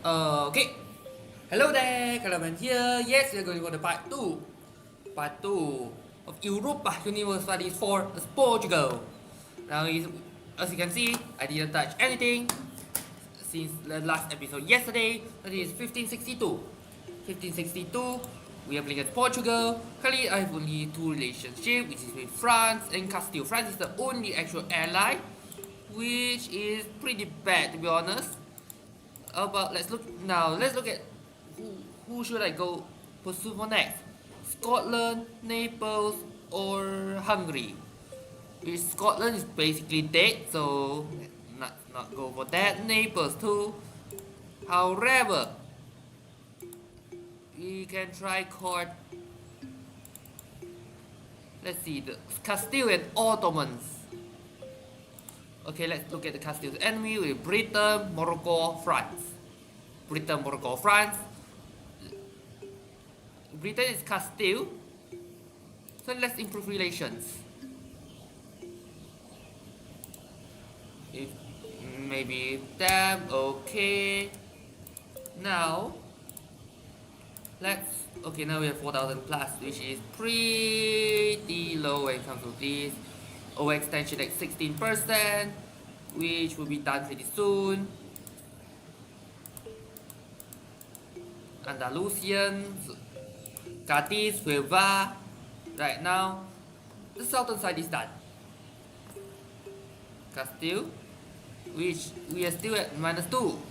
Okay. Hello there, Caravan here. Yes, we are going for the part 2. Part 2 of Europa Universalis for Portugal. Now, as you can see, I didn't touch anything since the last episode yesterday. That is 1562. 1562, we are playing at Portugal. Currently, I have only two relationships, which is with France and Castille. France is the only actual ally, which is pretty bad to be honest. But let's look now. Let's look at who should I go pursue for next? Scotland, Naples, or Hungary? Which Scotland is basically dead, so not go for that. Naples too. However, we can try court. Let's see the Castile and Ottomans. Okay, let's look at the Castile's enemy with Britain, Morocco, France. Britain, Morocco, France. Britain is Castile, so let's improve relations. If maybe them, okay. Now now we have 4,000 plus, which is pretty low when it comes to this. Overextension at 16%, which will be done pretty soon. Andalusian, Cadiz, Huelva. Right now, the southern side is done. Castile, which we are still at -2.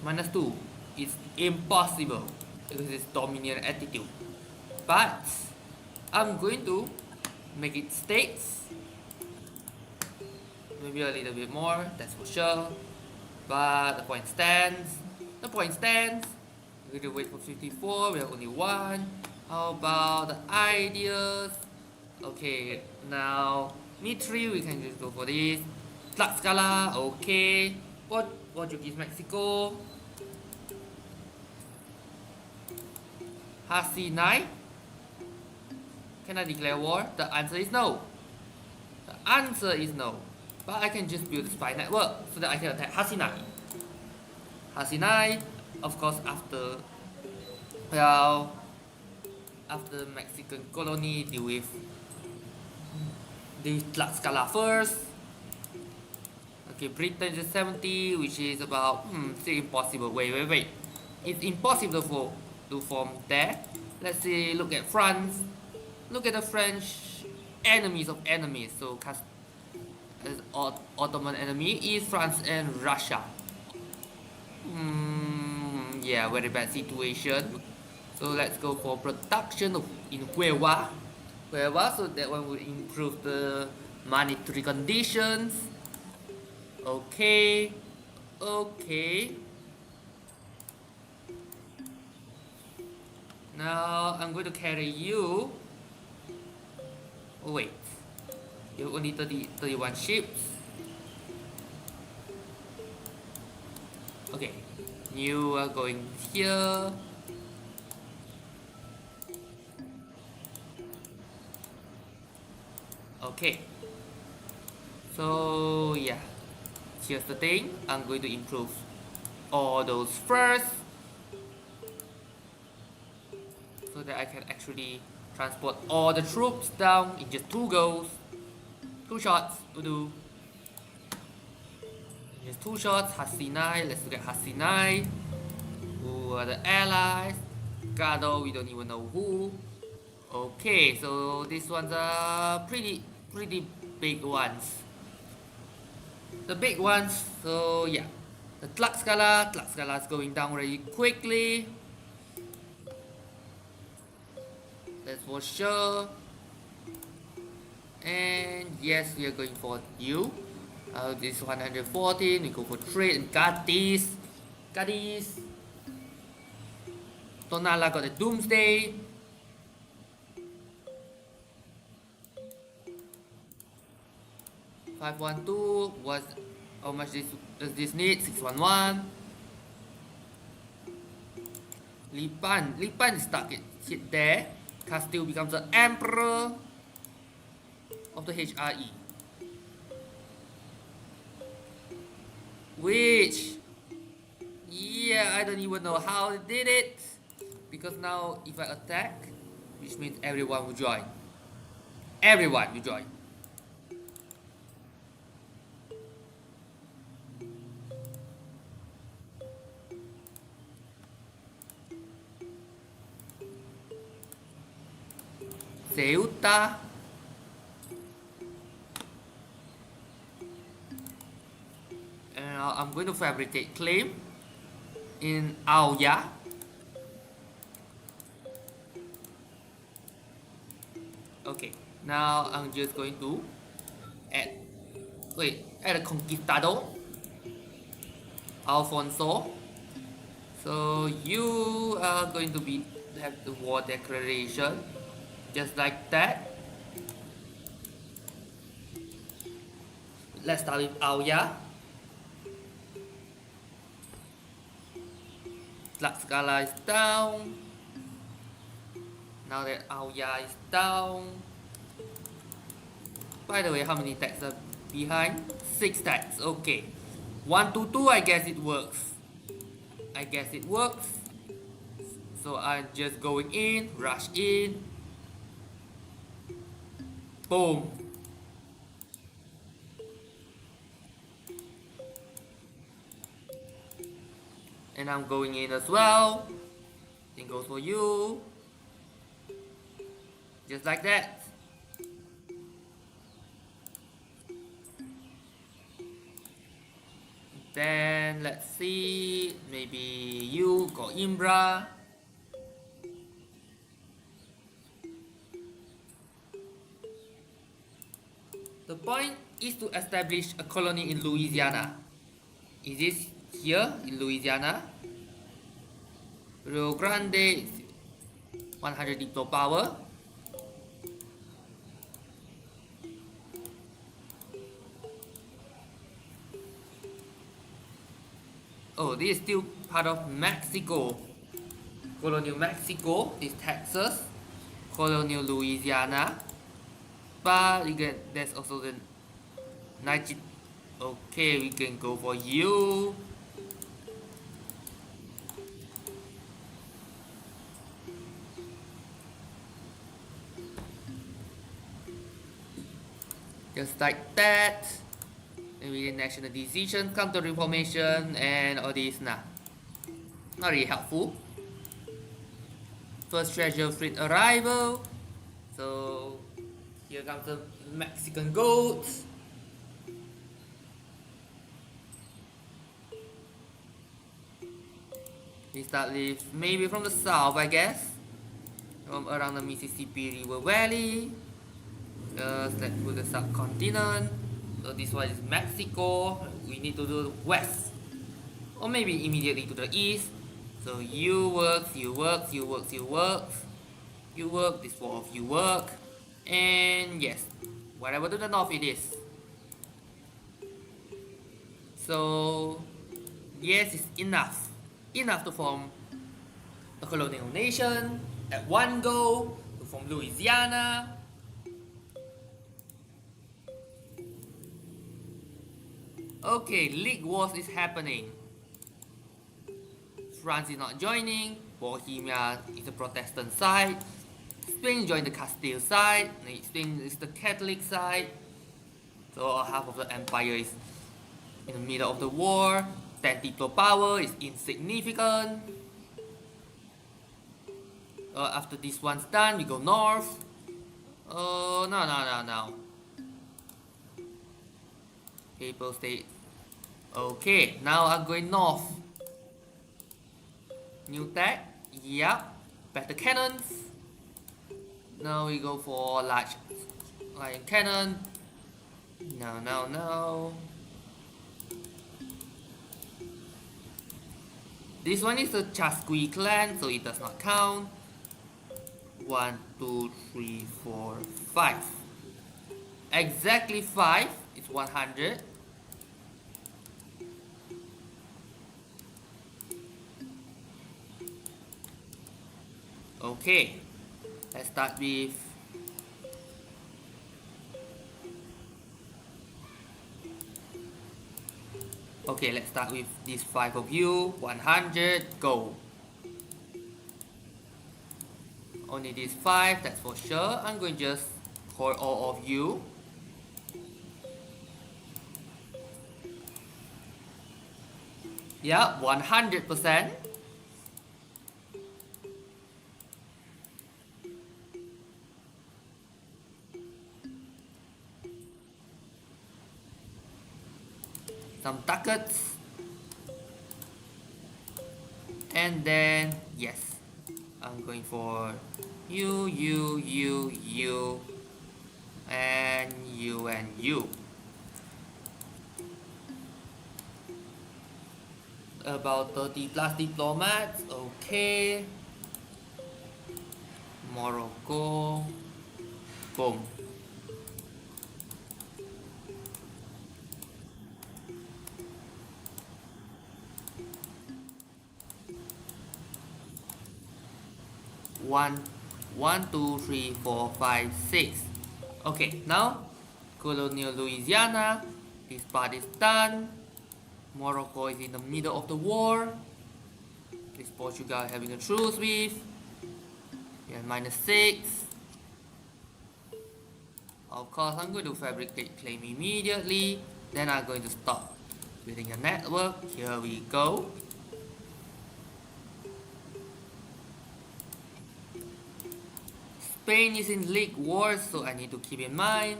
-2 is impossible because it's dominant attitude. But I'm going to make it states. Maybe a little bit more, that's for sure. But the point stands. The point stands. We're going to wait for 54. We have only one. How about the ideas? Okay, now Mitri, we can just go for this. Tlaxcala, okay. Portuguese Mexico. Hasinai. Can I declare war? The answer is no. The answer is no. But I can just build a spy network so that I can attack Hasinai. Hasinai, of course, after Mexican colony, deal with Tlaxcala first. Okay, Britain is 70, which is about still impossible. Wait. It's impossible to form there. Let's see, look at France. Look at the French enemies of enemies. So Ottoman enemy is France and Russia. Yeah, very bad situation. So let's go for production in Huelva, so that one will improve the monetary conditions. Okay. Now I'm going to carry you. Oh wait, you have only 31 ships. Okay, you are going here. Okay, so yeah, here's the thing. I'm going to improve all those first so that I can actually transport all the troops down in just 2 goes. 2 shots will do. Just 2 shots. Hasinai, let's look at Hasinai. Who are the allies? Gado, we don't even know who. Okay, so these ones are pretty big ones. The big ones, so yeah. The Tlaxcala is going down very quickly. That's for sure. And yes, we are going for you. This 114, we go for trade and Cadiz. Tonala got a Doomsday. $512 was how much does this need? 611. Lipan is stuck hit there. Castile becomes the emperor of the HRE. Which yeah, I don't even know how they did it. Because now if I attack, which means everyone will join. Everyone will join. Ceuta. And I'm going to fabricate claim in Auya. Okay, now I'm just going to add a conquistador, Alfonso. So you are going to have the war declaration, just like that. Let's start with Auya. Tlaxcala is down. Now that Auya is down. By the way, how many tags are behind? 6 tags. Okay. 1 to 2, I guess it works. So I'm just going in, rush in. Boom. And I'm going in as well. Same goes for you. Just like that. Then let's see, maybe you go Imbra. The point is to establish a colony in Louisiana. Is this here in Louisiana? Rio Grande, 100 diplo power. Oh, this is still part of Mexico. Colonial Mexico is Texas. Colonial Louisiana. But again, there's also the Niger. Okay, we can go for you. Just like that. Immediate national decision, counter reformation, and all this. Nah, not really helpful. First treasure fleet arrival. So here comes the Mexican goat. We start with maybe from the south, I guess, from around the Mississippi River Valley. Let's put the subcontinent. So this one is Mexico. We need to do west, or maybe immediately to the east. So you work. This four of you work, and yes, whatever to the north it is. So yes, it's enough to form a colonial nation at one go, to form Louisiana. Okay, League Wars is happening. France is not joining. Bohemia is the Protestant side. Spain joined the Castille side. Spain is the Catholic side. So half of the empire is in the middle of the war. 10 people power is insignificant. After this one's done, we go north. No. Papal state. Okay, now I'm going north. New tech. Yep. Better cannons. Now we go for large lion cannon. No. This one is a Chasqui clan, so it does not count. 1, 2, 3, 4, 5. Exactly 5 is 100. Okay, let's start with Okay, let's start with these 5 of you. 100, go. Only these 5, that's for sure. I'm going to just call all of you. Yeah, 100%. Some ducats. And then, yes, I'm going for you, and you. About 30 plus diplomats, okay. Morocco, boom. One, 1, 2, 3, 4, 5, 6. Okay, now colonial Louisiana. This part is done. Morocco is in the middle of the war. This Portugal having a truce with. Yeah, -6. Of course, I'm going to fabricate claim immediately. Then I'm going to start building a network. Here we go. Spain is in league wars, so I need to keep in mind.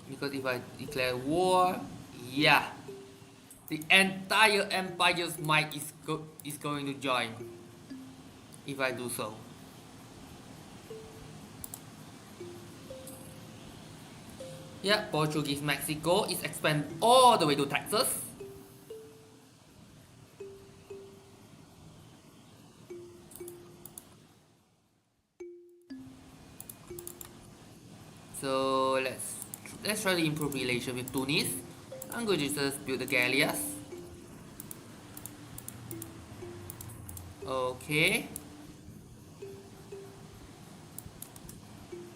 Because if I declare war, yeah, the entire empire's might is going to join. If I do so. Yeah, Portuguese Mexico is expand all the way to Texas. So let's try to improve relation with Tunis. I'm going to just build the galleys. Okay.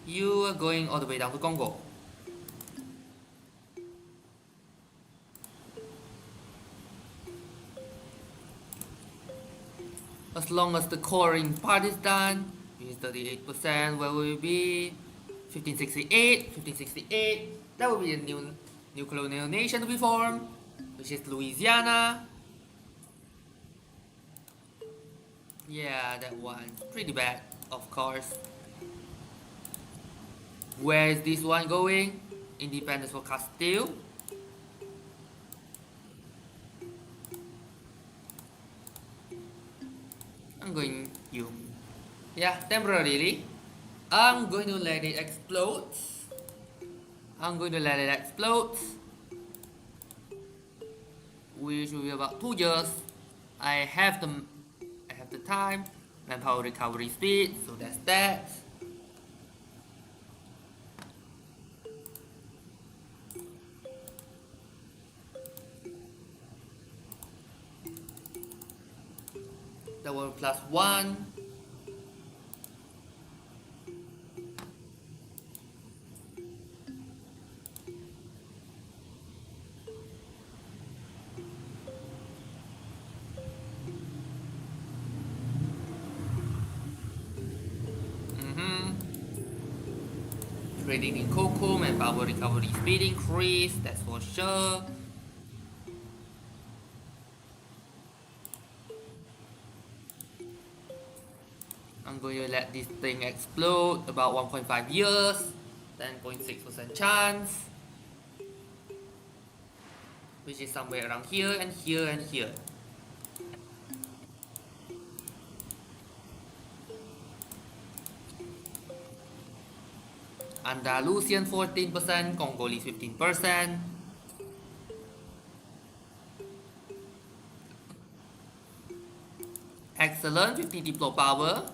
You are going all the way down to Congo. As long as the coring part is done, which is 38%, where will it be? 1568, 1568. That will be a new colonial nation to be formed, which is Louisiana. Yeah, that one. Pretty bad, of course. Where is this one going? Independence for Castille. I'm going you. Yeah, temporarily. I'm going to let it explode. I'm going to let it explode. Which will be about 2 years. I have the time, manpower recovery speed, so that's that. That one +1. Trading in cocoa, manpower recovery speed increase, that's for sure. I'm going to let this thing explode about 1.5 years, 10.6% chance, which is somewhere around here and here and here. Andalusian 14%, Congolese 15%. Excellent, 50 diplo power.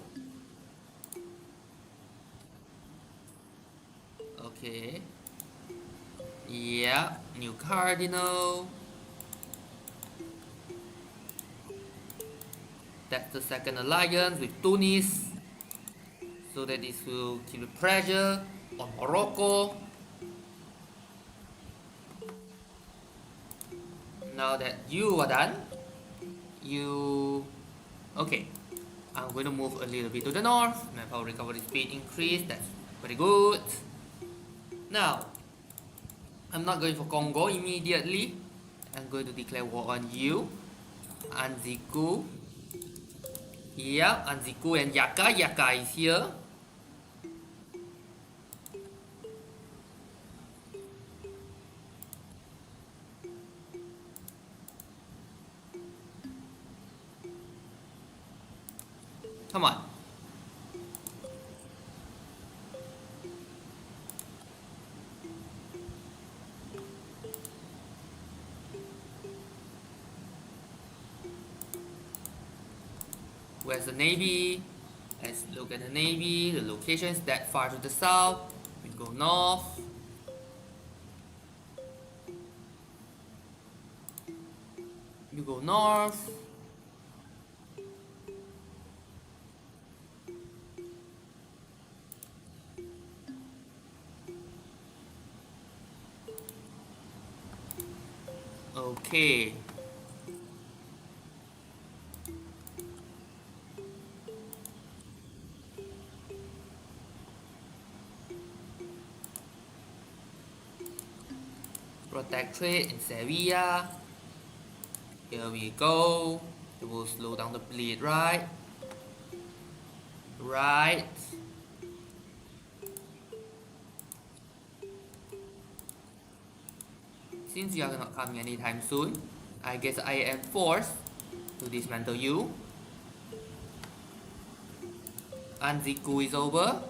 Okay. Yeah, new cardinal. That's the second alliance with Tunis. so that this will keep the pressure on Morocco. Now that you are done, okay. I'm going to move a little bit to the north. Manpower recovery speed increase. That's very good. Now, I'm not going for Congo immediately. I'm going to declare war on you. Anziku. Yeah, Anziku and Yaka. Yaka is here. Come on. Where's the navy? Let's look at the navy. The location is that far to the south. We go north. You go north. Okay. Protect trade in Sevilla. Here we go. It will slow down the bleed, right? Right. Since you are not coming anytime soon, I guess I am forced to dismantle you. Anziku is over.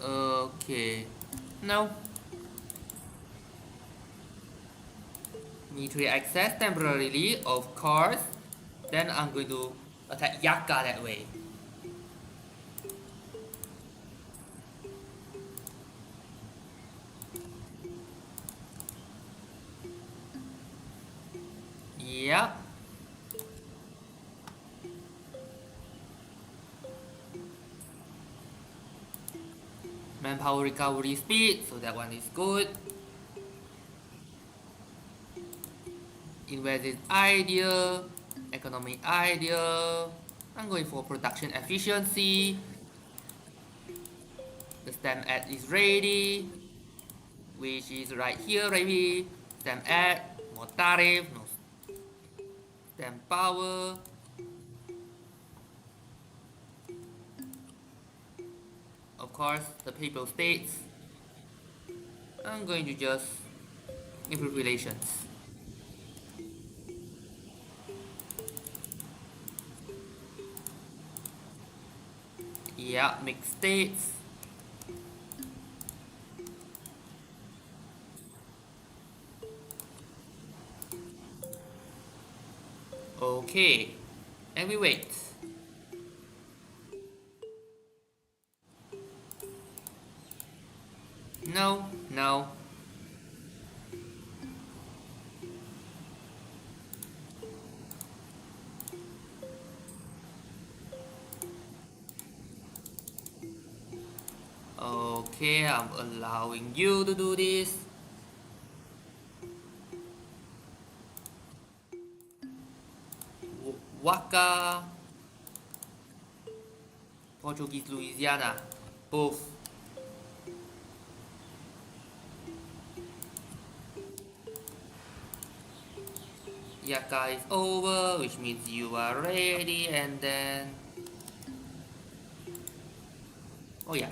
Okay. Now, military access temporarily, of course. Then I'm going to attack Yaka that way. Yep. Manpower recovery speed, so that one is good. Invest is ideal. Economic ideal. I'm going for production efficiency. The stamp ad is ready, which is right here, maybe. Stamp ad, more tariff, no stamp power. Of course, the people states. I'm going to just improve relations. Yeah, mixed states. Okay, and we wait. No, no. Okay, I'm allowing you to do this. Waka, Portuguese Louisiana, both. Yaka is over, which means you are ready, and then... Oh yeah.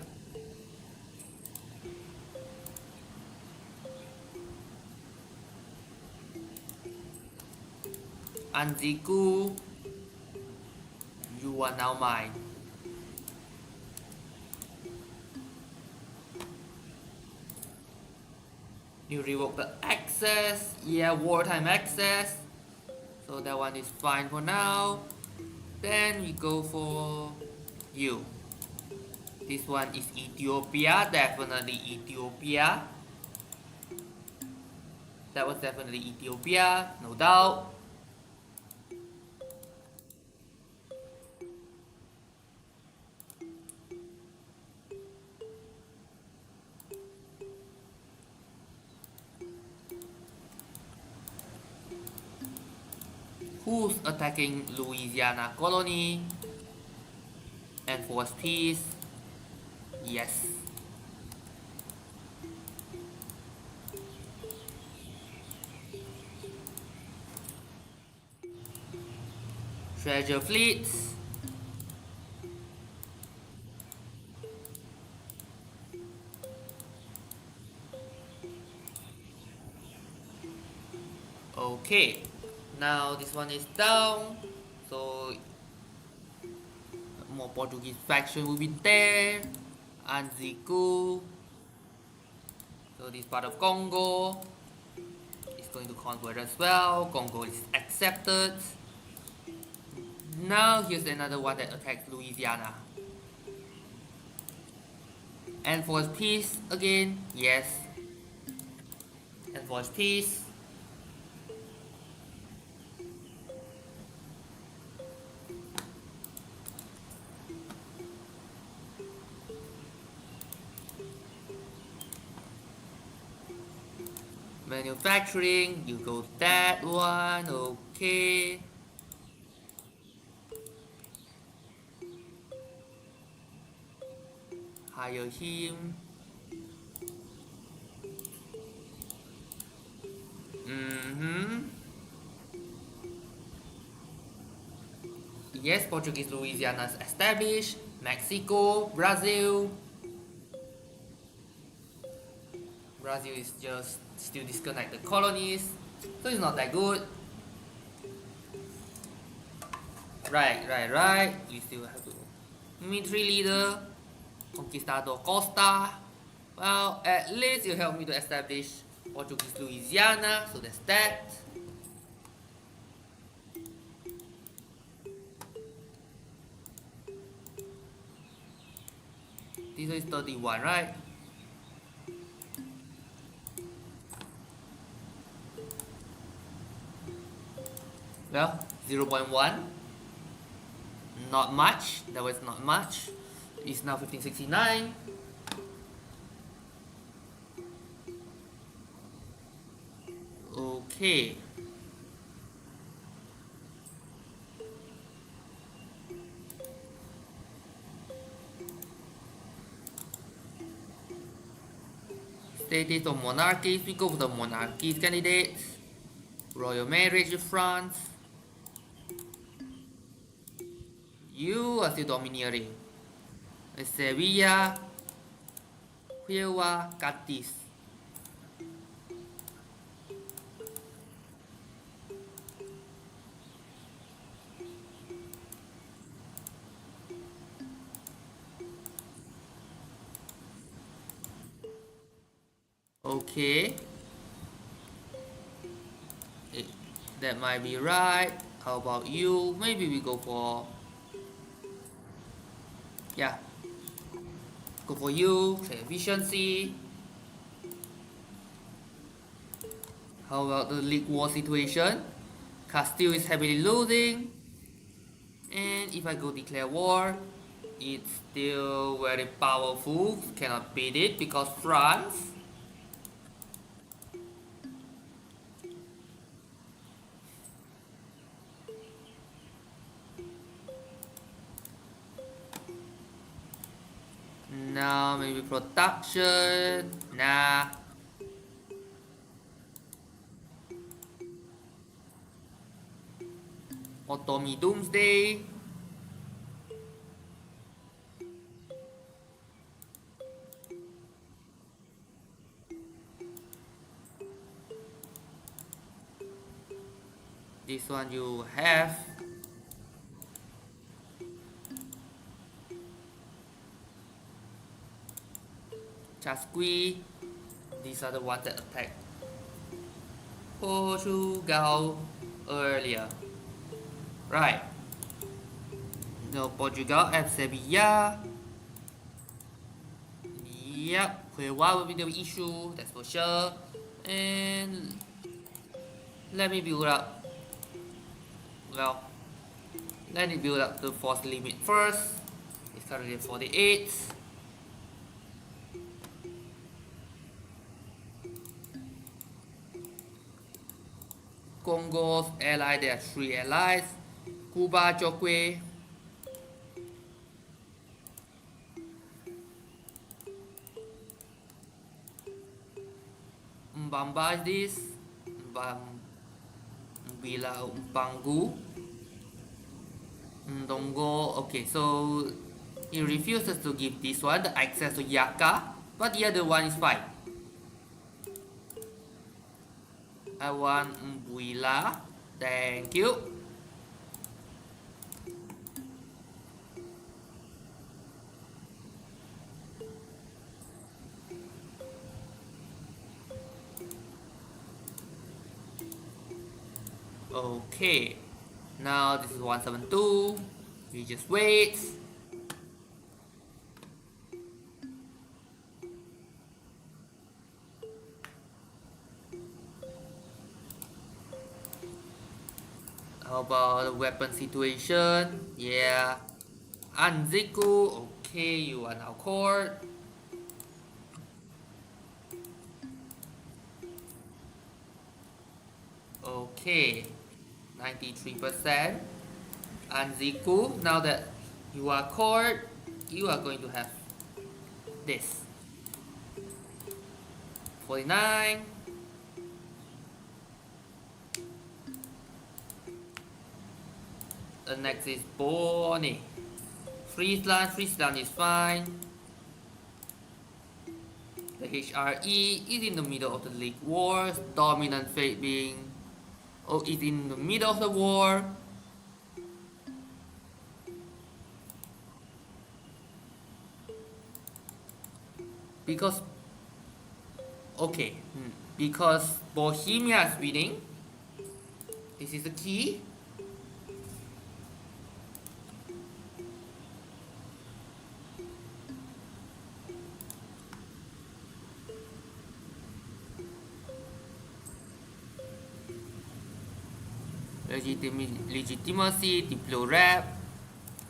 Anziku, you are now mine. You revoke the access, yeah, wartime access. So that one is fine for now. Then we go for you. This one is Ethiopia, definitely Ethiopia. That was definitely Ethiopia, no doubt. Who's attacking Louisiana colony? Enforce peace. Yes. Treasure fleets. Okay. Now this one is down. So more Portuguese faction will be there. Anziku. So this part of Congo is going to convert as well. Congo is accepted. Now here's another one that attacks Louisiana. Enforce peace again. Yes. Enforce peace. Manufacturing, you go that one, okay. Hire him. Yes, Portuguese Louisiana is established. Mexico, Brazil. Brazil is just still disconnected colonies, so it's not that good. Right. We still have to. Military leader, Conquistador Costa. Well, at least you help me to establish Portuguese Louisiana, so that's that. This is 31, right? Well, 0.1. Not much. That was not much. It's now 1569. Okay. Status of monarchies. We go for the monarchies candidates. Royal marriage with France. You are still domineering. Sevilla, Huelva, Castille. Okay. That might be right. How about you? Maybe we go for... Yeah. Go for you. Trade efficiency. How about the league war situation? Castille is heavily losing. And if I go declare war, it's still very powerful. Cannot beat it because France. Now maybe production. Nah. Otomi Doomsday. This one you have. Chasqui. These are the ones that attacked Portugal earlier. Right. No, Portugal and Sevilla. Yep, Huelva will be the issue, that's for sure. And Let me build up. Well, let me build up the force limit first. It's currently 48. Congo's ally, there are 3 allies. Cuba, Jokwe. Mbamba is this. Mbila Mbangu. Ndongo. Okay, so he refuses to give this one the access to Yaka, but the other one is fine. I want Mbuila. Thank you. Okay, now this is 172. We just wait. How about the weapon situation? Yeah. Anziku, okay, you are now court. Okay, 93%. Anziku, now that you are court, you are going to have this. 49. The next is Bonnie. Friesland is fine. The HRE is in the middle of the League Wars. Dominant fate being is in the middle of the war. Because because Bohemia is winning. This is the key. Legitimacy, Diplo rep.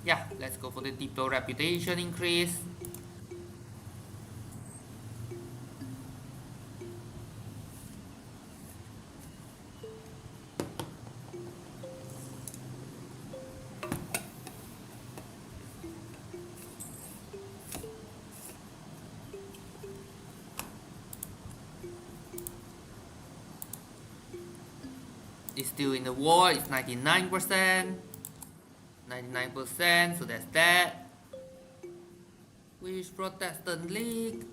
Yeah, let's go for the Diplo reputation increase. It's still in the war, it's 99%. 99%, so that's that. Which Protestant League?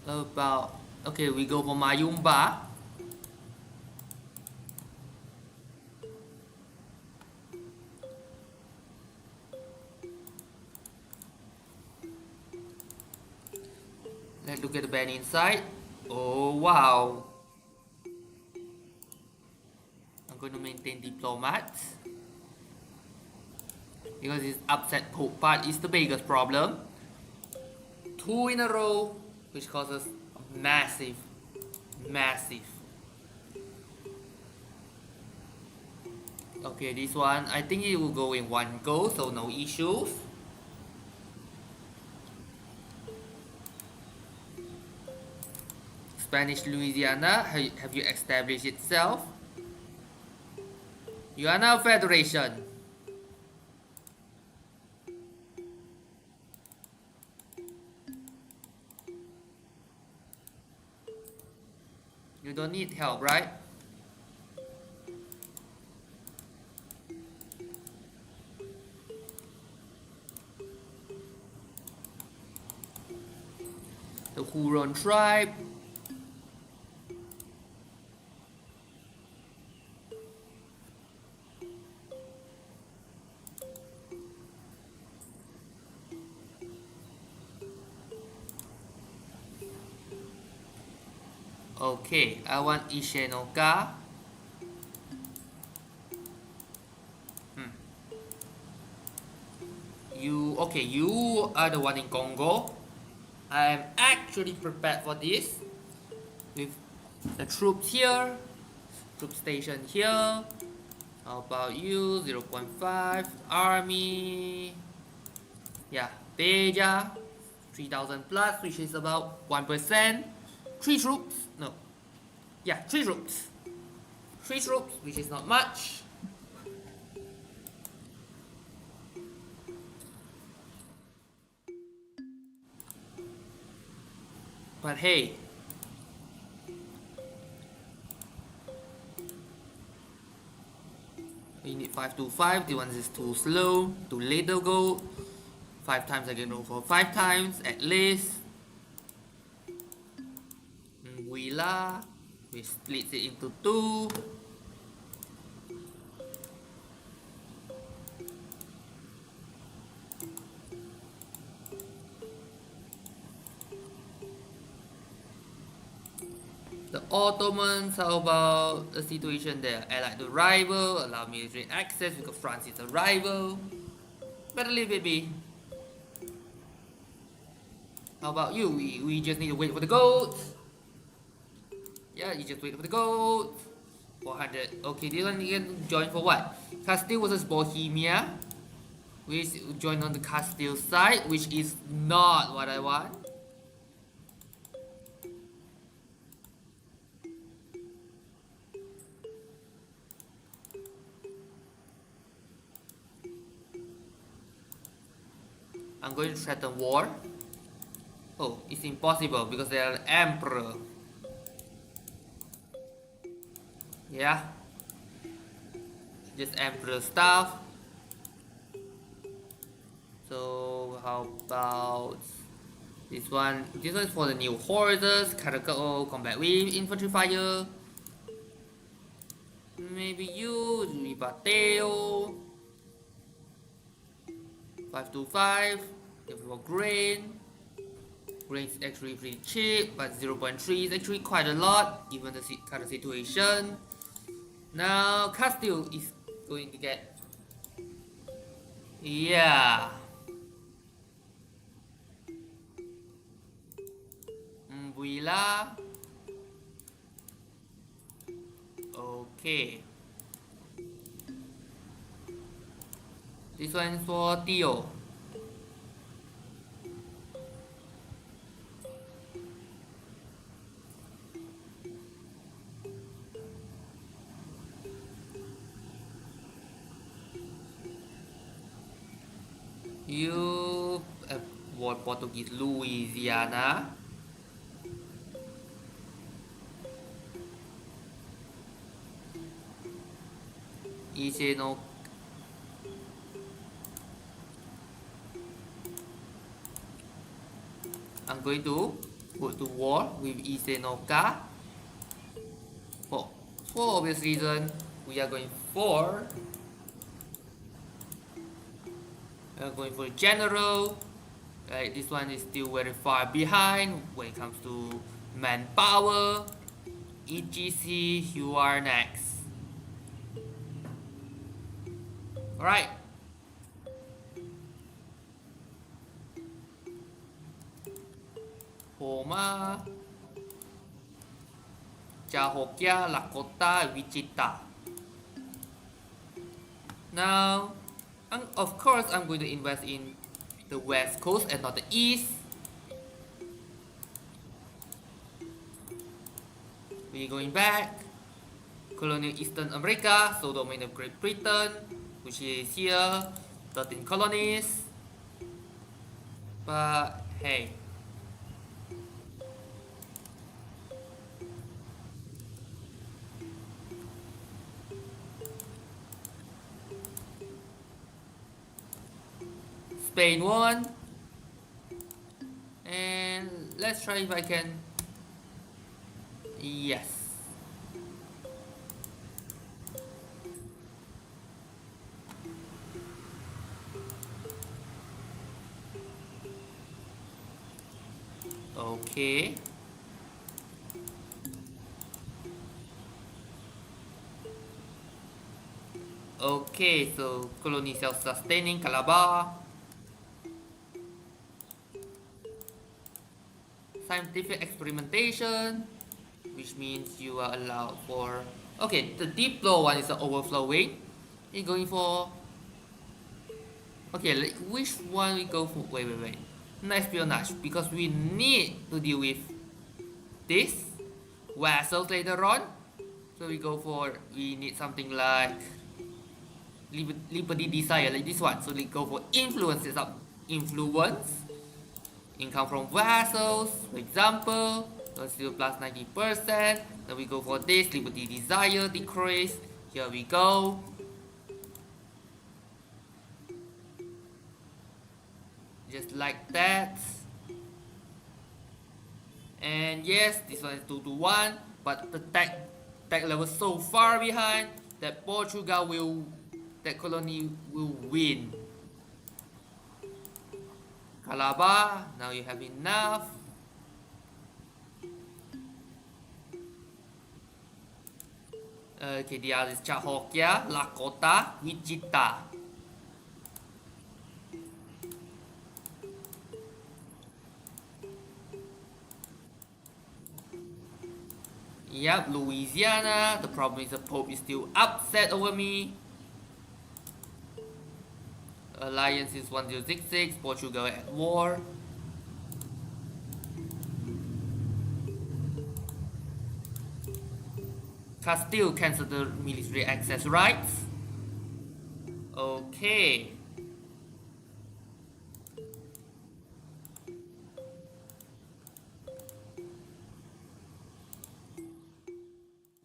About, okay, we go for Mayumba. Let's look at the band inside. Oh wow. I'm going to maintain Diplomat. Because his upset poke part is the biggest problem. 2 in a row, which causes massive. Okay, this one, I think it will go in one go, so no issues. Spanish Louisiana, have you established itself? You are now Federation. You don't need help, right? The Huron tribe. Okay, I want Ishenoka. You are the one in Congo. I am actually prepared for this with the troops here, troop station here. How about you? 0.5 army. Yeah, Beja, 3000 plus, which is about 1%. 3 troops. No. Yeah, 3 troops. 3 troops, which is not much. But hey, we need 525. The one is too slow, too little gold. 5 times I can roll for 5 times at least. Willa, we split it into 2. The Ottomans, how about the situation there? Allied the rival, allow military access because France is a rival. Better leave it be. How about you? We just need to wait for the gold. Yeah, you just wait for the gold. 400. Okay, this one you can join for what? Castille versus Bohemia. We join on the Castille side, which is not what I want. I'm going to threaten war. Oh, it's impossible because they are an emperor. Yeah. Just emperor stuff. So how about this one? This one is for the new horses. Caracal combat with infantry fire. Maybe you, Ribateo. 525. If for grain. Grain is actually pretty cheap, but 0.3 is actually quite a lot given the current situation. Now Castile is going to get, yeah, Villa. Okay, this one is for Tio. You what Portuguese Louisiana. Iseno. I'm going to go to war with Isenoka. For obvious reason, we are going for general. Right, this one is still very far behind when it comes to manpower. EGC, you are next. Alright. Homa, Cahokia, Lakota, Wichita. Now, of course, I'm going to invest in the west coast and not the east. We're going back. Colonial Eastern America, so domain of Great Britain, which is here, 13 colonies. But hey, Spain won. And let's try if I can. Yes. Okay. Okay, so colony self-sustaining, Calabar. scientific experimentation, which means you are allowed for. Okay, the deep flow one is the overflowing. You're going for. Okay, which one we go for? Wait. No espionage, because we need to deal with this vessels later on. So we go for. We need something like liberty desire, like this one. So we go for influences of influence. Income from vessels, for example, still plus 90%. Then we go for this liberty desire decrease. Here we go. Just like that. And yes, this one is 2 to 1, but the tech level so far behind that Portugal will, that colony will win. Calabar, now you have enough. Okay, the other is Cahokia, Lakota, Wichita. Yep, Louisiana. The problem is the Pope is still upset over me. Alliance is 1066, Portugal at war. Castille cancel the military access rights. Okay.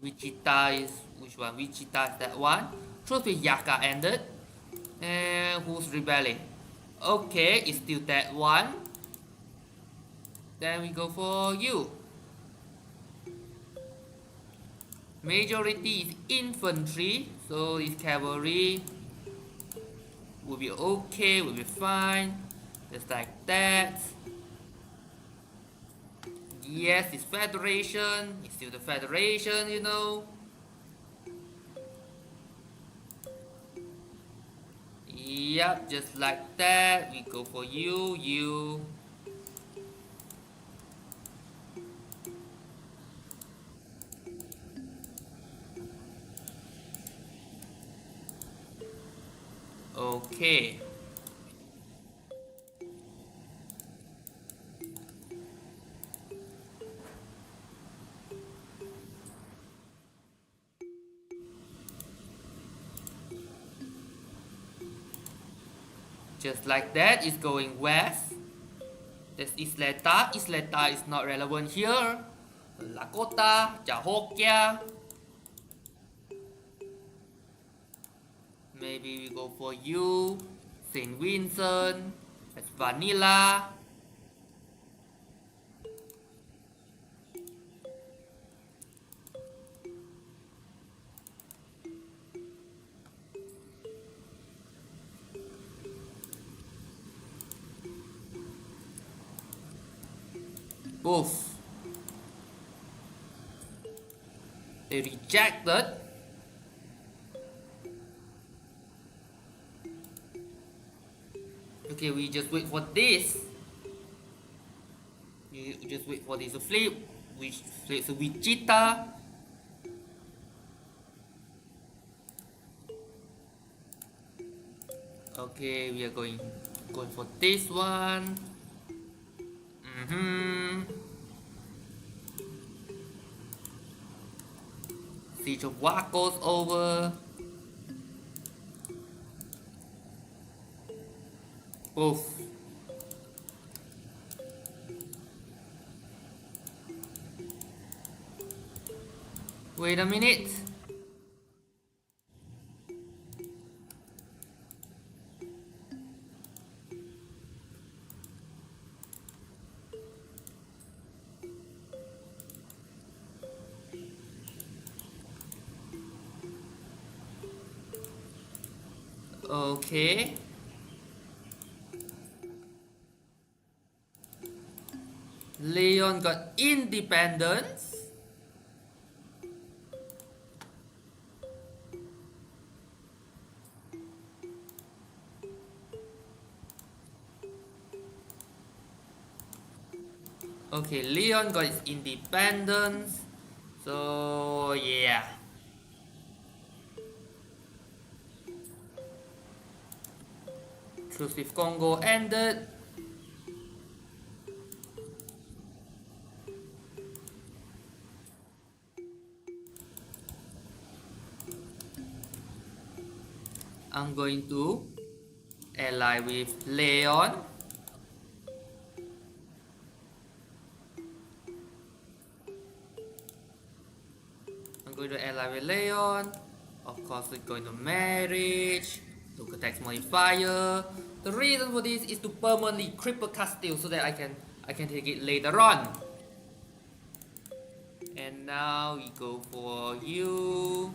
Wichita is which one? Wichita is that one. Truth with Yaka ended. And who's rebelling? Okay, it's still that one. Then we go for you. Majority is infantry, so this cavalry will be okay, will be fine. Just like that. Yes, it's federation. It's still the federation, you know. Yep, just like that. We go for you. Okay. Just like that, it's going west. That's Isleta. Isleta is not relevant here. Lakota, Cahokia. Maybe we go for you. St. Vincent. That's Vanilla. Both. They rejected. Okay, we just wait for this. You just wait for this to flip. Which flips a Wichita. Okay, we are going for this one. Siege of Waco's over. Oof. Wait a minute. Okay. Leon got independence. Okay, Leon got its independence. So yeah. Truce with Congo ended. I'm going to ally with Leon. I'm going to ally with Leon. Of course, we're going to marriage. Local tax modifier. The reason for this is to permanently cripple Castille so that I can take it later on. And now we go for you.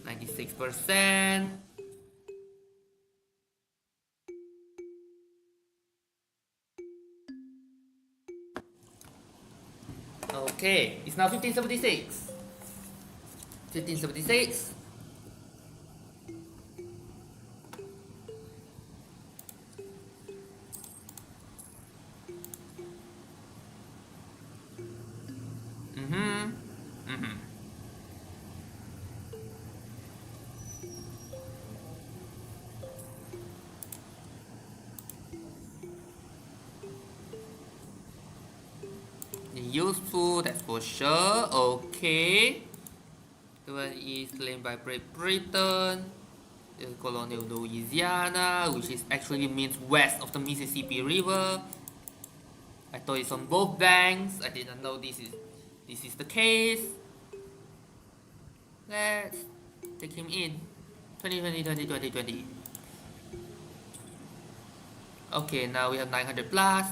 96%. Okay, it's now 1576. 1576. Useful, that's for sure. Okay. The one is claimed by Great Britain. The colonial Louisiana, which is actually means west of the Mississippi River. I thought it's on both banks. I didn't know this is the case. Let's take him in. 2020. Okay, now we have 900 plus.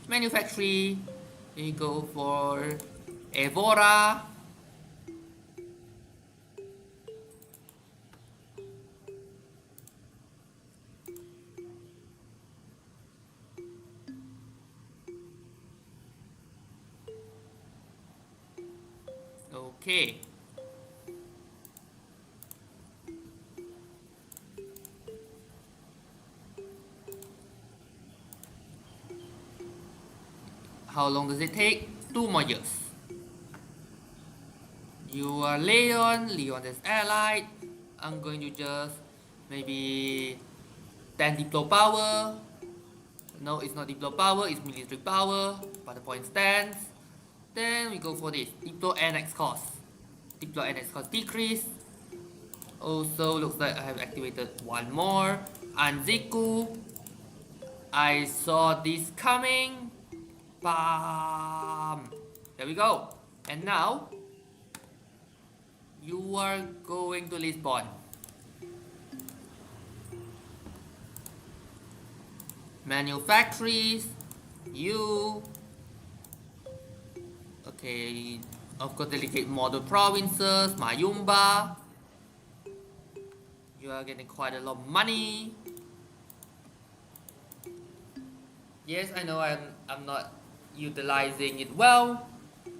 Manufacturing. We go for Evora. Okay. How long does it take? 2 more years. You are Leon. Leon is allied. I'm going to just maybe 10 diplo power. No, it's not diplo power, it's military power. But the point stands. Then we go for this diplo annex cost. Diplo annex cost decrease. Also looks like I have activated one more. Anziku. I saw this coming. Bam! There we go. And now you are going to Lisbon. Manufactories. You. Okay. Of course, delegate model provinces. Mayumba. You are getting quite a lot of money. Yes, I know I'm not utilizing it well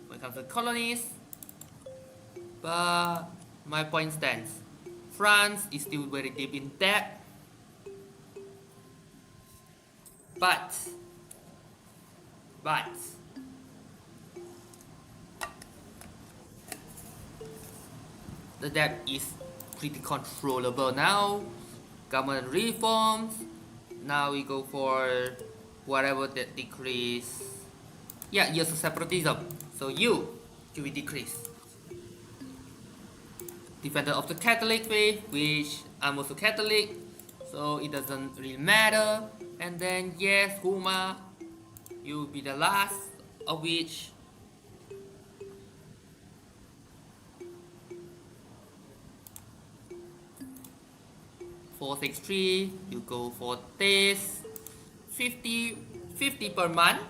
when it comes to colonies. But my point stands. France is still very deep in debt. But the debt is pretty controllable now. Government reforms. Now we go for whatever that decrease. Yeah, years of separatism. So you should be decreased. Defender of the Catholic faith, which I'm also Catholic, so it doesn't really matter. And then yes, Huma, you will be the last of which. $463, you go for this. 50 per month.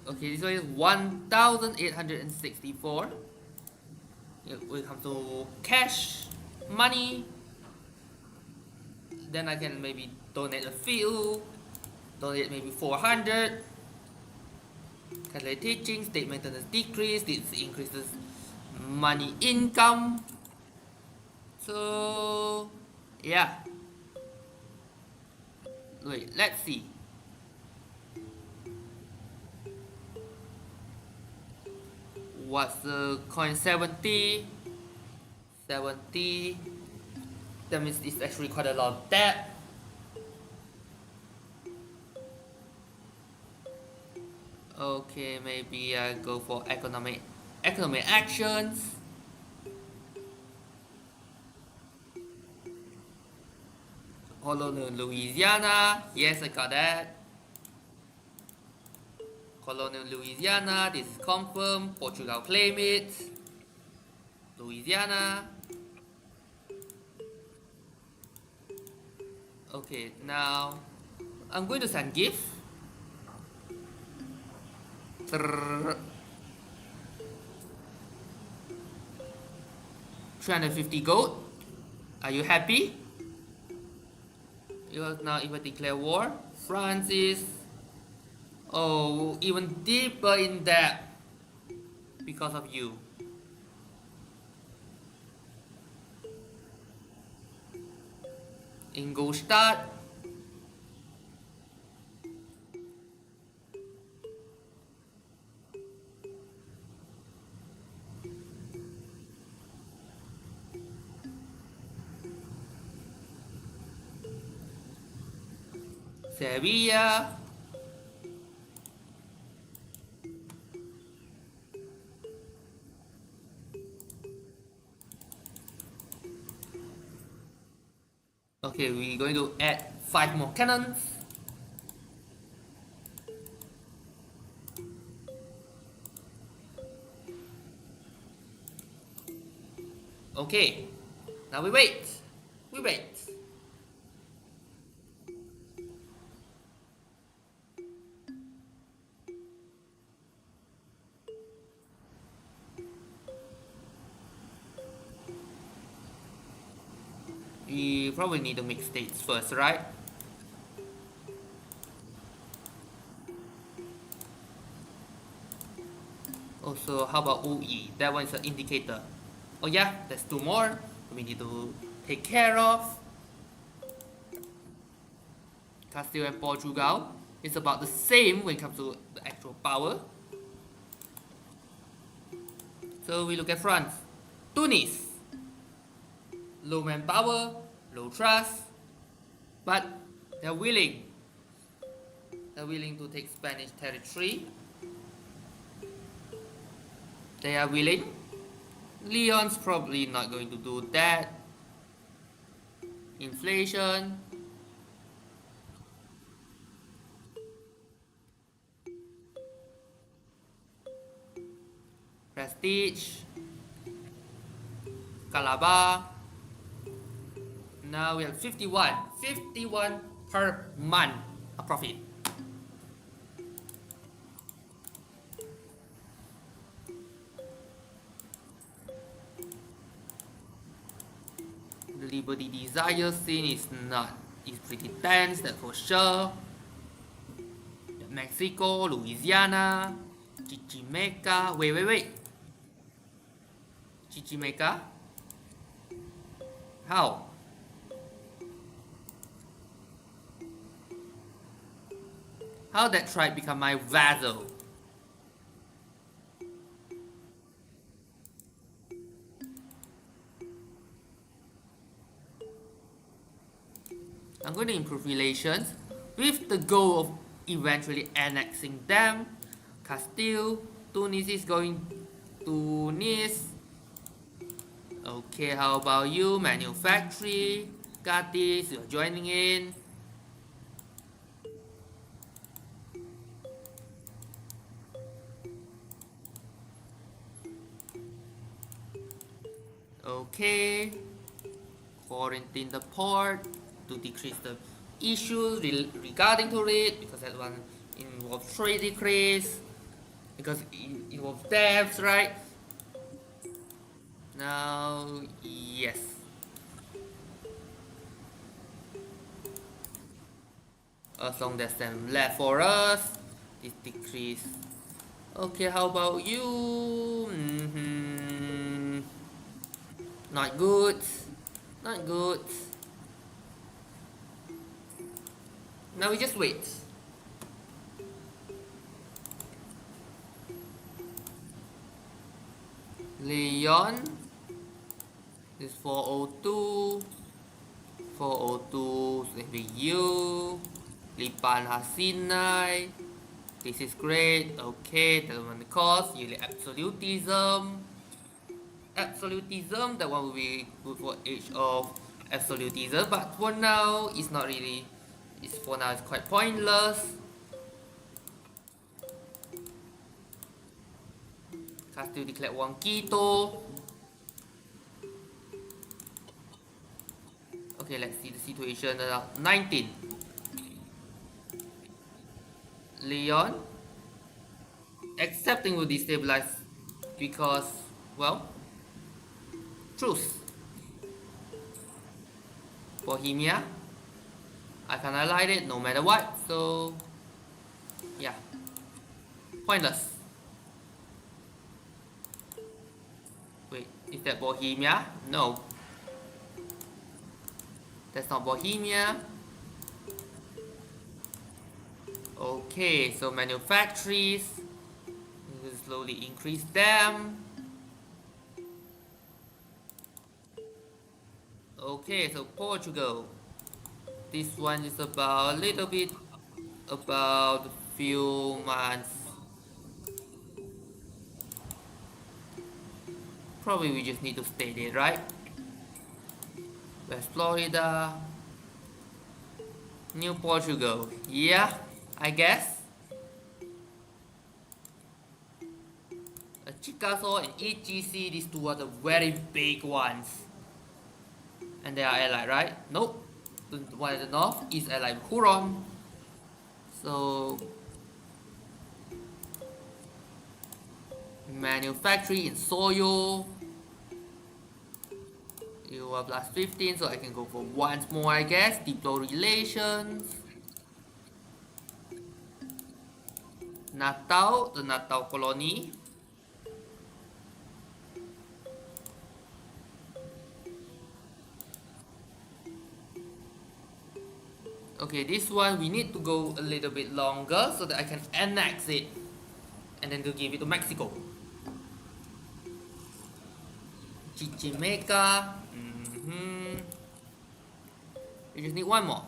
Okay, this one is 1,864. We come to cash, money. Then I can maybe donate a few. Donate maybe 400. Calculate teaching, state maintenance decrease. This increases money income. So yeah, wait, let's see. What's the coin 70? 70. That means it's actually quite a lot of debt. Okay, maybe I go for economic actions. Colonial Louisiana. Yes, I got that. Colonial Louisiana. This is confirmed. Portugal claim it. Louisiana. Okay, now I'm going to send gift. 350 gold. Are you happy? Now if I declare war, France is even deeper in debt because of you. Ingolstadt. Sevilla. Okay, we're going to add 5 more cannons. Okay, now we wait. We wait. We probably need to make states first, right? Also, how about OE? That one is an indicator. Oh yeah, there's 2 more we need to take care of. Castille and Portugal. It's about the same when it comes to the actual power. So we look at France. Tunis. Low manpower, low trust, but they're willing. They're willing to take Spanish territory. They are willing. Leon's probably not going to do that. Inflation. Prestige. Calabar. Now we have 51 per month of profit. The Liberty Desire scene is pretty tense, that's for sure. Mexico, Louisiana, Chichimeca. Wait. Chichimeca? How? How that tribe become my vassal? I'm going to improve relations with the goal of eventually annexing them. Castille, Tunis is going to Nice. Okay, how about you? Manufacturing, got this, you're joining in. Okay, quarantine the port to decrease the issues regarding to it, because that one involves trade decrease, because it involves debts, right? Now, yes. As long as them left for us, this decrease. Okay, how about you? Not good. Not good. Now we just wait. Leon is 402. 402 you. Lipan Hasinai. This is great. Okay, that one the cost. Yearly absolutism. Absolutism, that one will be good for age of absolutism, but for now it's not really. It's for now it's quite pointless. Castille declared one Quito. Okay, let's see the situation now. 19. Leon accepting will destabilize because, well, truce. Bohemia, I can highlight it no matter what, so yeah, pointless. Wait, is that Bohemia? No, that's not Bohemia. Okay, so manufactories, you can slowly increase them. Okay, so Portugal. This one is about a little bit about a few months. Probably we just need to stay there, right? West Florida. New Portugal. Yeah, I guess. Chicago and EGC, these two are the very big ones. And they are allied, right? Nope. The one at the north is allied with Huron. So manufacturing in Soyo. You are plus 15, so I can go for once more, I guess. Diplo relations. Natal, the Natal colony. Okay, this one we need to go a little bit longer so that I can annex it and then to give it to Mexico. Chichimeca. We just need one more.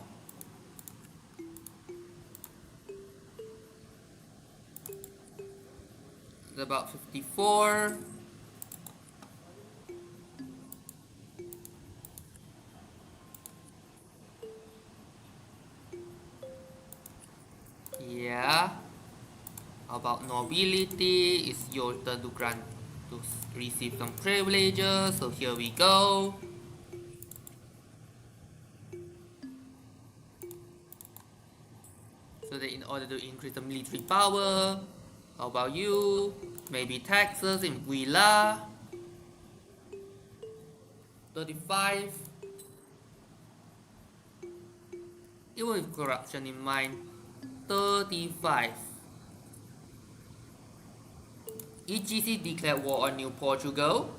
It's about 54. Yeah. How about nobility? It's your turn to grant to receive some privileges. So here we go. So that in order to increase the military power, how about you? Maybe taxes in Villa. 35. Even with corruption in mind, 35. EGC declared war on New Portugal.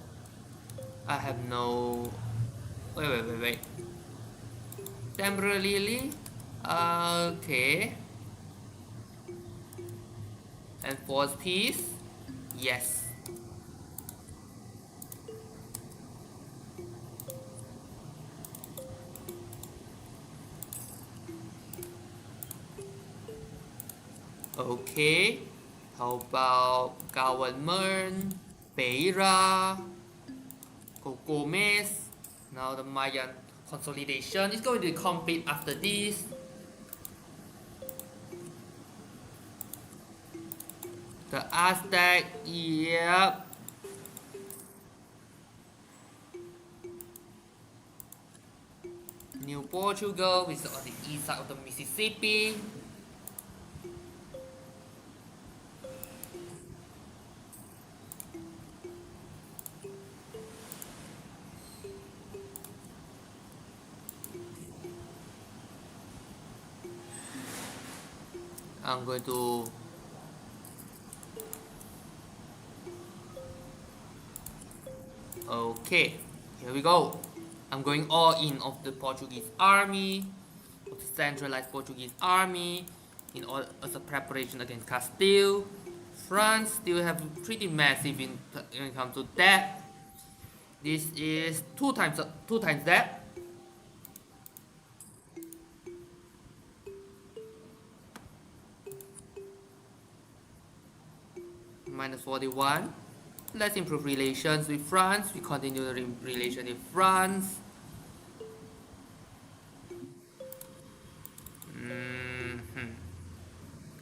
I have no... Wait. Temporarily? Okay. Enforce peace? Yes. Okay. How about government? Pereira, Cocomes. Now the Mayan consolidation is going to be complete after this. The Aztec, yep. New Portugal, which is on the east side of the Mississippi. I'm going to okay, Here we go. I'm going all in of the Portuguese army, of the centralized Portuguese army, in all as a preparation against Castille. France still have pretty massive when it comes to that. This is two times that. Minus 41. Let's improve relations with France. We continue the relation with France.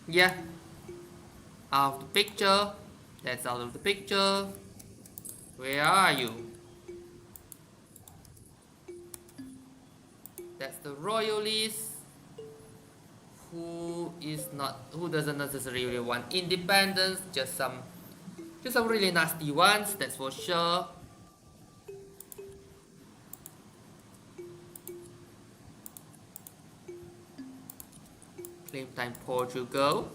Yeah. Out of the picture. That's out of the picture. Where are you? That's the royalist who doesn't necessarily want independence, just some really nasty ones, that's for sure. Claim time Portugal.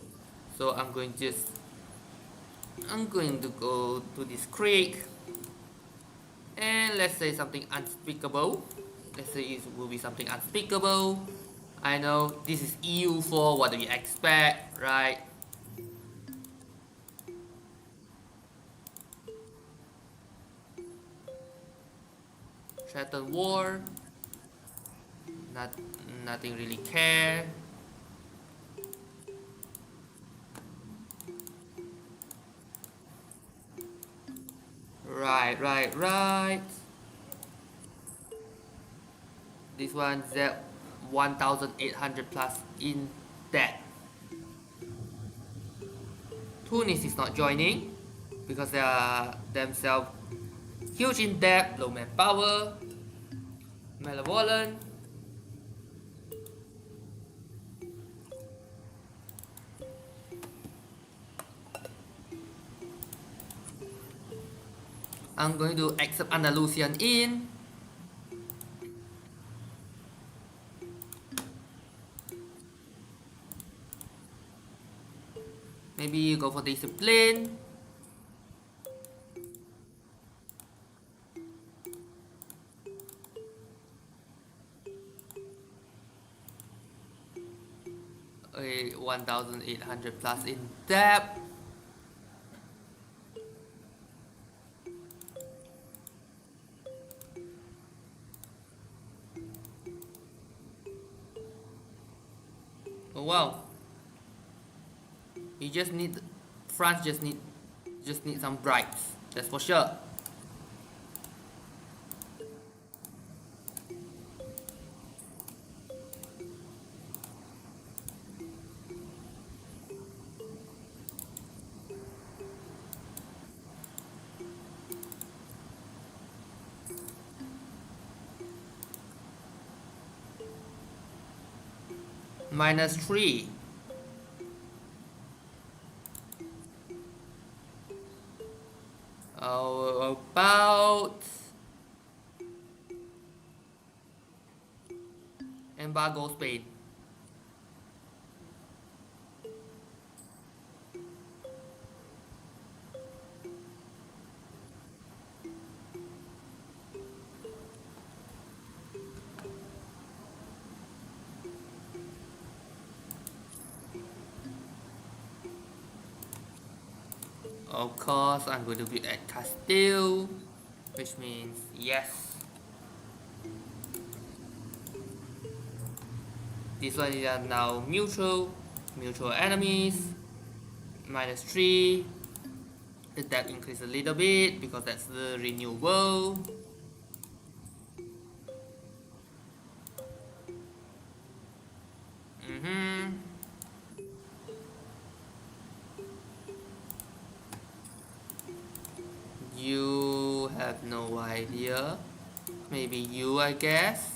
So I'm going to go to this creek and let's say something unspeakable. Let's say it will be something unspeakable. I know this is EU4, what do you expect, right? Threaten war. Nothing really care. Right. This one's at 1,800 plus in debt. Tunis is not joining because they are themselves huge in debt, low manpower, malevolent. I'm going to accept Andalusian in. Maybe you go for discipline. Okay, 1,800 plus in debt. Oh wow. France just need some bribes, that's for sure. -3. How about embargo Spain? Of course, I'm going to be at Castille, which means yes. This one is now mutual enemies. -3. The debt increase a little bit because that's the renewal. You have no idea. Maybe you, I guess.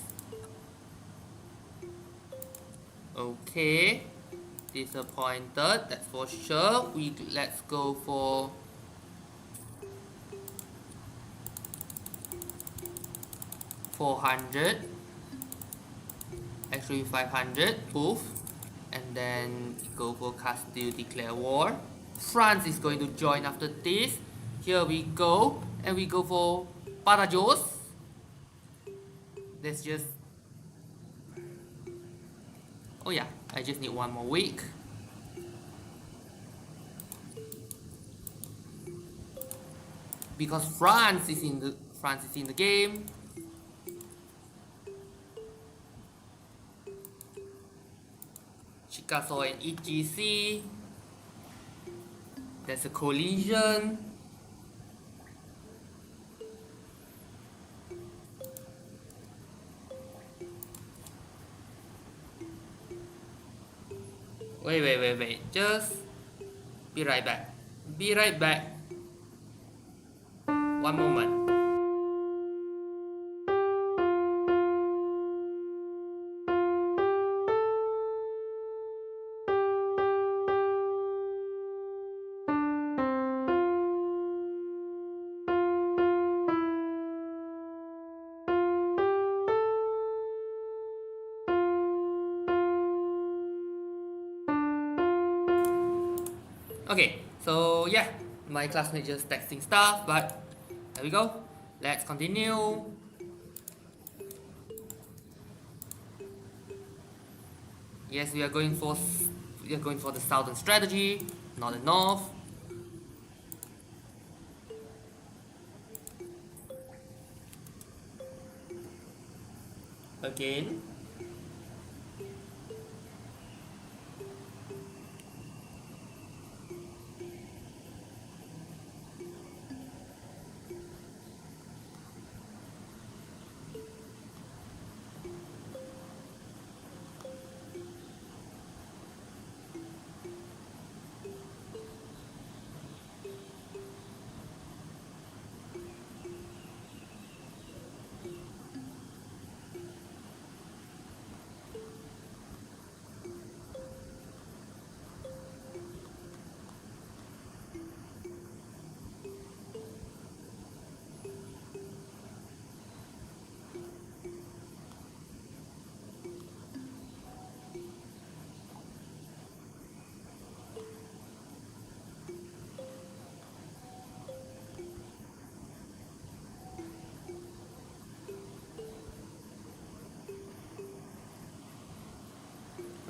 Okay. Disappointed, that's for sure. Let's go for $400. Actually 500. Poof. And then go for Castile, declare war. France is going to join after this. Here we go, and we go for Badajoz. Let's just. Oh yeah, I just need one more week. Because France is in the game. Chicago and EGC. There's a collision. Wait. Just be right back. Be right back. One moment. Okay, so yeah, my classmate just texting stuff, but there we go. Let's continue. Yes, we are going for the southern strategy, not the north. Again.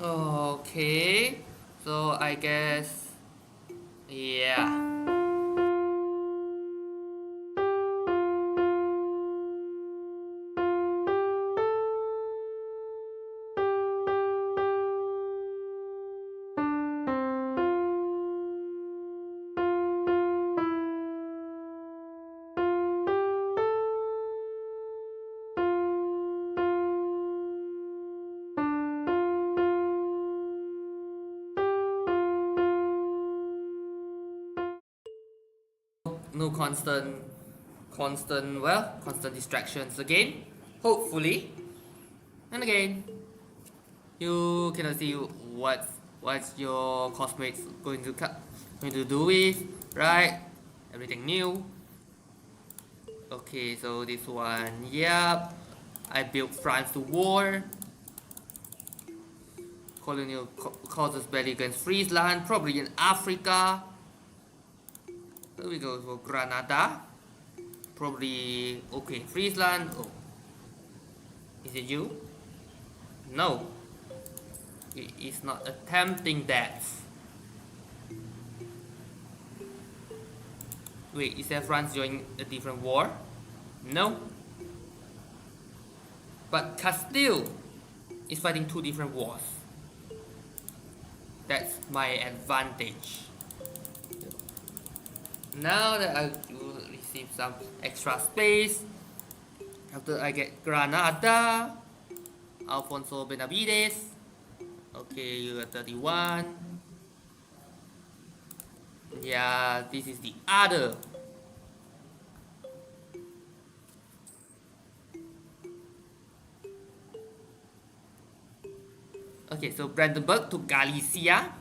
Okay, so I guess, yeah. No constant distractions again, hopefully. And again, you cannot see what's your classmates going to do with, right? Everything new. Okay, so this one, yep. I built France to war. Colonial causes battle against Friesland, probably in Africa. Here we go for Granada. Probably, okay, Friesland. Oh, is it you? No, it is not attempting that. Wait, is that France joining a different war? No. But Castille is fighting two different wars. That's my advantage. Now that I will receive some extra space, after I get Granada, Alfonso Benavides. Okay, you are 31. Yeah, this is the other. Okay, so Brandenburg to Galicia.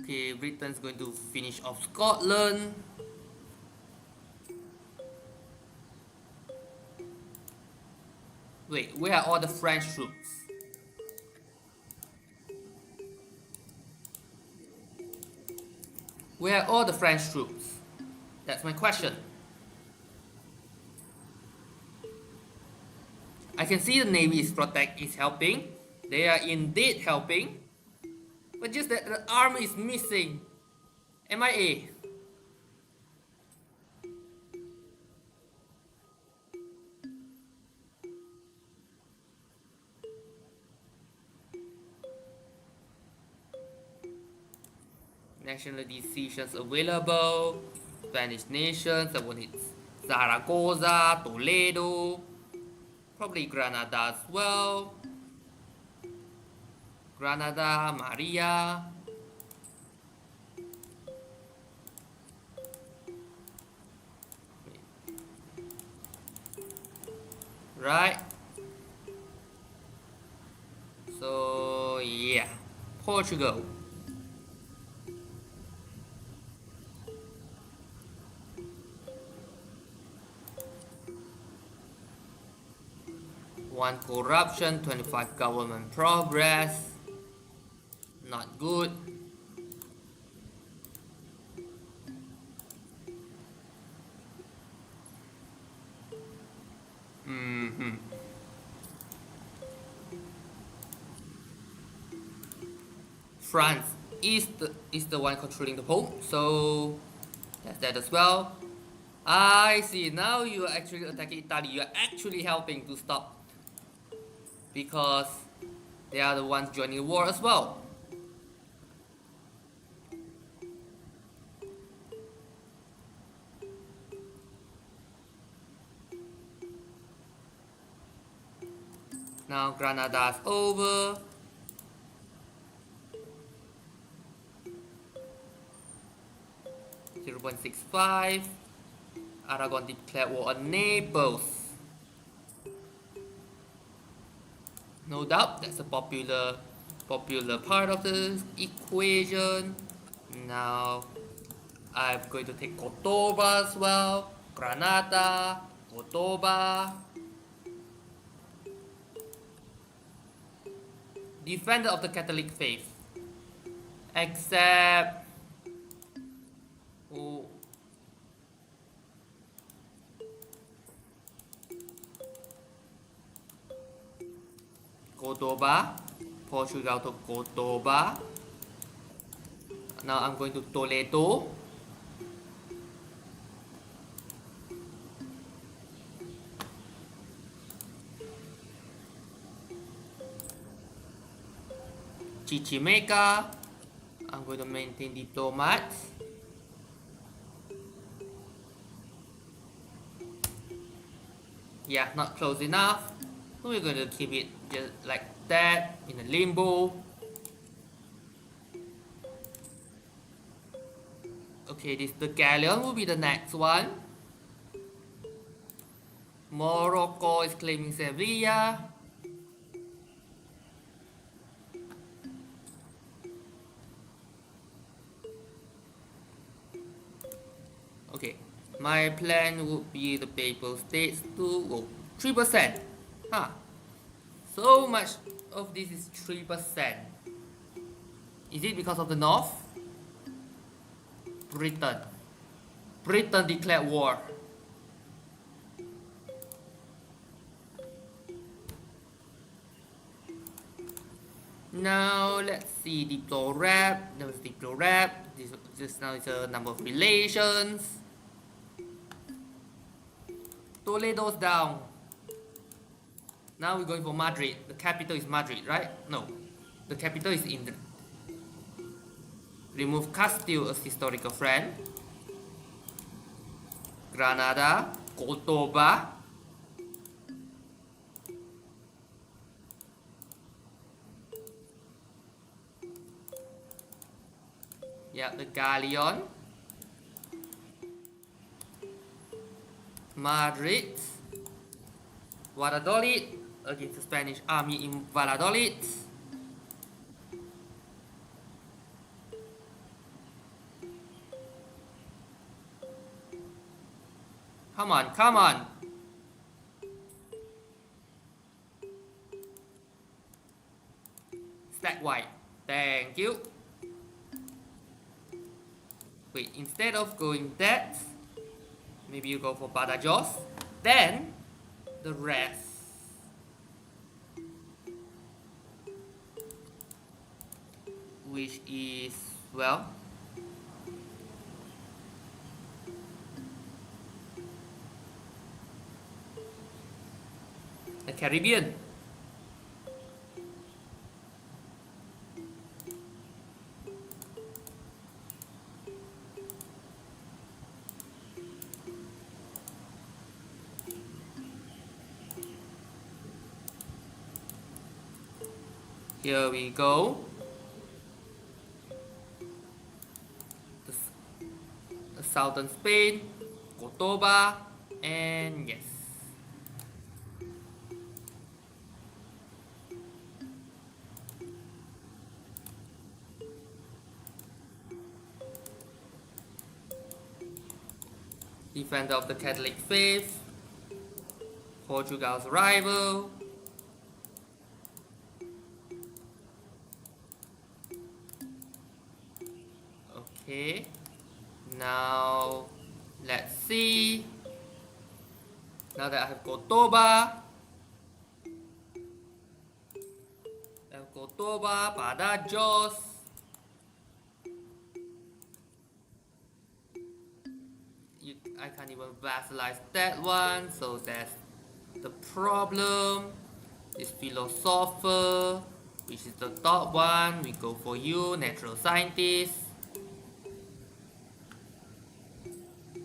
Okay, Britain's going to finish off Scotland. Wait, where are all the French troops? Where are all the French troops? That's my question. I can see the navy is helping. They are indeed helping. But just that the army is missing. MIA. National decisions available. Spanish nations. I want it. Zaragoza, Toledo. Probably Granada as well. Granada, Maria. Right. So yeah, Portugal. One corruption, 25 government progress. Not good. France is the one controlling the Pope, so that's that as well. I see. Now you are actually attacking Italy. You are actually helping to stop because they are the ones joining the war as well. Now Granada's over. .65. Aragon declared war on Naples. No doubt that's a popular part of the equation. Now I'm going to take Cordoba as well. Granada, Cordoba. Defender of the Catholic faith. Except Cordoba, Portugal to Cordoba. Now I'm going to Toledo. Chichimeca. I'm going to maintain diplomats. Yeah, not close enough. So we're going to keep it just like that in a limbo. Okay, the galleon will be the next one. Morocco is claiming Sevilla. Okay, my plan would be the Papal States to go 3%. Huh. So much of this is 3%. Is it because of the North? Britain. Britain declared war. Now let's see Diplorap. There was Diplorap. This now is a number of relations. Toledo's down. Now we're going for Madrid. The capital is Madrid, right? No. The capital is in the... Remove Castille as historical friend. Granada. Cordoba. Yeah, the galleon. Madrid. Valladolid against the Spanish army in Valladolid. Come on, come on. Stack white. Thank you. Wait, instead of going that, maybe you go for Badajoz. Then the rest. which is, well, the Caribbean. Here we go. The southern Spain, Cordoba, and yes. Defender of the Catholic faith, Portugal's rival. Okay, now let's see. Now that I have Cordoba, Badajoz. I can't even vassalize that one, so that's the problem. This philosopher, which is the top one, we go for you, natural scientist.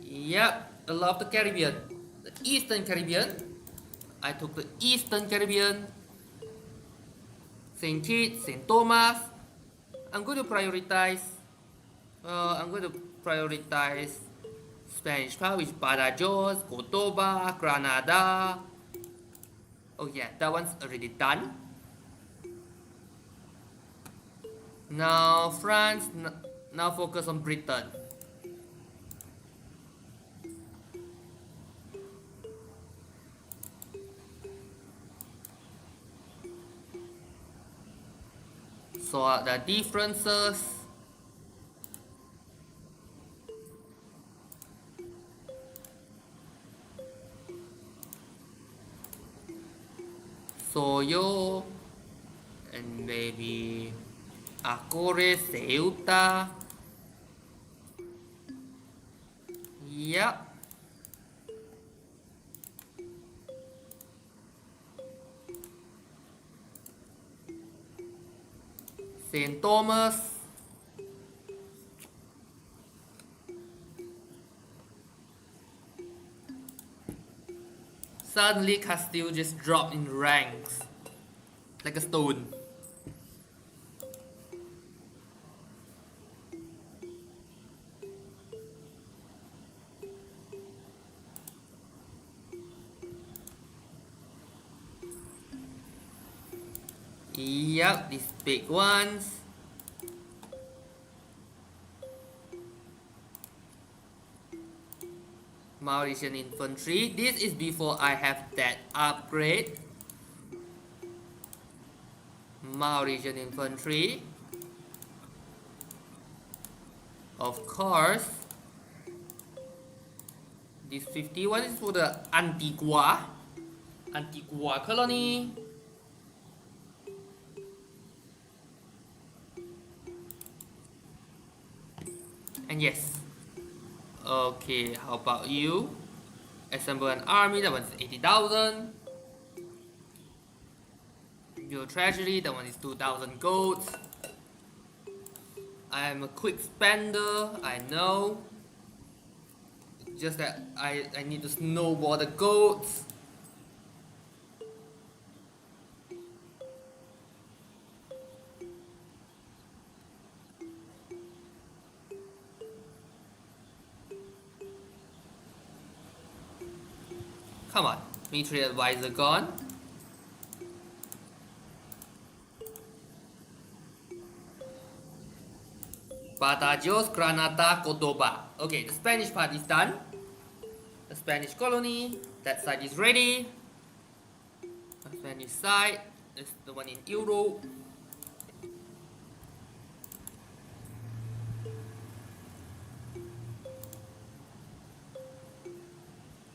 Yep, a lot of the Caribbean. The Eastern Caribbean. I took the Eastern Caribbean. St. Kitts, St. Thomas. I'm going to prioritize Spanish part, which Badajoz, Cordoba, Granada. Oh yeah, that one's already done. Now France, now focus on Britain. Sort the differences. Soyo and maybe Acores, Ceuta. Yep. St. Thomas. Suddenly Castille just dropped in ranks like a stone. Yep, these big ones. Mauritian infantry. This is before I have that upgrade. Mauritian infantry. Of course. This 51 is for the Antigua colony. And yes. Okay, how about you? Assemble an army, that one's 80,000. Your treasury, that one is 2,000 gold. I am a quick spender, I know. Just that I need to snowball the goats. Come on, military advisor gone. Badajoz, Granada, Cordoba. Okay, the Spanish part is done. The Spanish colony, that side is ready. The Spanish side is the one in Europe.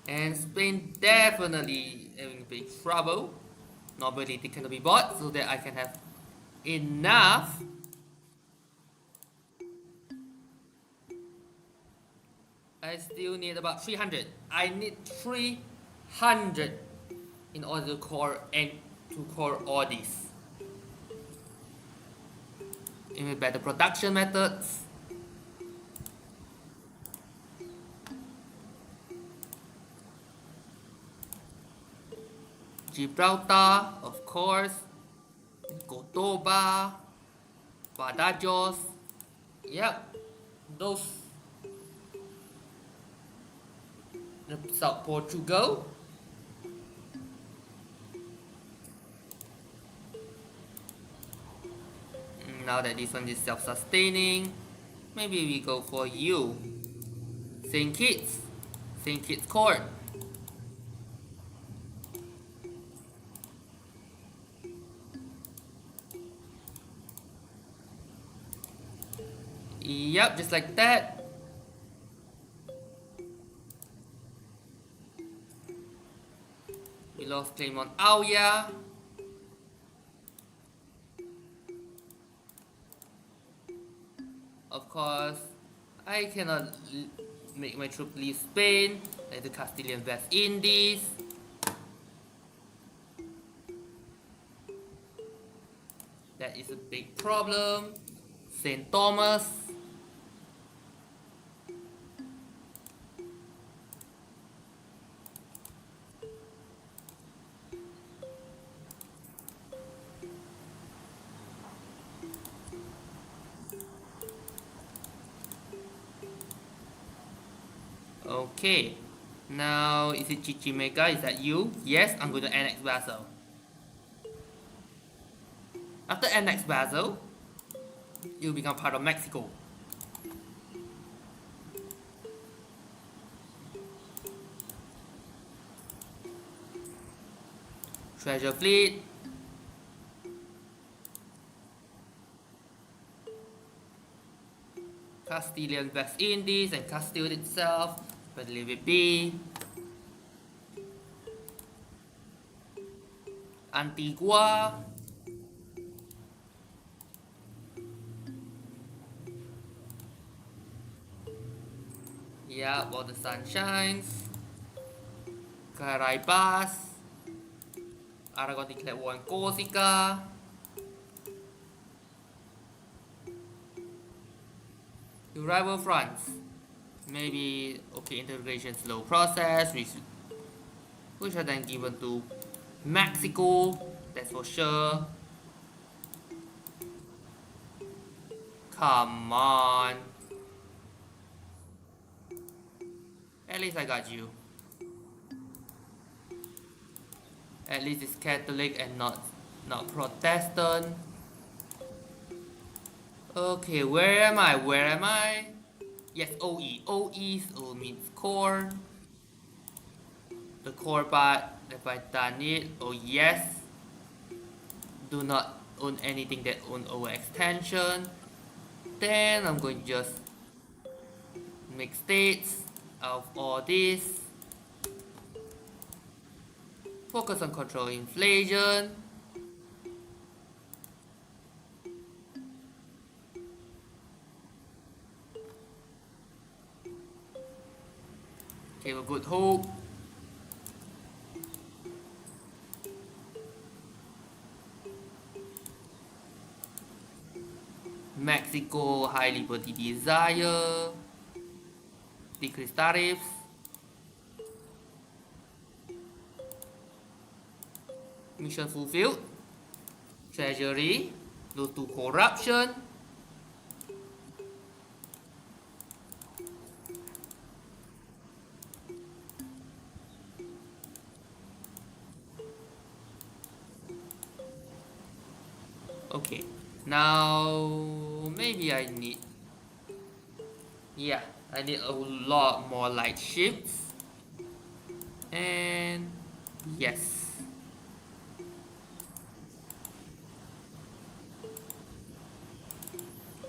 And Spain definitely having big trouble. Nobility cannot be bought so that I can have enough I still need about 300. I need 300 in order to core all these. Even better production methods. Gibraltar, of course. Cordoba, Badajoz. Yep, those. South Portugal. Now that this one is self-sustaining, maybe we go for you. St. Kitts. St. Kitts Court. Yep, just like that. We lost claim on Auya. Of course, I cannot make my troop leave Spain, like the Castilian West Indies. That is a big problem. St. Thomas. Okay, now is it Chichimeca? Is that you? Yes, I'm going to annex Basel. After annex Basel, you become part of Mexico. Treasure fleet. Castilian West Indies and Castile itself, but leave it be. Antigua. Yeah, while the sun shines. Caribas. Aragon declared war on Corsica. Your rival France. Maybe okay, integration slow process, which are then given to Mexico, that's for sure. Come on. At least I got you. At least it's Catholic and not Protestant. Okay, where am I? Where am I? Yes, OE. OE so means core. The core part, have I done it? Oh yes. Do not own anything that own overextension. Then I'm going to just make states out of all this. Focus on control inflation. Give a good hope. Mexico high liberty desire. Decrease tariffs. Mission fulfilled. Treasury. Due to corruption. Okay, now maybe I need, yeah, I need a lot more light ships. And yes,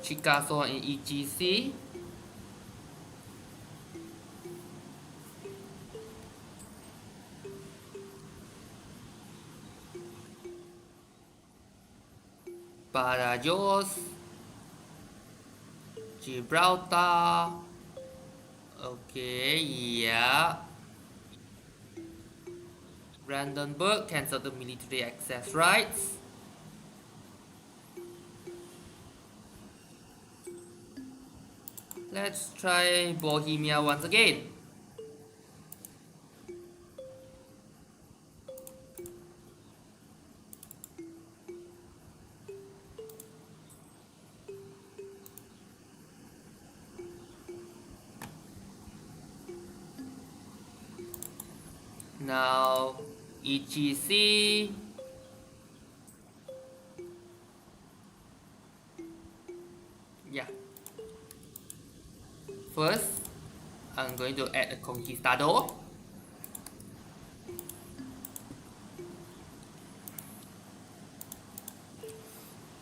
Chicago and EGC. Badajoz, Gibraltar. Okay, yeah. Brandenburg cancelled the military access rights. Let's try Bohemia once again. Now, EGC. Yeah. First, I'm going to add a conquistador.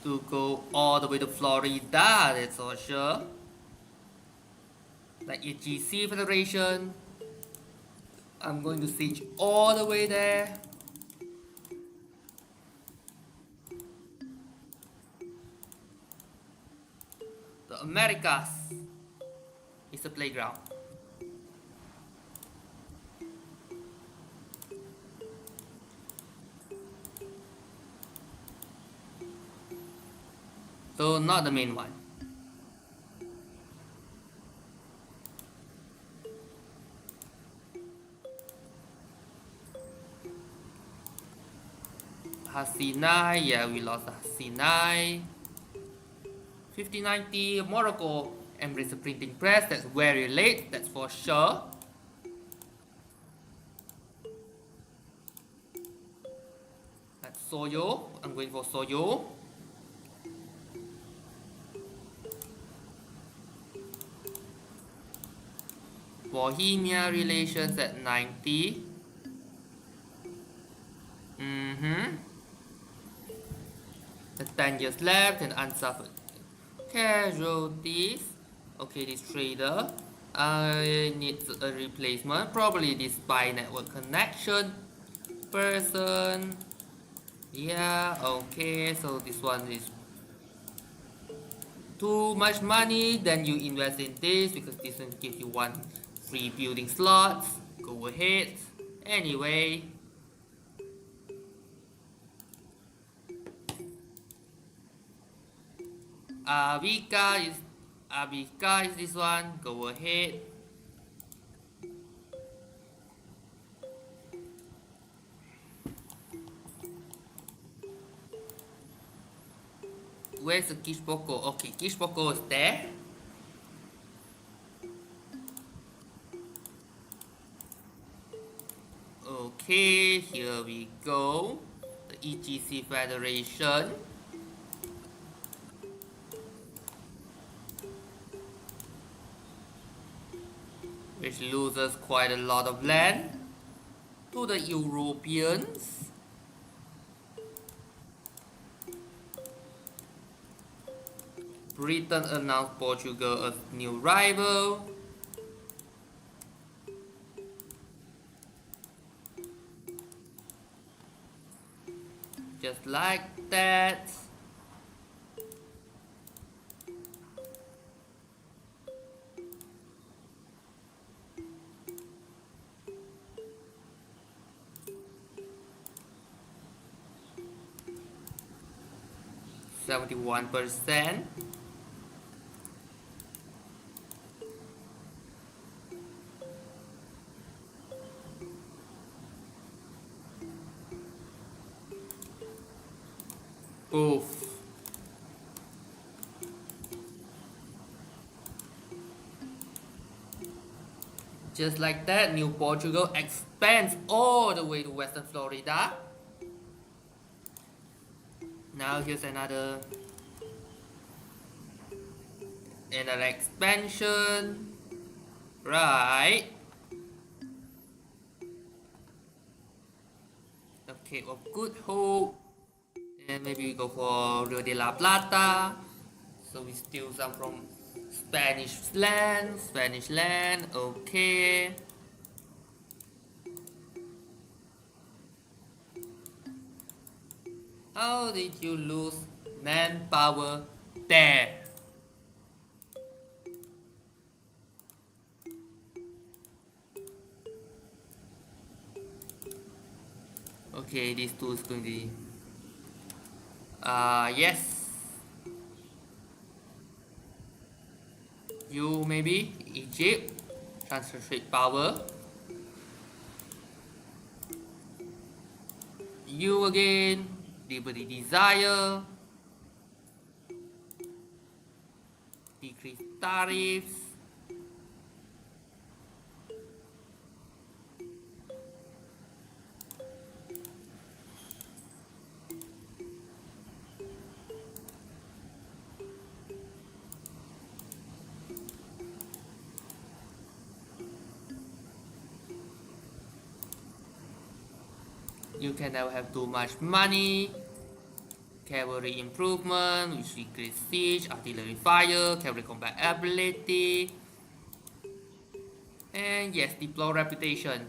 To go all the way to Florida, that's for sure. Like EGC Federation. I'm going to siege all the way there. The Americas is a playground. So not the main one. Hasina, yeah, we lost Hasina. 1590, Morocco embraced the printing press. That's very late, that's for sure. That's Soyo. I'm going for Soyo. Bohemia relations at 90. The 10 years left and unsuffered casualties. Okay, this trader. I need a replacement. Probably this spy network connection person. Yeah, okay, so this one is too much money. Then you invest in this because this one gives you one free building slots. Go ahead. Anyway, Abika is this one. Go ahead. Where's the Kishboko? Okay, Kishboko is there. Okay, here we go. The EGC Federation. Which loses quite a lot of land to the Europeans. Britain announced Portugal as new rival. Just like that. %71. Oof. Just like that, New Portugal expands all the way to Western Florida. Now here's another expansion. Right. The Cape of Good Hope. And maybe we go for Rio de la Plata. So we steal some from Spanish land, okay. How did you lose manpower there? Okay, these two is going to be. Yes. You maybe Egypt. Concentrate power. You again. Liberty desire. Decrease tariffs. You can never have too much money. Cavalry improvement, which increase siege, artillery fire, cavalry combat ability, and yes, deploy reputation.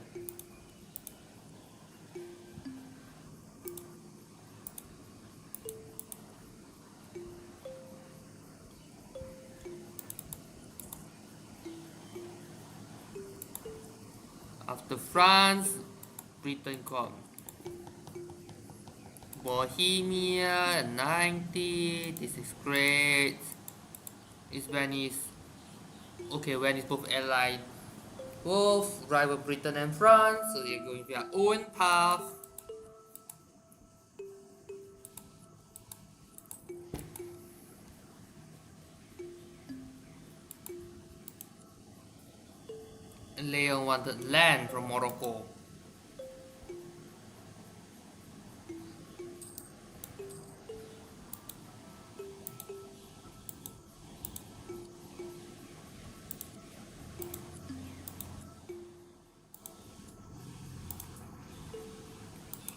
After France, Britain comes. Bohemia, 90, this is great. Is Venice. Okay, Venice both allied. Both rival Britain and France, so they're going their own path. And Leon wanted land from Morocco.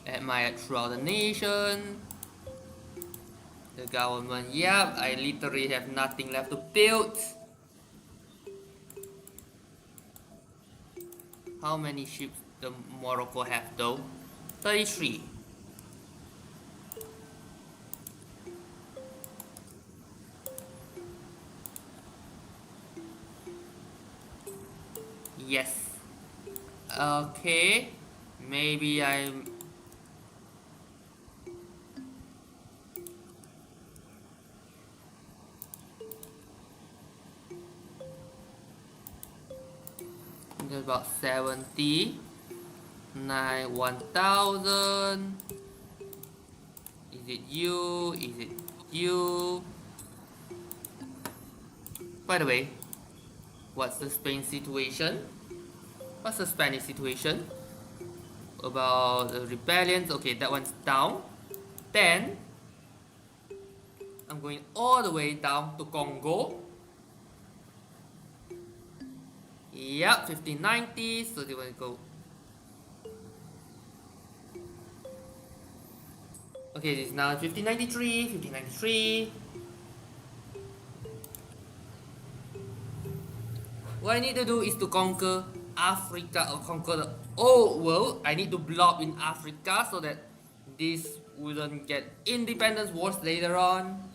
Admired throughout the nation. The government, yep, I literally have nothing left to build. How many ships does Morocco have though? 33. Yes. Okay. Maybe I'm. About 70. 1000. Is it you? Is it you? By the way, what's the Spain situation? What's the Spanish situation? About the rebellions. Okay, that one's down. Then I'm going all the way down to Congo. Yep, 1590. So they want to go. Okay, this is now 1593. 1593. What I need to do is to conquer Africa or conquer the old world. I need to block in Africa so that this wouldn't get independence wars later on.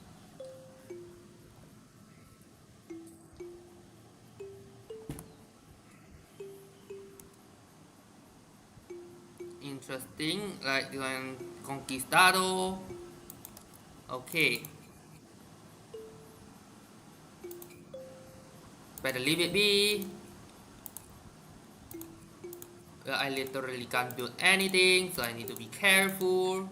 Interesting, like the Conquistado. Okay. Better leave it be. I literally can't build anything, so I need to be careful.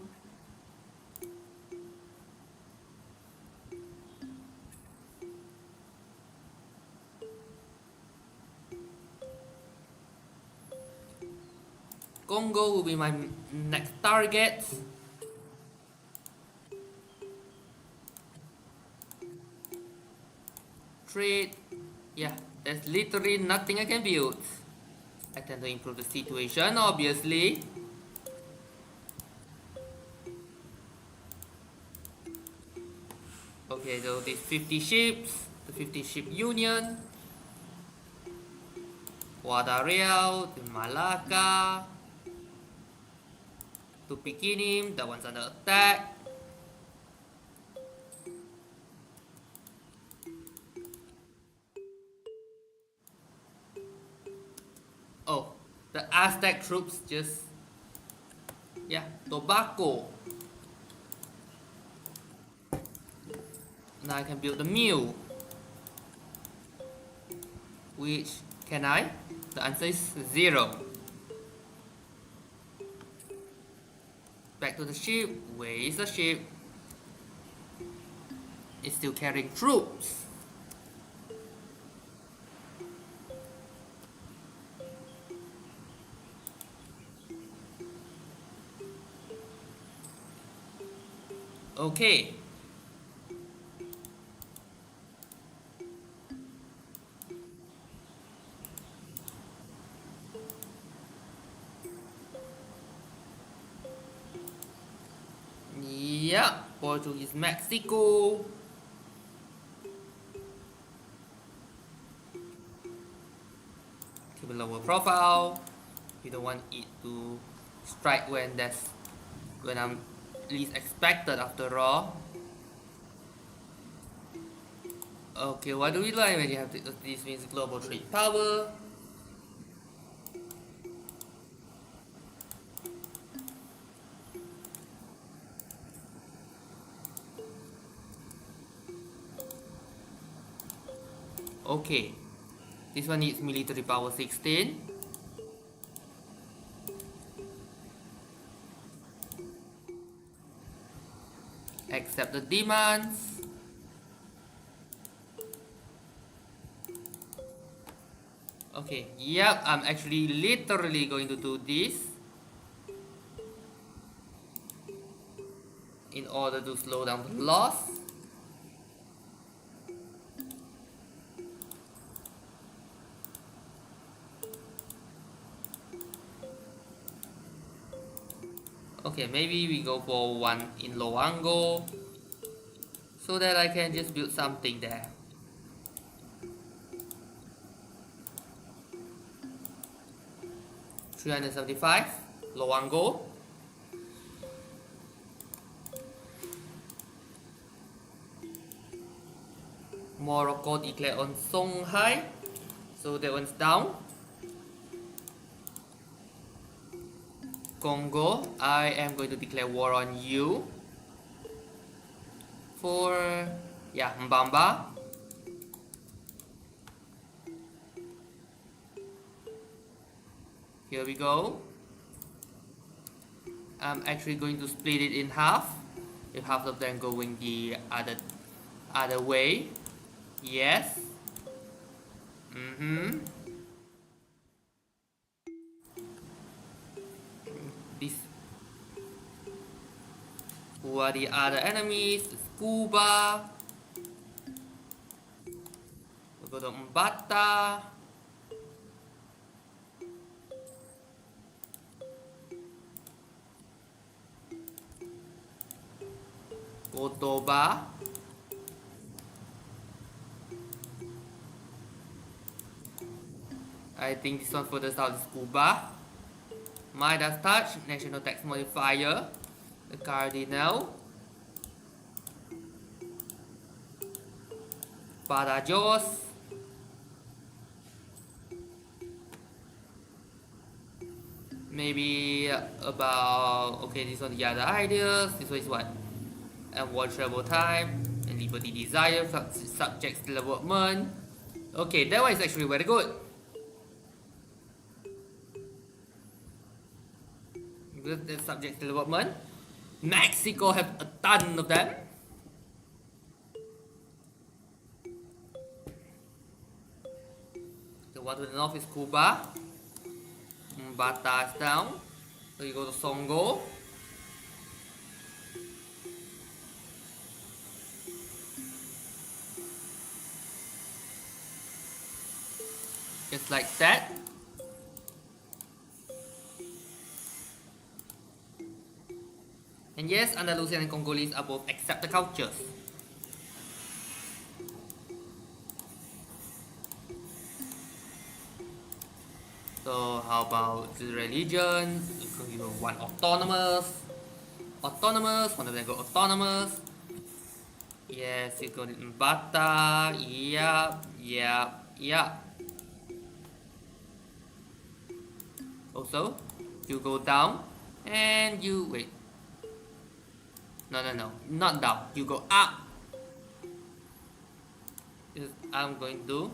Congo will be my next target. Trade. Yeah, there's literally nothing I can build. I tend to improve the situation, obviously. Okay, so these 50 ships, the 50 ship union. Guadalreal, to Malacca, to Pikinim, that one's under attack. Oh, the Aztec troops just Yeah, tobacco. Now I can build the mill. Which can I? The answer is 0. Back to the ship. Where is the ship? It's still carrying troops. Okay. Yeah, Portuguese Mexico. Keep a lower profile. You don't want it to strike when I'm least expected after all. Okay, what do we learn when you have this means global trade power? Okay, this one needs military power 16. Accept the demands. Okay, yep, I'm actually literally going to do this in order to slow down the loss. Okay, maybe we go for one in low angle so that I can just build something there. $375 low angle. Morocco declare on Songhai, so that one's down. Congo, I am going to declare war on you for, yeah, Mbamba. Here we go. I'm actually going to split it in half, with half of them going the other way. Yes. This. Who are the other enemies? Cuba. We go to Mbata. Cordoba. I think this one further south is Cuba. Midas Touch, National Tax Modifier, the Cardinal, Badajoz, maybe about, okay, this one the other ideas, this one is what? And war travel time, and liberty desire, subjects development. Okay, that one is actually very good. With the subject development, Mexico have a ton of them. The one to the north is Cuba. Mbata is down. So you go to Songo. Just like that. And yes, Andalusian and Congolese are both accept the cultures. So how about the religions? You go one autonomous, one of them go autonomous. Yes, you go Mbata, yeah. Also, you go down And you wait. No, no, no, not down. You go up. I'm going to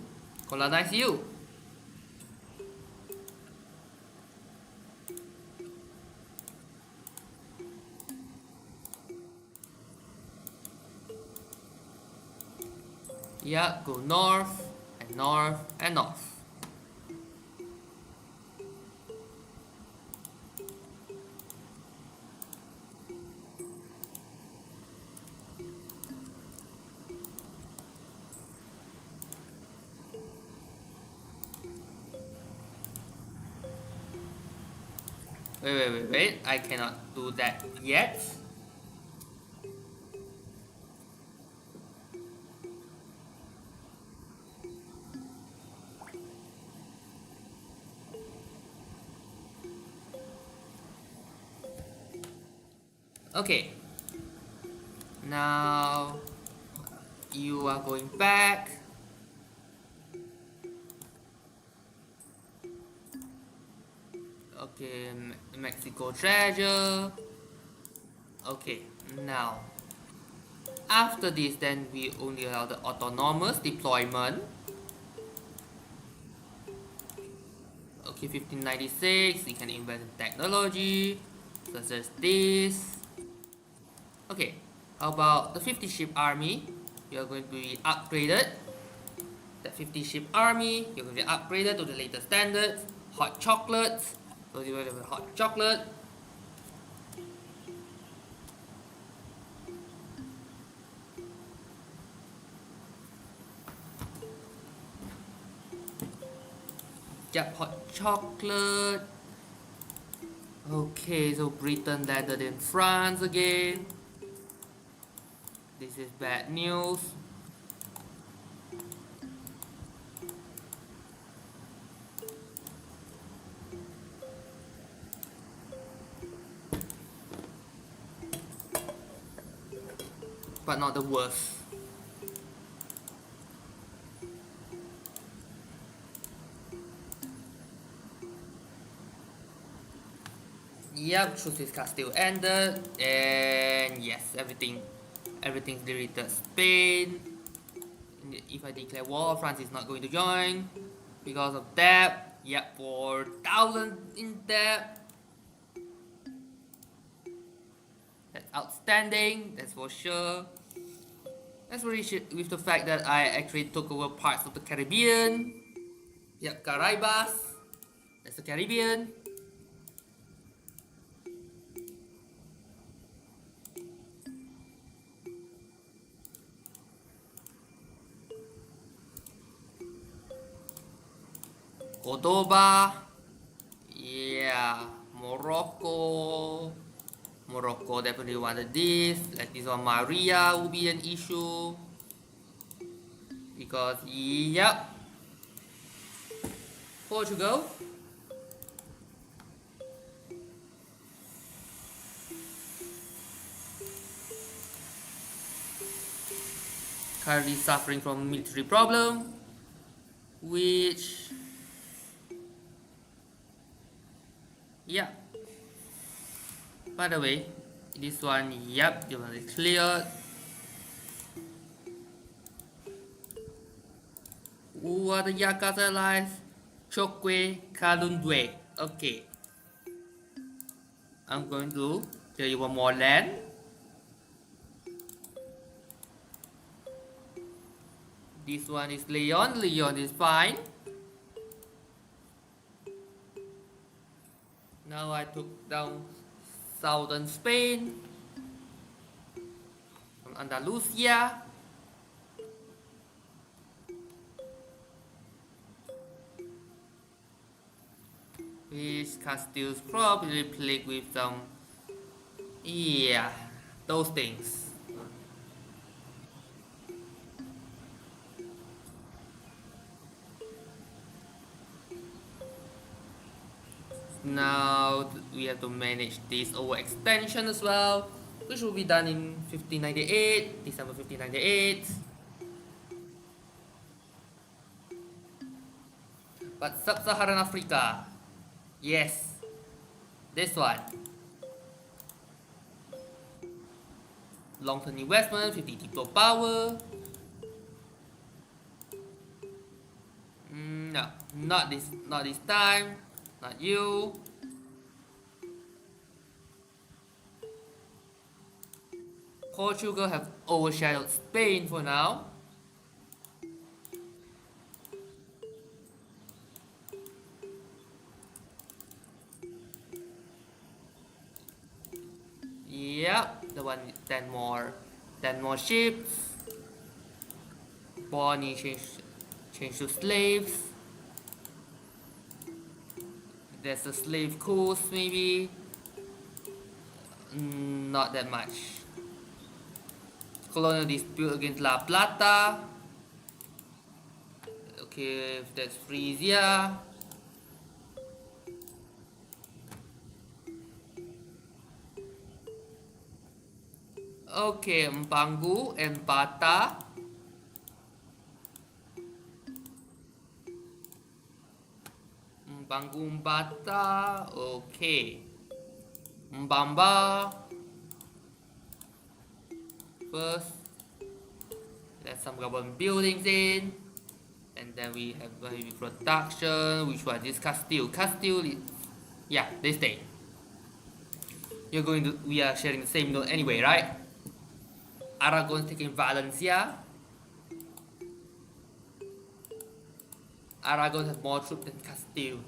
colonize you. Yeah, go north and north and north. Wait. I cannot do that yet. Okay. Now you are going back. Okay, Mexico treasure. Okay, now after this, then we only allow the autonomous deployment. Okay, 1596, we can invest in technology such as this. Okay, how about the 50 ship army? You are going to be upgraded. That 50 ship army, you're going to be upgraded to the latest standards. Hot chocolate, so you will have hot chocolate. Yep, hot chocolate. Okay, so Britain landed in France again. This is bad news. But not the worst. Yep, truce with Castille ended, and yes, everything's deleted. Spain. If I declare war, France is not going to join because of debt. Yep, 4,000 in debt. That's outstanding. That's for sure. That's really shit with the fact that I actually took over parts of the Caribbean. Yep, Caribas. That's the Caribbean. Cordoba. Yeah, Morocco. Morocco definitely wanted this. Like this one, Maria will be an issue. Because, yep. Portugal. Currently suffering from military problem. Which, yeah. By the way, this one, yep, this one is cleared. Who are the Yakas allies? Chokwe, Kalundwe. Okay. I'm going to tell you one more land. This one is Leon. Leon is fine. Now I took down southern Spain from Andalusia. Which Castile's probably plagued with some, yeah, those things. Now we have to manage this overextension as well, which will be done in 1598, December 1598. But Sub-Saharan Africa, yes, this one. long-term investment, 50 depot power. No, not this time. Not you. Portugal have overshadowed Spain for now. Yep, the one with 10 more ships. Bonnie change to slaves. There's a slave coast maybe. Not that much. Colonial dispute against La Plata. Okay, that's Frisia. Okay, Mpangu and Bata. Mpangu Bata. Okay. Mbamba. First, there's some government buildings in. And then we have heavy production. Which one? This Castille. Castille, yeah, they stay. We are sharing the same note anyway, right? Aragon taking Valencia. Aragon has more troops than Castille.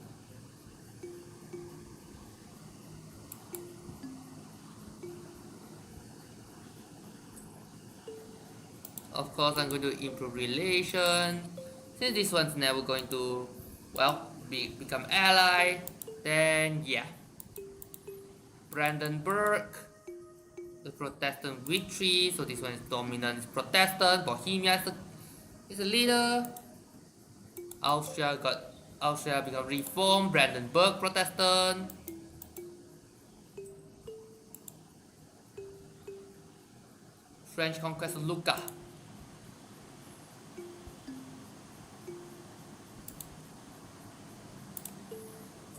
Of course, I'm going to improve relations. Since this one's never going to, well, become ally, then yeah. Brandenburg, the Protestant victory, so this one is dominant, is Protestant. Bohemia is a leader. Austria become reformed. Brandenburg Protestant. French conquest of Lucca.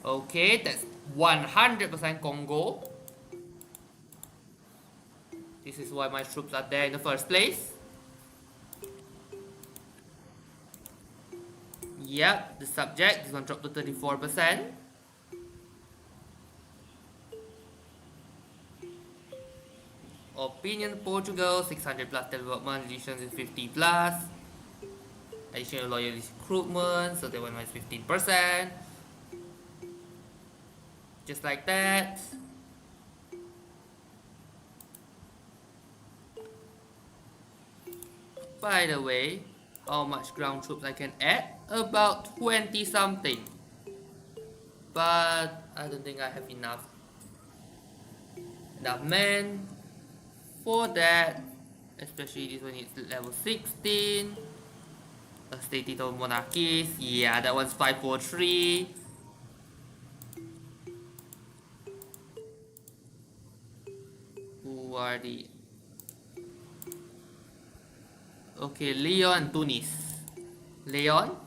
Okay, that's 100% Congo. This is why my troops are there in the first place. Yep, the subject, this one dropped to 34%. Opinion Portugal, 600 plus development, addition is 50 plus. Additional loyalist recruitment, so that one is 15%. Just like that. By the way, how much ground troops I can add? About 20 something. But I don't think I have enough men for that. Especially this one is level 16. A state title monarchies. Yeah, that one's 543. Who are the... Okay, Leon and Tunis. Leon.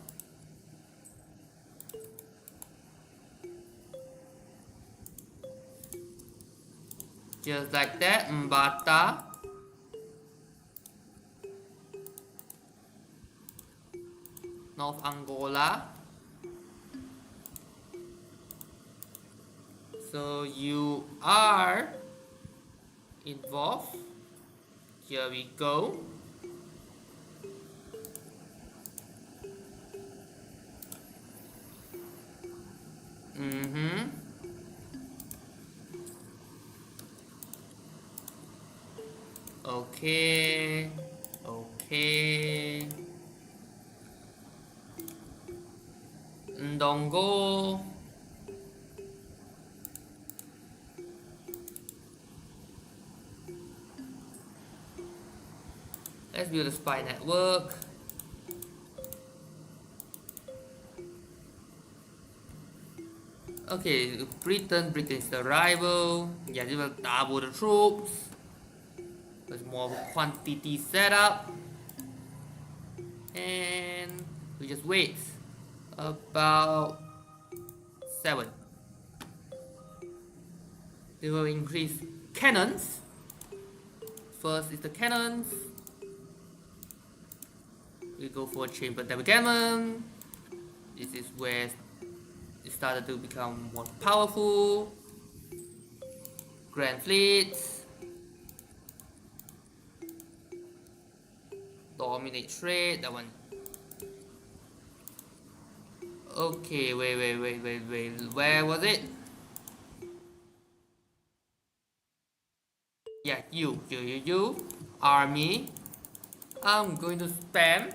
Just like that, Mbata. North Angola. So you are involved. Here we go. Okay. Ndongo. Let's build a spy network. Okay, Britain is the rival. Yeah, they will double the troops. There's more quantity setup. And we just wait. About 7. They will increase cannons First is the cannons. We go for chamber double cannon. This is where it started to become more powerful. Grand fleet. Dominate trade, that one. Okay, wait. Where was it? Yeah, you. Army. I'm going to spam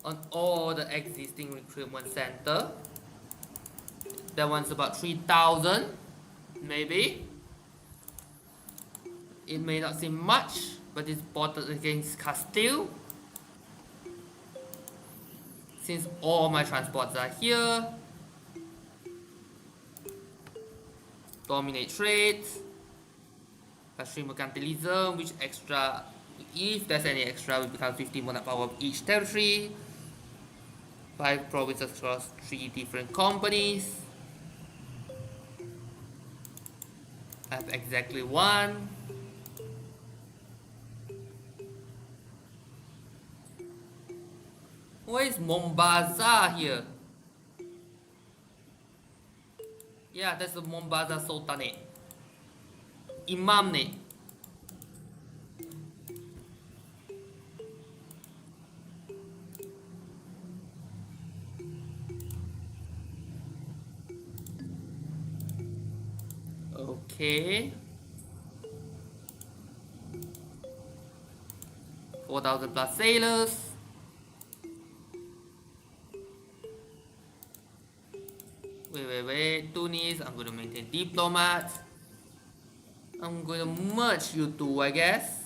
on all the existing recruitment center. That one's about 3,000, maybe. It may not seem much, but it's bottled against Castille. Since all my transports are here, dominate trade, extreme mercantilism, which extra, if there's any extra, will become 50 monarch power of each territory. 5 provinces across 3 different companies. I have exactly 1. Where is Mombasa here? Yeah, that's the Mombasa Sultanate. Imamate. Okay. 4,000 plus sailors. Wait. Tunis, I'm going to maintain diplomats. I'm going to merge you two, I guess.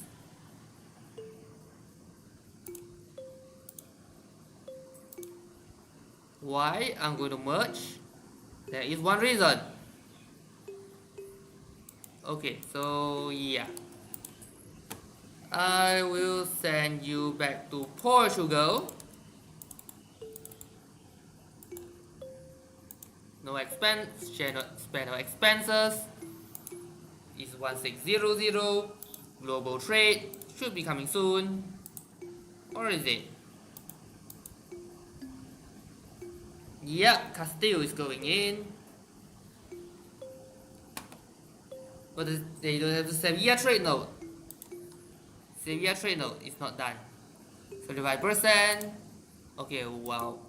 Why I'm going to merge? There is one reason. Okay, so yeah. I will send you back to Portugal. No expense, spare no expenses. Is 1600. Global trade should be coming soon. Or is it? Yep, Castille is going in. But they don't have the Sevilla trade node. Sevilla trade node is not done. 35%. Okay, wow.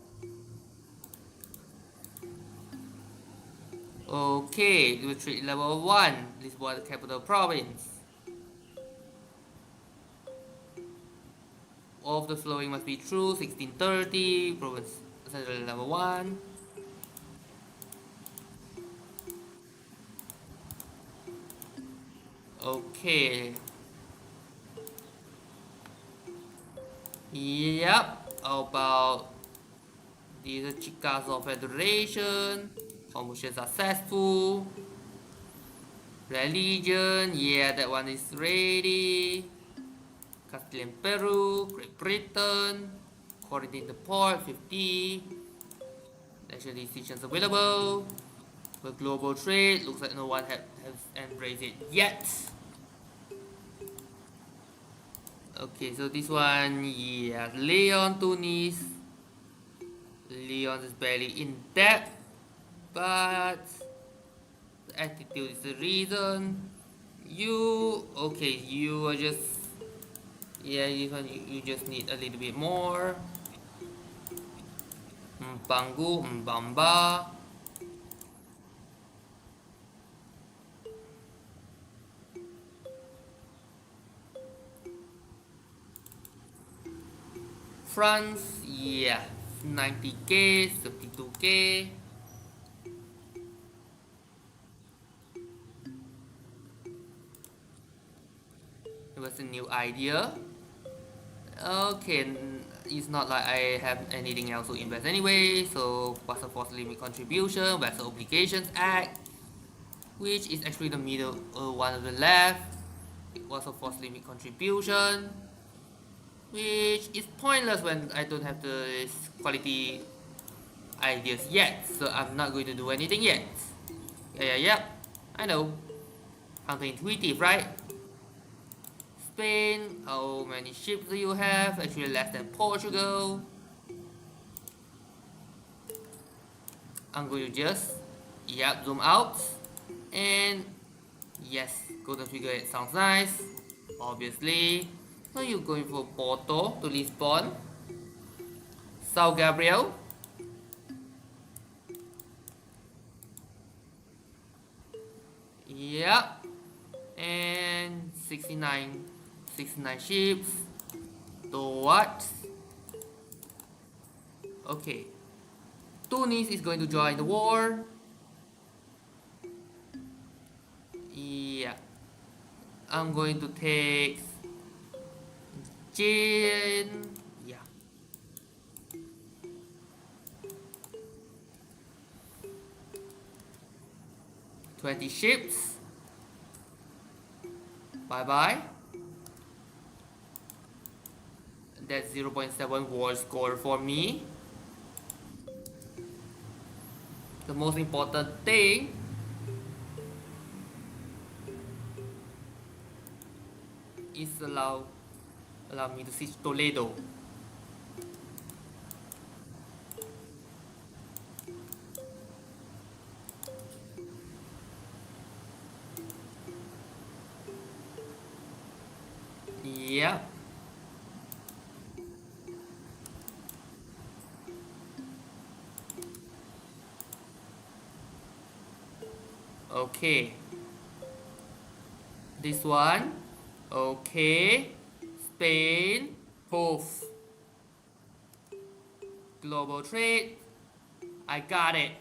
Okay, do trade level 1. Lisbon capital province. All of the flowing must be true. 1630. Province central level 1. Okay. Yep. How about these Chicas of Federation? Promotion successful. Religion, yeah, that one is ready. Castilian Peru, Great Britain, quarantine the port, 50. National decisions available. For global trade, looks like no one has embraced it yet. Okay, so this one, yeah, Leon, Tunis. Leon is barely in debt, but the attitude is the reason. You, okay, you are just, yeah, you just need a little bit more. Mbangu, Mbamba. France, yeah, 90k, 72k. It was a new idea. Okay, it's not like I have anything else to invest anyway, so Vessel Force Limit Contribution, Vessel Obligations Act, which is actually the middle one of the left. Vessel Force Limit Contribution, which is pointless when I don't have the quality ideas yet, so I'm not going to do anything yet. Yeah, I know. Counterintuitive, right? Spain. How many ships do you have? Actually less than Portugal. I'm going to just, zoom out. And yes, golden figure, it sounds nice. Obviously. So you're going for Porto to Lisbon. Sao Gabriel. Yeah. And 69 ships. So what? Okay. Tunis is going to join the war. Yeah. I'm going to take Jane. Yeah. $20 ships. Bye bye. That's 0.7 war score for me. The most important thing is allow me to siege Toledo. Yeah. Okay. This one. Okay. Spain. Poof. Global trade. I got it.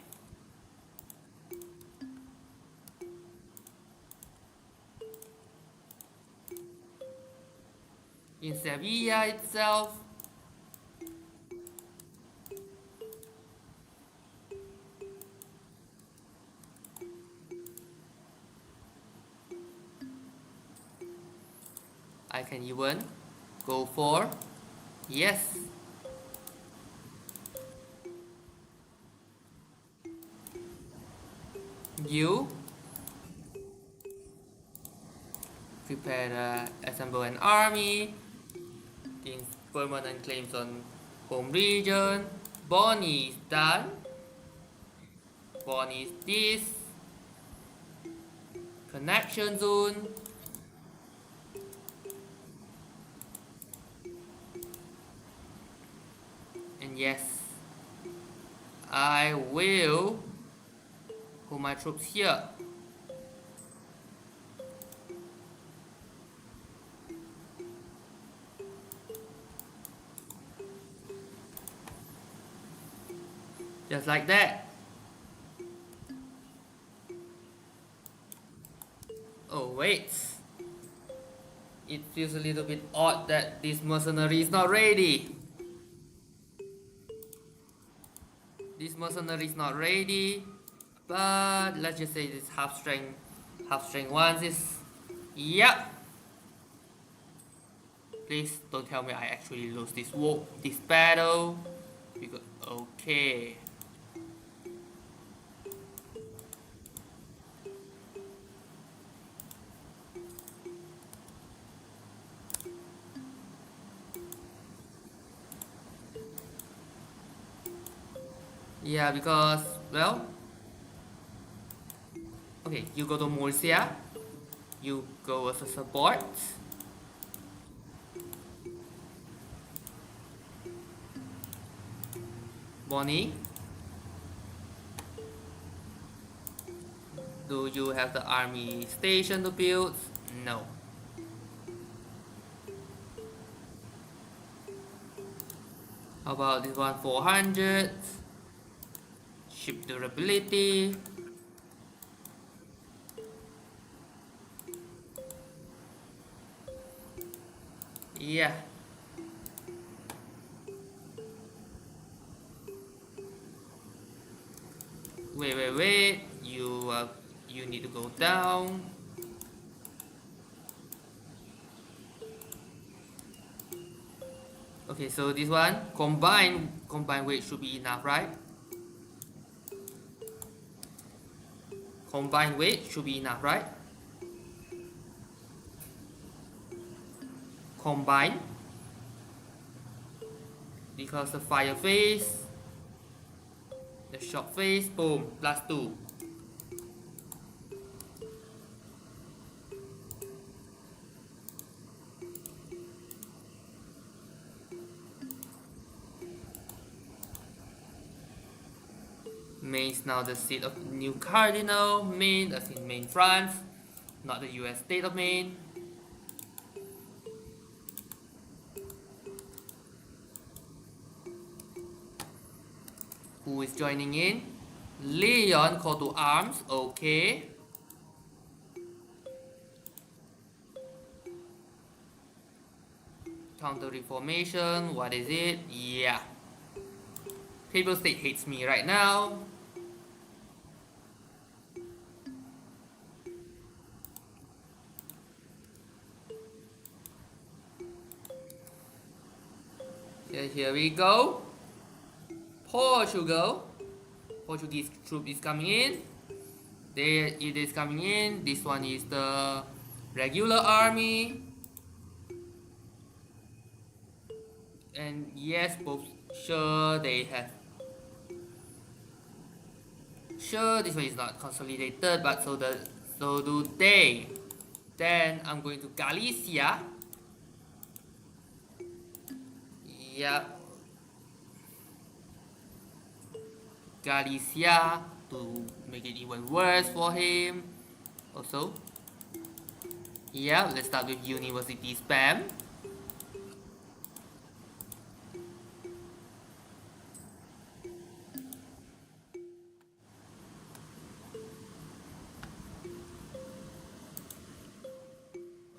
In Sevilla itself. I can even go for yes. You prepare assemble an army. Gains permanent claims on home region. Bonnie is done. Bonnie is this. Connection zone. And yes, I will put my troops here. Just like that. Oh wait, it feels a little bit odd that this mercenary is not ready. This mercenary is not ready, but let's just say this half strength ones is, yep. Please don't tell me I actually lose this battle, because okay. Yeah, because, well, okay, you go to Murcia, you go as a support. Bonnie, do you have the army station to build? No. How about this one, 400? Ship durability. Yeah. Wait. You need to go down. Okay, so this one combined weight should be enough, right? Combined weight should be enough, right? combine because the fire phase, the shock phase, boom, +2. Maine is now the seat of new cardinal. Maine, that's in Maine, France, not the US state of Maine. Who is joining in? Leon, call to arms, okay. Counter reformation, what is it? Yeah. Papal State hates me right now. Here we go. Portugal. Portuguese troop is coming in. There it is coming in. This one is the regular army. And yes, both sure they have. Sure, this one is not consolidated, but so do they. Then I'm going to Galicia. Yeah. Galicia to make it even worse for him. Also. Yeah, let's start with university spam.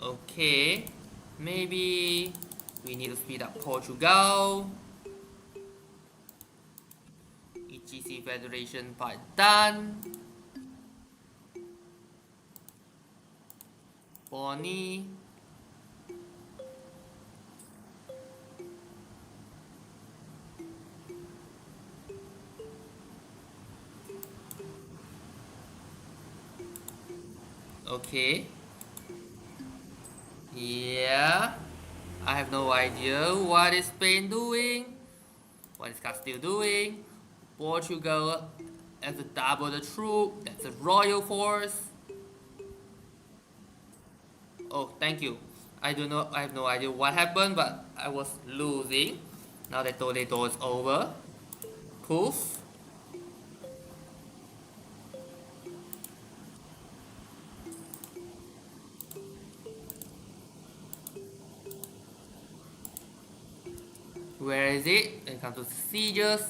Okay, maybe we need to speed up Portugal. EGC Federation part done. Bonnie. Okay. Yeah. I have no idea what is Spain doing. What is Castille doing? Portugal has a double the troop. That's a royal force. Oh, thank you. I have no idea what happened, but I was losing. Now that Toledo is over. Poof. Where is it? When it comes to sieges.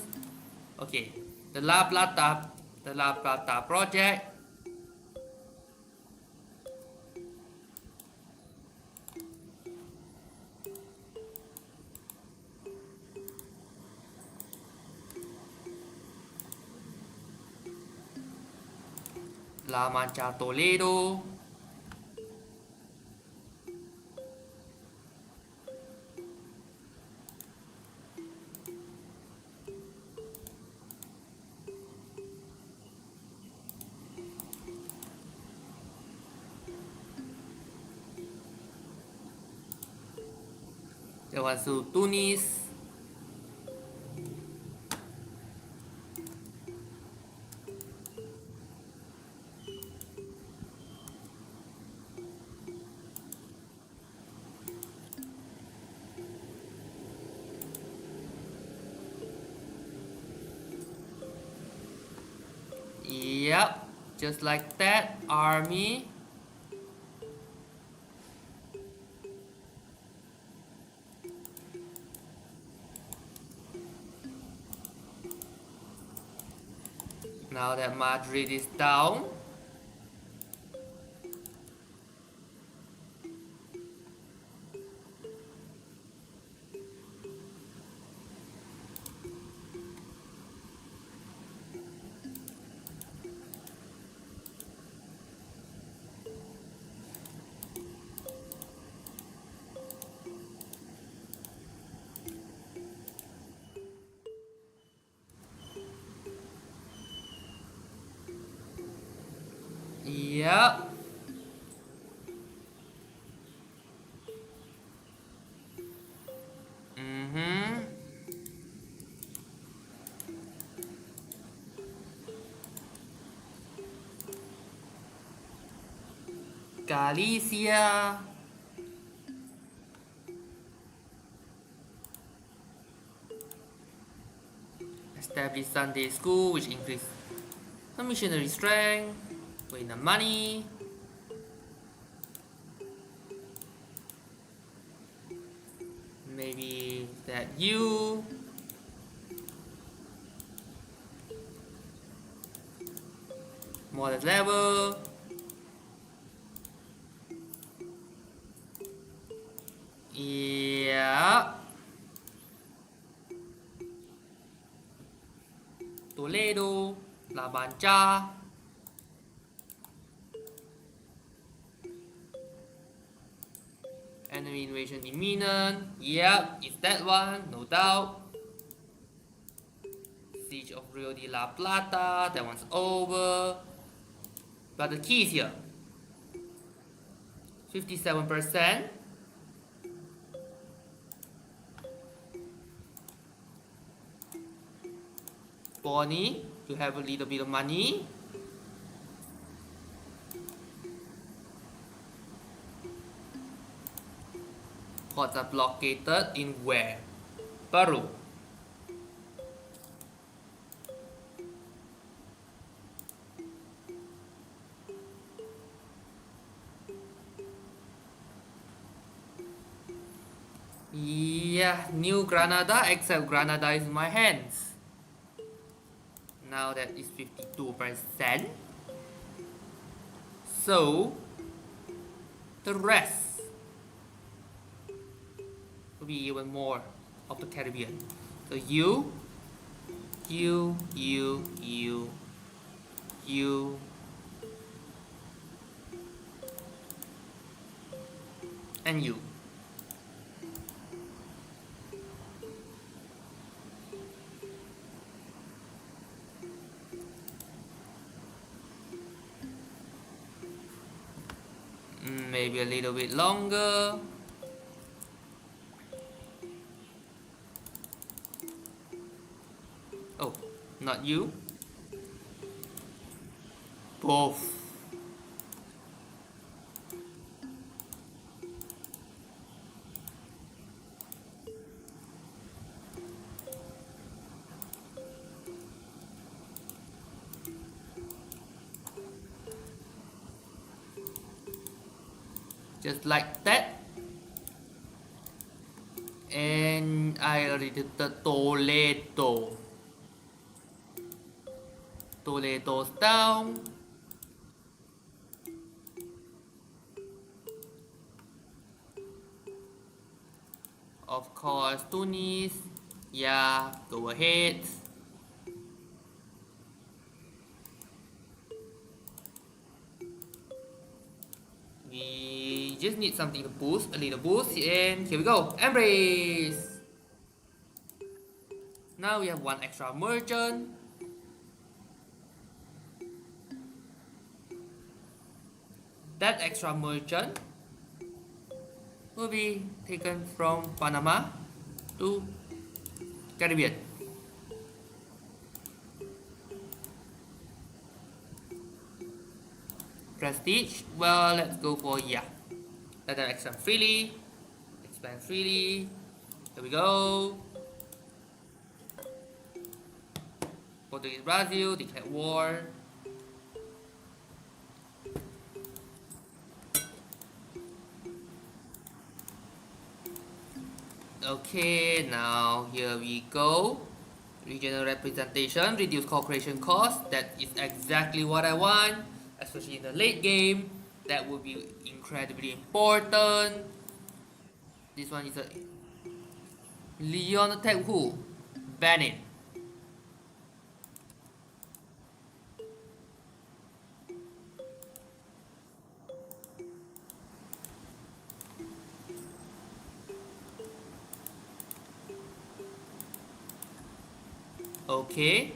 Okay. The La Plata project. La Mancha Toledo. There was Tunis. Yep, just like that, army. Now that Madrid is down. Yep. Galicia. Establish Sunday school, which increase the missionary strength, win the money. Maybe that you. Modest level. Yeah. Toledo, La Mancha. Enemy invasion imminent. Yep, it's that one, no doubt. Siege of Rio de la Plata, that one's over. But the key is here. 57%. Bonnie, you have a little bit of money. Ports are blockaded in where? Peru. Yeah, New Granada, except Granada is in my hands. Now that is 52%. So, the rest will be even more of the Caribbean. So you, and you. Maybe a little bit longer. Oh, not you. Both. Just like that. And I already did the Toledo. Toledo's down. Of course, Tunis. Yeah, go ahead. We just need something to boost, a little boost, and here we go. Embrace! Now we have one extra merchant. That extra merchant will be taken from Panama to Caribbean. Prestige, well, let's go for yeah. Let them expand freely. Expand freely. Here we go. Portuguese Brazil, declare war. Okay, now here we go. Regional representation, reduce cooperation cost. That is exactly what I want, especially in the late game. That would be incredibly important. This one is a Leon attack who? Ban it. Okay.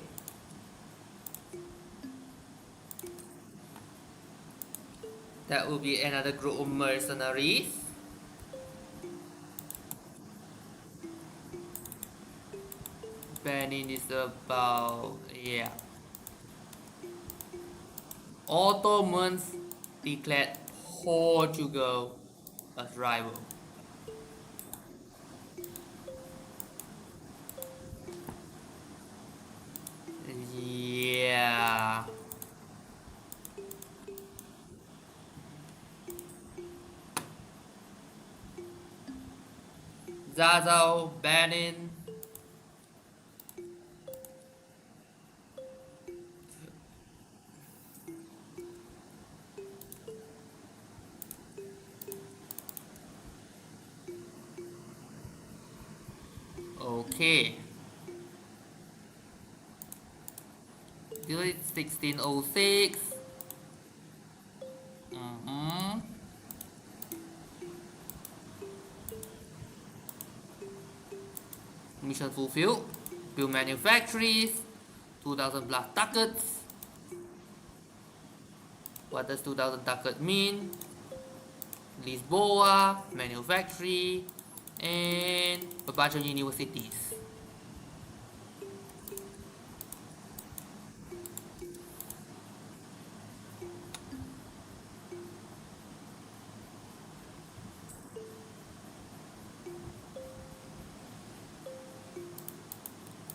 That will be another group of mercenaries. Benin is about, yeah. Ottomans declared Portugal as rival. Yeah. Zazao, Benin. Okay. This is 1606. Mission fulfilled. Build manufactories. 2000 plus ducats. What does 2000 ducat mean? Lisboa, manufactory, and a bunch of universities.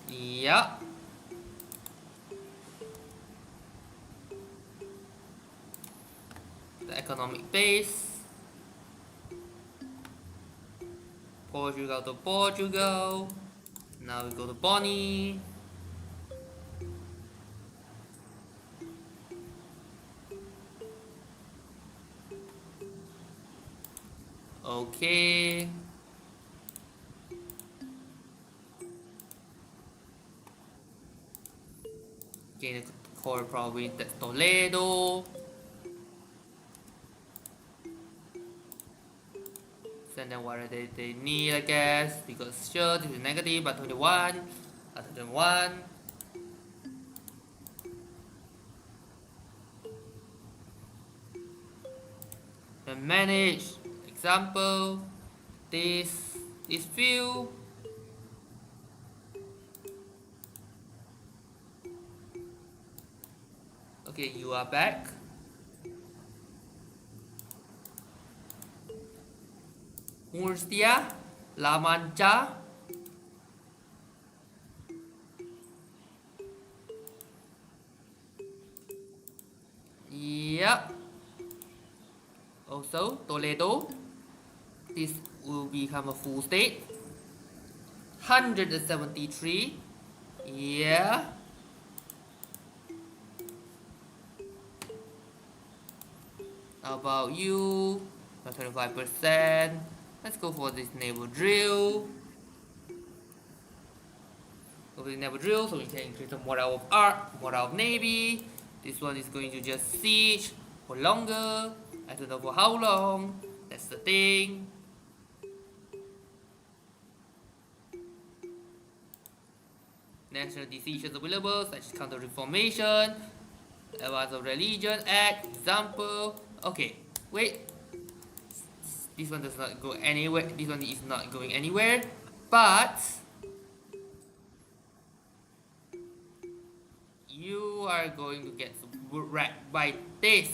Yeah. The economic base. Portugal to Portugal. Now we go to Bonnie. Okay. Gain a core province, that's Toledo. Send them what they need, I guess. Because sure, this is negative, but 21. Other than 1. And manage. Example. This field. Okay, you are back. Murcia, La Mancha. Yep. Also, Toledo. This will become a full state. 173. Yeah. How about you? 25%. Let's go for this naval drill. Go for the naval drill so we can increase the morale of art, morale of navy. This one is going to just siege for longer. I don't know for how long. That's the thing. National decisions available such as counter reformation, advance of religion act, example. Okay, wait. This one does not go anywhere. This one is not going anywhere. But you are going to get wrecked by this.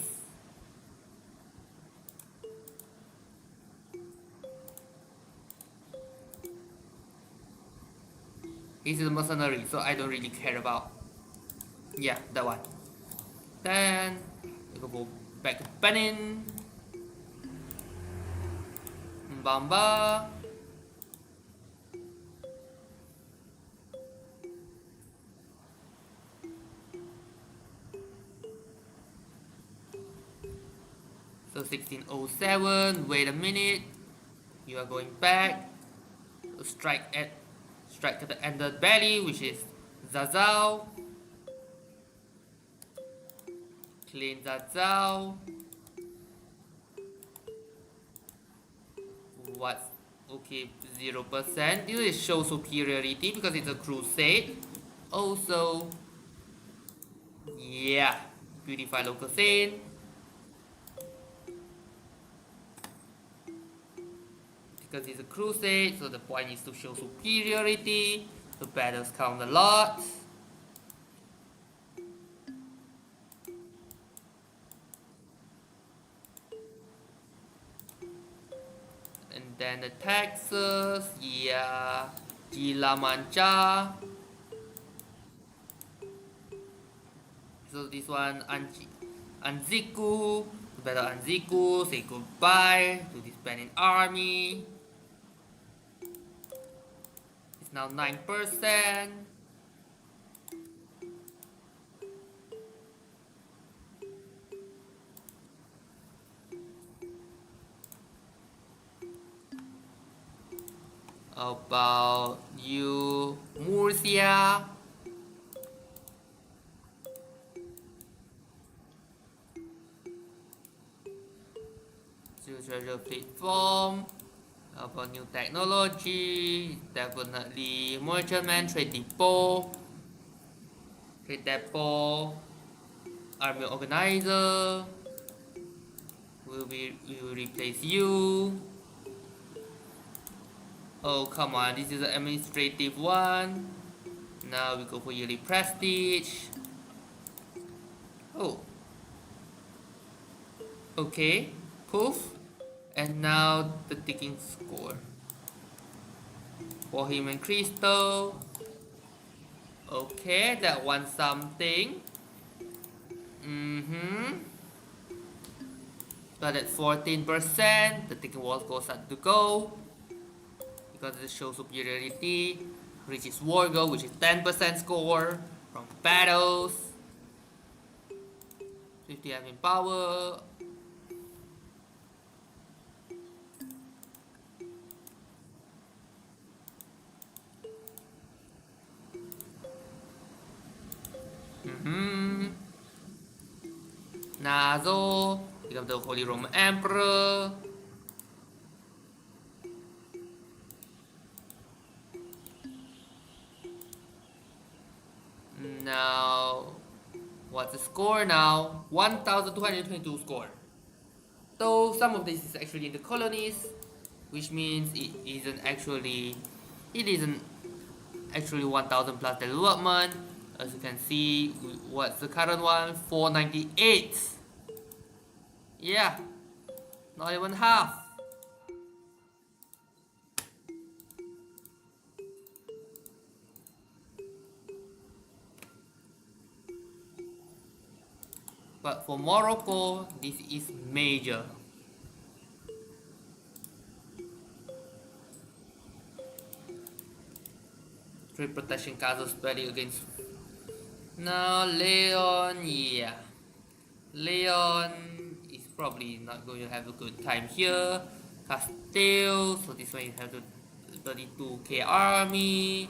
This is a mercenary, so I don't really care about. Yeah, that one. Then we go back to Benin. Mbamba. So 1607. Wait a minute. You are going back. Strike at the ended valley, which is Zazao. Clean Zazao. What? Okay, 0%. This shows superiority because it's a crusade. Also, yeah, beautify local scene. Because it's a crusade, so the point is to show superiority. The battles count a lot. Then the Texas, yeah. Gila Mancha. So this one, Anziku. To battle Anziku, say goodbye to this Benin army. It's now 9%. About you, Murcia. Treasure platform. About new technology, definitely merchantman, trade depot, army organizer. We will replace you. Oh come on, this is an administrative one. Now we go for yearly prestige. Oh, okay, poof. And now the ticking score. Bohemian Crystal. Okay, that one something. But at 14%, the ticking wall goes start to go. Because it shows superiority. Reaches war goal, which is 10% score from battles. 50 admin power. Nazo becomes the Holy Roman Emperor. Now, what's the score now? 1222 score. Though some of this is actually in the colonies, which means it isn't actually 1000 plus development. As you can see, what's the current one? 498. Yeah, not even half. But for Morocco, this is major. Trade protection castles value against. Now Leon, yeah. Leon is probably not going to have a good time here. Castille, so this one you have the 32k army.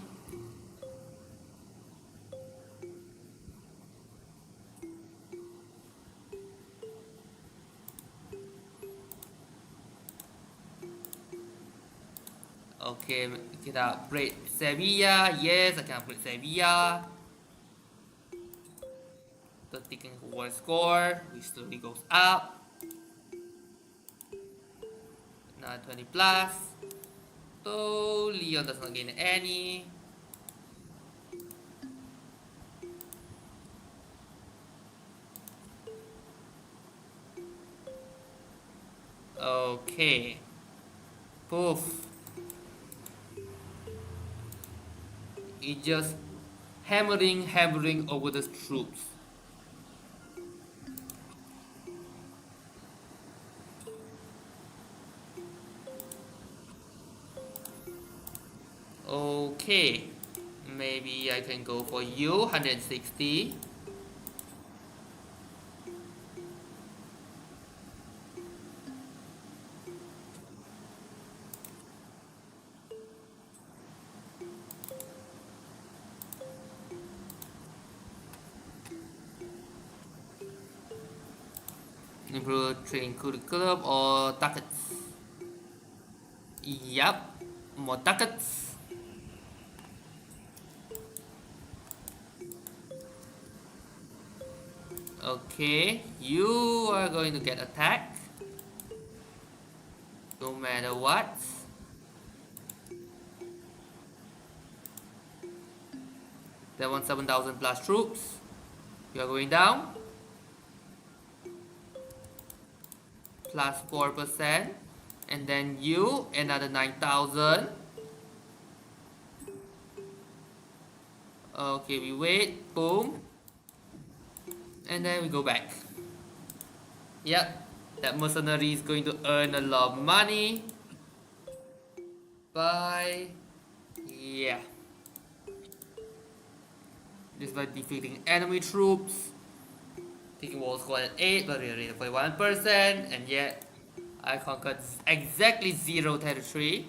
Okay, kita upgrade Sevilla. Yes, I can upgrade Sevilla. The ticking war score, which slowly goes up. Now 20 plus. So Leon does not gain any. Okay. Poof. It's just hammering over the troops. Okay, maybe I can go for you, 160. Improve training curriculum or ducats. Yup, more ducats. Okay, you are going to get attacked. No matter what. They want 7,000 plus troops. You are going down. Plus 4%. And then you, another 9,000. Okay, we wait, boom. And then we go back. Yep, that mercenary is going to earn a lot of money. By, yeah. Just by defeating enemy troops. Taking war score at 8, but we're rated for 1%. And yet, I conquered exactly 0 territory.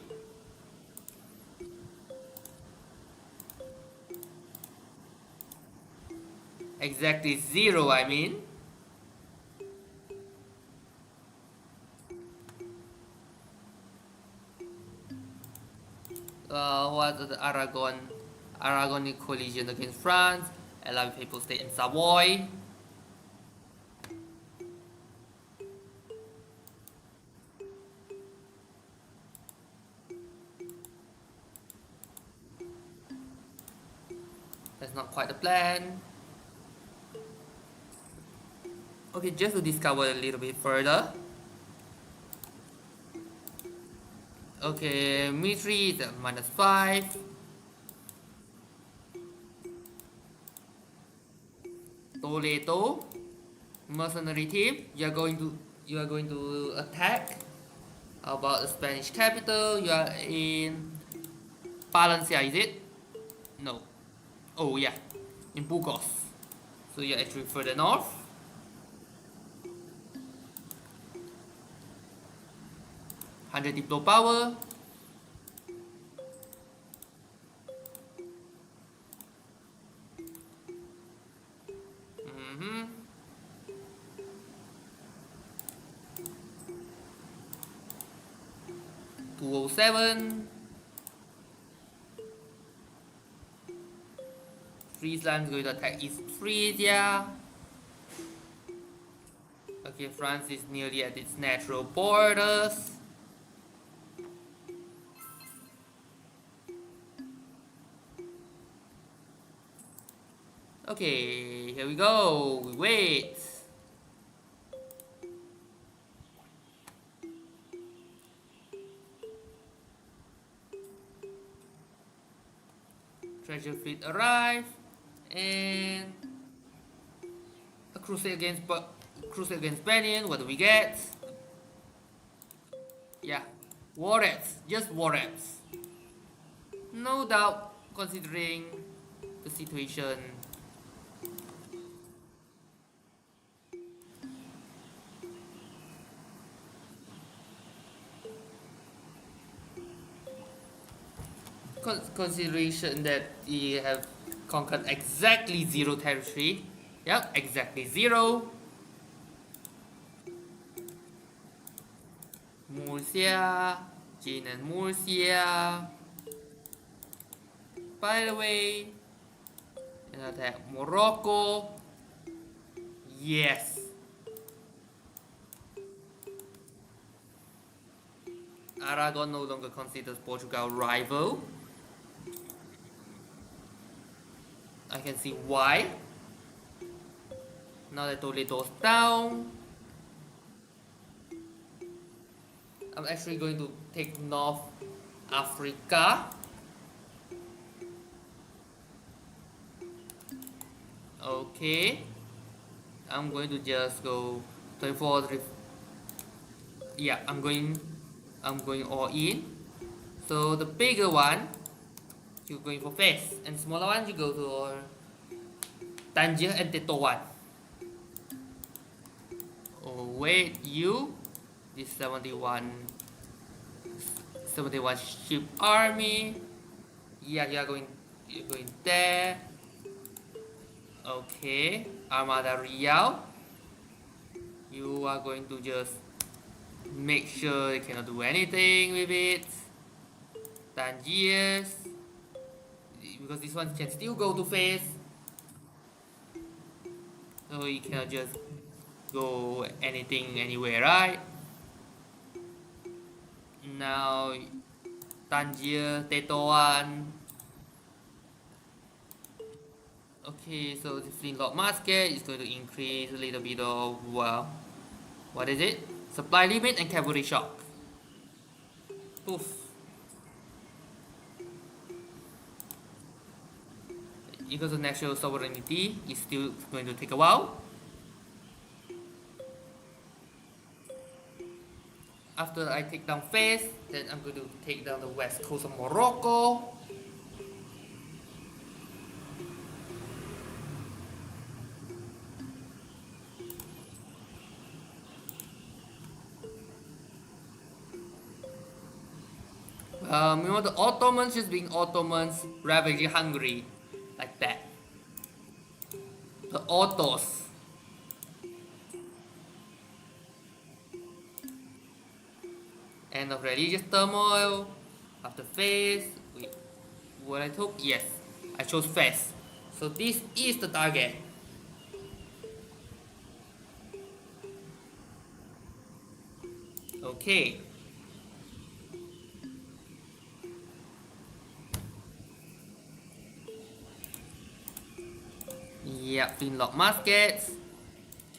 Exactly 0, I mean. What the Aragonian coalition against France, allowing people to stay in Savoy. That's not quite the plan. Okay, just to discover a little bit further. Okay, military is at -5. Toledo, mercenary team, you are going to attack. How about the Spanish capital? You are in Palencia, is it? No. Oh yeah, in Burgos. So you're actually further north. Hundred diplo power. Mm-hmm. $207. Friesland is going to attack East Frisia. Okay, France is nearly at its natural borders. Okay, here we go. We wait. Treasure fleet arrive, and a crusade against Benin. What do we get? Yeah, war rats, just war rats. No doubt, considering the situation. Consideration that we have conquered exactly 0 territory. Yep, exactly 0. Murcia, Jane and Murcia. By the way, and attack Morocco. Yes. Aragon no longer considers Portugal rival. I can see why. Now that Toledo's down, I'm actually going to take North Africa. Okay, I'm going to just go 24. Yeah, I'm going all in. So the bigger one, you're going for Fez, and smaller one you go to Tangier and Tetoan. Oh wait, you, this 71 ship army. Yeah, you're going there. Okay, Armada Real. You are going to just make sure you cannot do anything with it. Tangiers, because this one can still go to face, so you cannot just go anything anywhere, right? Now Tangier, Tetoan. Okay, so the flintlock musket is going to increase a little bit of, well, what is it? Supply limit and cavalry shock. Poof. Because of national sovereignty, it's still going to take a while. After I take down Fez, then I'm going to take down the west coast of Morocco. The Ottomans just being Ottomans, ravaging Hungary, like that. The Ottos. End of religious turmoil. After Fez, what I took? Yes, I chose Fez. So this is the target. Okay. Yep, flintlock muskets,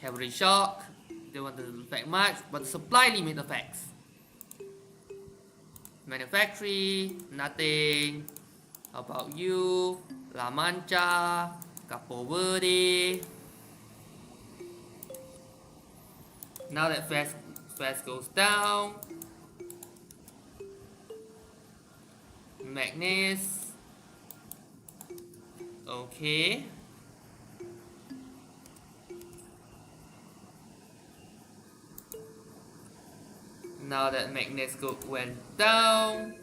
cavalry shock. They want to affect much, but the supply limit affects. Manufactory, nothing. How about you? La Mancha, Capo Verde. Now that Fez goes down, Magnus. Okay. Now that Magnus went down,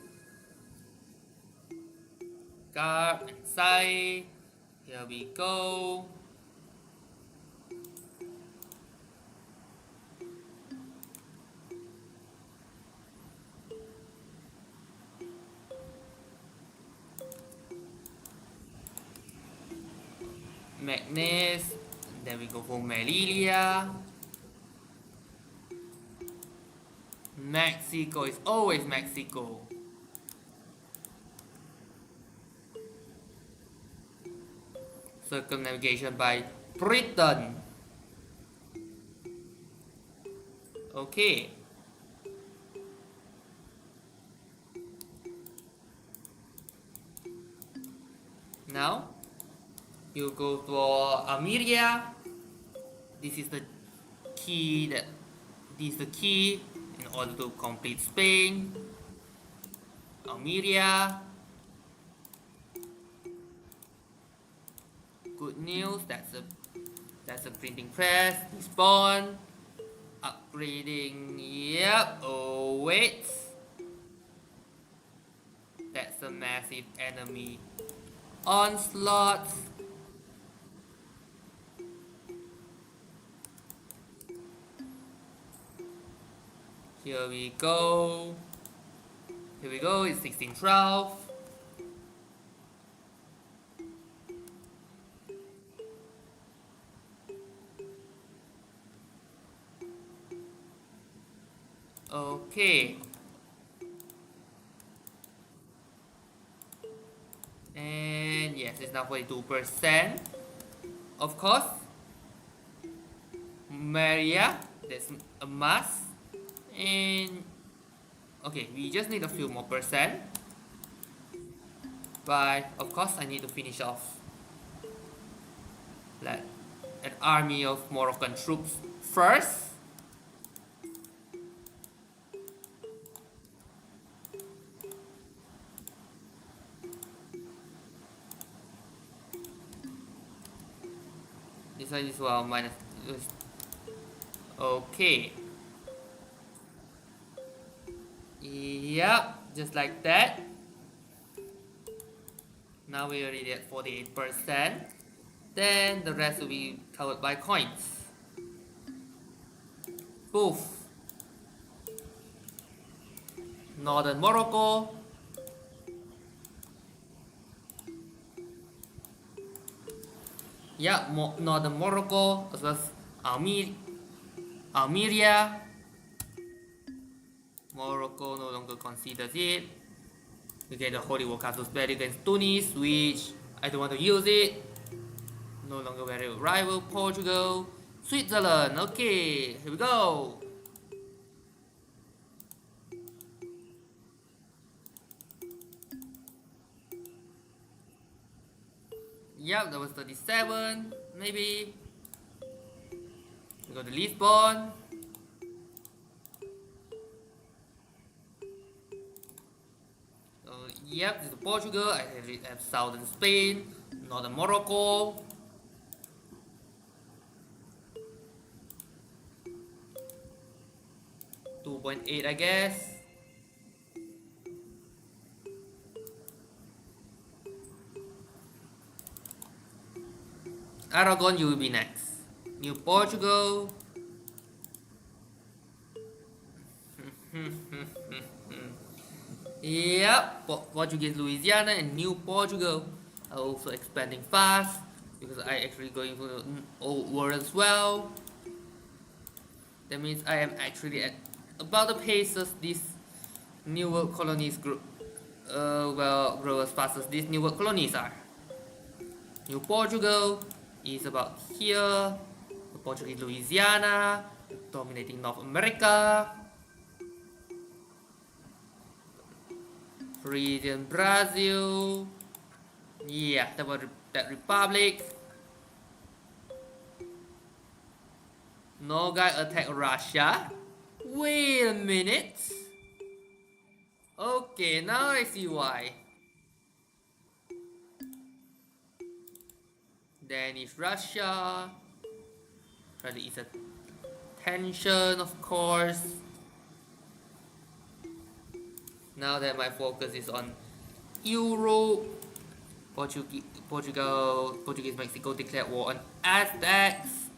Garb and Sai. Here we go. Magnus. Then we go for Melilla. Mexico is always Mexico. Circumnavigation by Britain. Okay. Now you go for Almeria. This is the key in order to complete Spain. Almeria. Good news, that's a printing press. Respawn. Upgrading. Yep. Oh wait. That's a massive enemy onslaught. Here we go. It's 1612. Okay. And yes, it's now 42%. Of course. Maria, that's a must. And okay, we just need a few more percent. But of course I need to finish off like an army of Moroccan troops first. This one is well minus. Okay. Yep, just like that. Now we are already at 48%. Then the rest will be covered by coins. Poof. Northern Morocco. Yeah, Northern Morocco as well as Almeria. Morocco no longer considers it. We get the Holy War Castle spell against Tunis, which I don't want to use it. No longer very rival. Portugal. Switzerland. Okay, here we go. Yep, that was 37, maybe. We go to Lisbon. Yep, this is Portugal. I have southern Spain, northern Morocco. 2.8, I guess. Aragon, you will be next. New Portugal. Yep, Portuguese Louisiana and New Portugal are also expanding fast because I actually going for the old world as well. That means I am actually at about the pace as these New World colonies grow as fast as these New World colonies are. New Portugal is about here, the Portuguese Louisiana, dominating North America. Region Brazil. Yeah, that republic. No guy attack Russia. Wait a minute. Okay, now I see why. Then it's Russia. Really, it's a tension, of course. Now that my focus is on Europe, Portuguese Mexico declared war on Aztecs.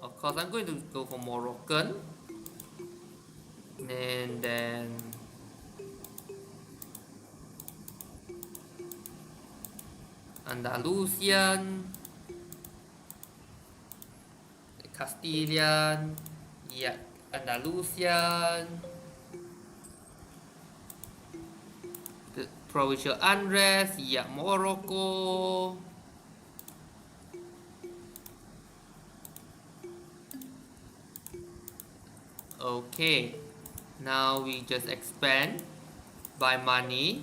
Of course, I'm going to go for Moroccan. And then Andalusian, Castilian, yeah, Andalusian, the provincial unrest, yeah, Morocco. Okay, now we just expand by money.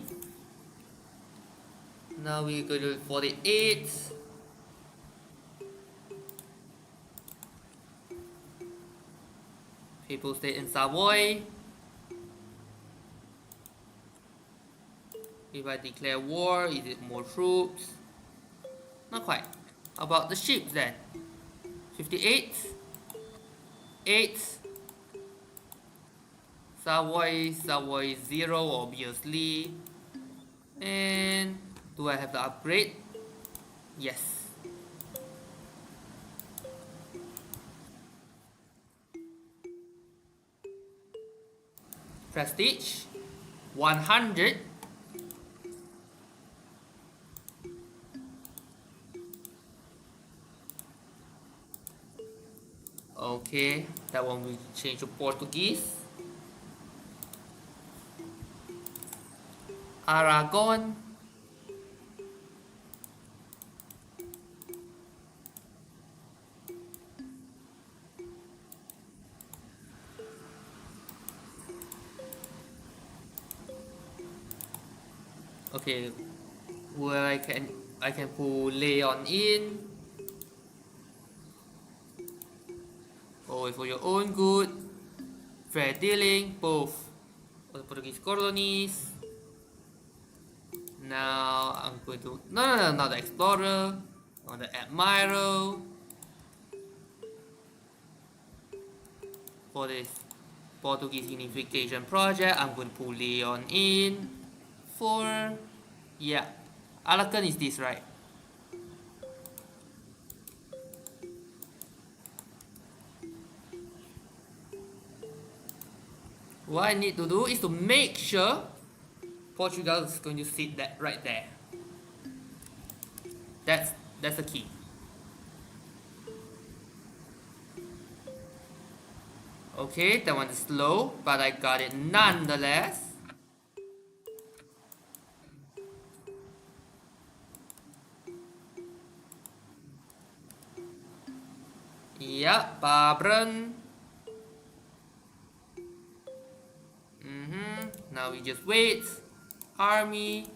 Now we go to 48. People stay in Savoy. If I declare war, is it more troops? Not quite. How about the ships then? 58. 8. Savoy 0 obviously. And do I have the upgrade? Yes. Prestige 100. Okay, that one we change to Portuguese. Aragon. Okay, where I can pull Leon in. Always for your own good. Fair dealing, both for the Portuguese colonies. Now I'm going to not the explorer, not the admiral. For this Portuguese unification project, I'm going to pull Leon in. For yeah, Alakan is this, right? What I need to do is to make sure Portugal is going to sit that right there. That's the key. Okay, that one is slow, but I got it nonetheless. Yeah, Babren. Now we just wait. Army.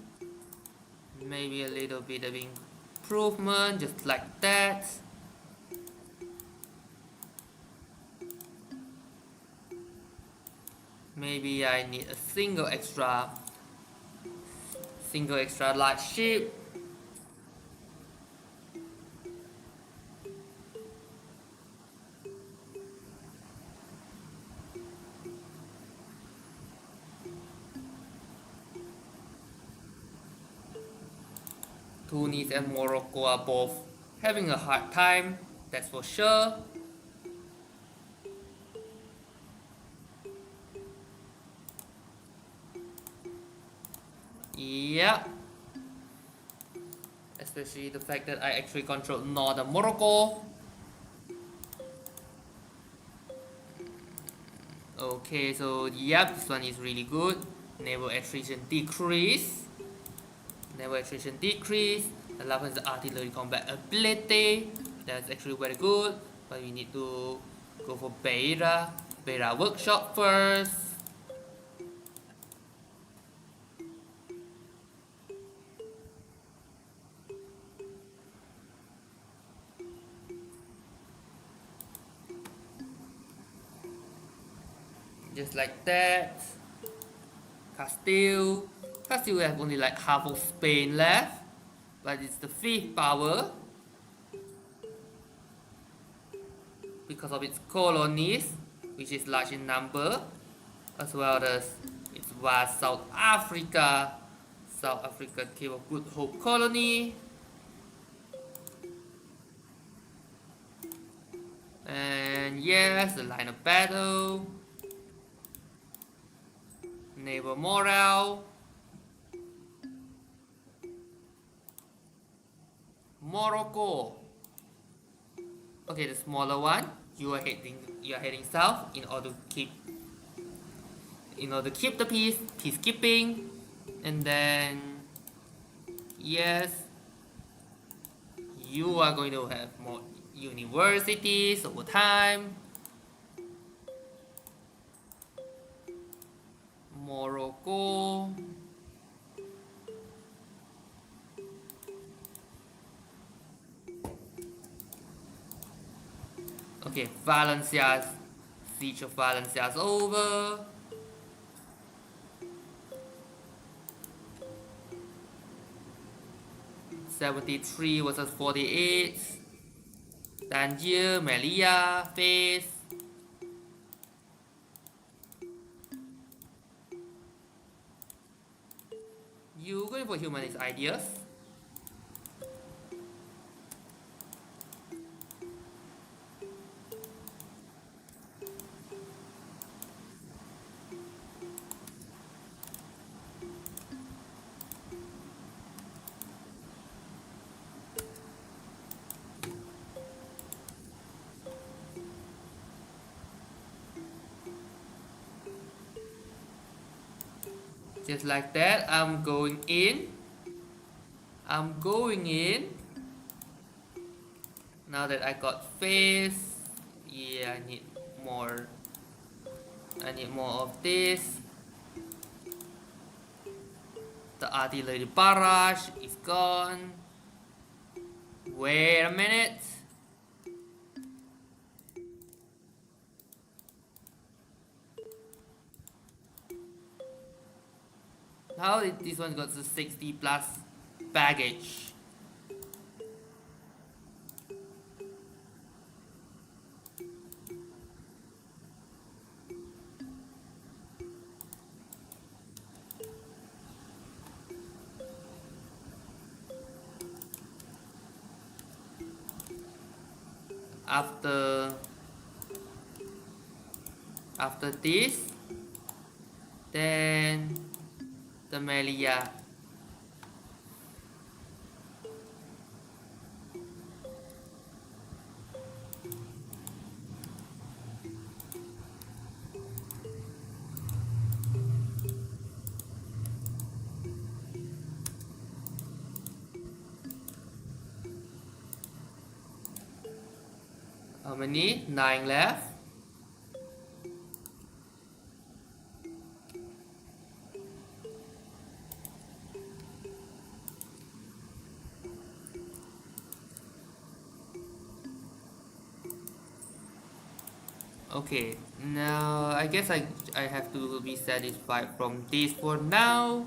Maybe a little bit of improvement, just like that. Maybe I need a single extra large ship. Tunis and Morocco are both having a hard time, that's for sure. Yeah. Especially the fact that I actually control northern Morocco. Okay, so yeah, this one is really good. Naval attrition decrease. Naval attrition decrease. The last one is the artillery combat ability. That's actually very good. But we need to go for Beira workshop first. Just like that. Castille have only like half of Spain left, but it's the 5th power because of its colonies, which is large in number, as well as its vast South Africa Cape of Good Hope colony. And yes, the line of battle. Naval morale. Morocco. Okay, the smaller one. You are heading south in order to keep the peacekeeping, and then yes, you are going to have more universities over time. Morocco. Okay, siege of Valencia is over. '73 versus '48. Tangier, Melilla, Fez. You going for humanist ideas? Just like that, I'm going in. Now that I got face, yeah, I need more of this. The artillery barrage is gone. Wait a minute. How did this one got to 60 plus baggage? After this, then the Melilla. How many? 9 left. Okay, now I guess I have to be satisfied from this for now.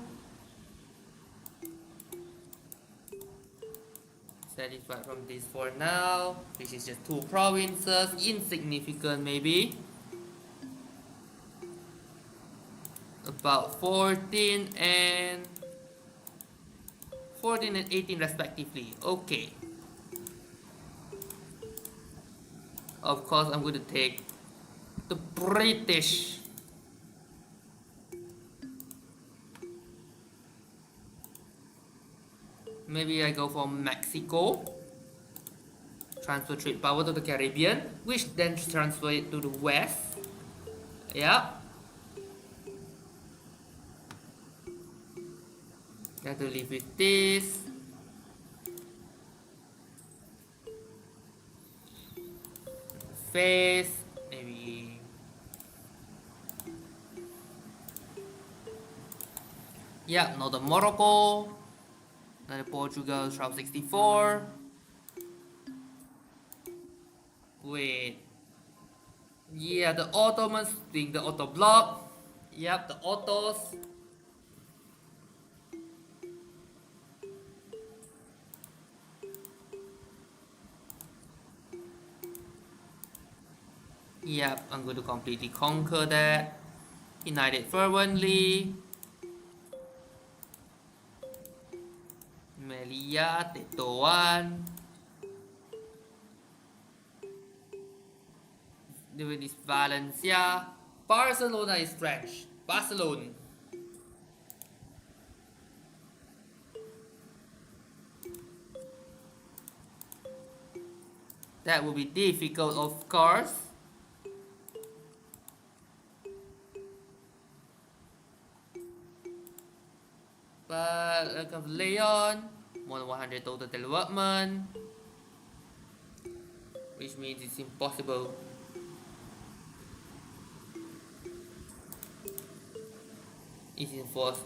Satisfied from this for now, which is just two provinces, insignificant maybe. About 14 and 18 respectively. Okay. Of course, I'm going to take the British. Maybe I go for Mexico. Transfer trade power to the Caribbean, which then transfer it to the west. Yeah. I have to live with this. Face, maybe. Yeah, northern Morocco. Then Portugal, 1264. Wait. Yeah, the Ottomans being the Otto block. Yep, the Ottos. Yep, I'm going to completely conquer that. United fervently. Melilla, Tetuan. Doing this Valencia. Barcelona is French. Barcelona. That will be difficult, of course. But like of Leon, more than 100 total development, which means it's impossible. It's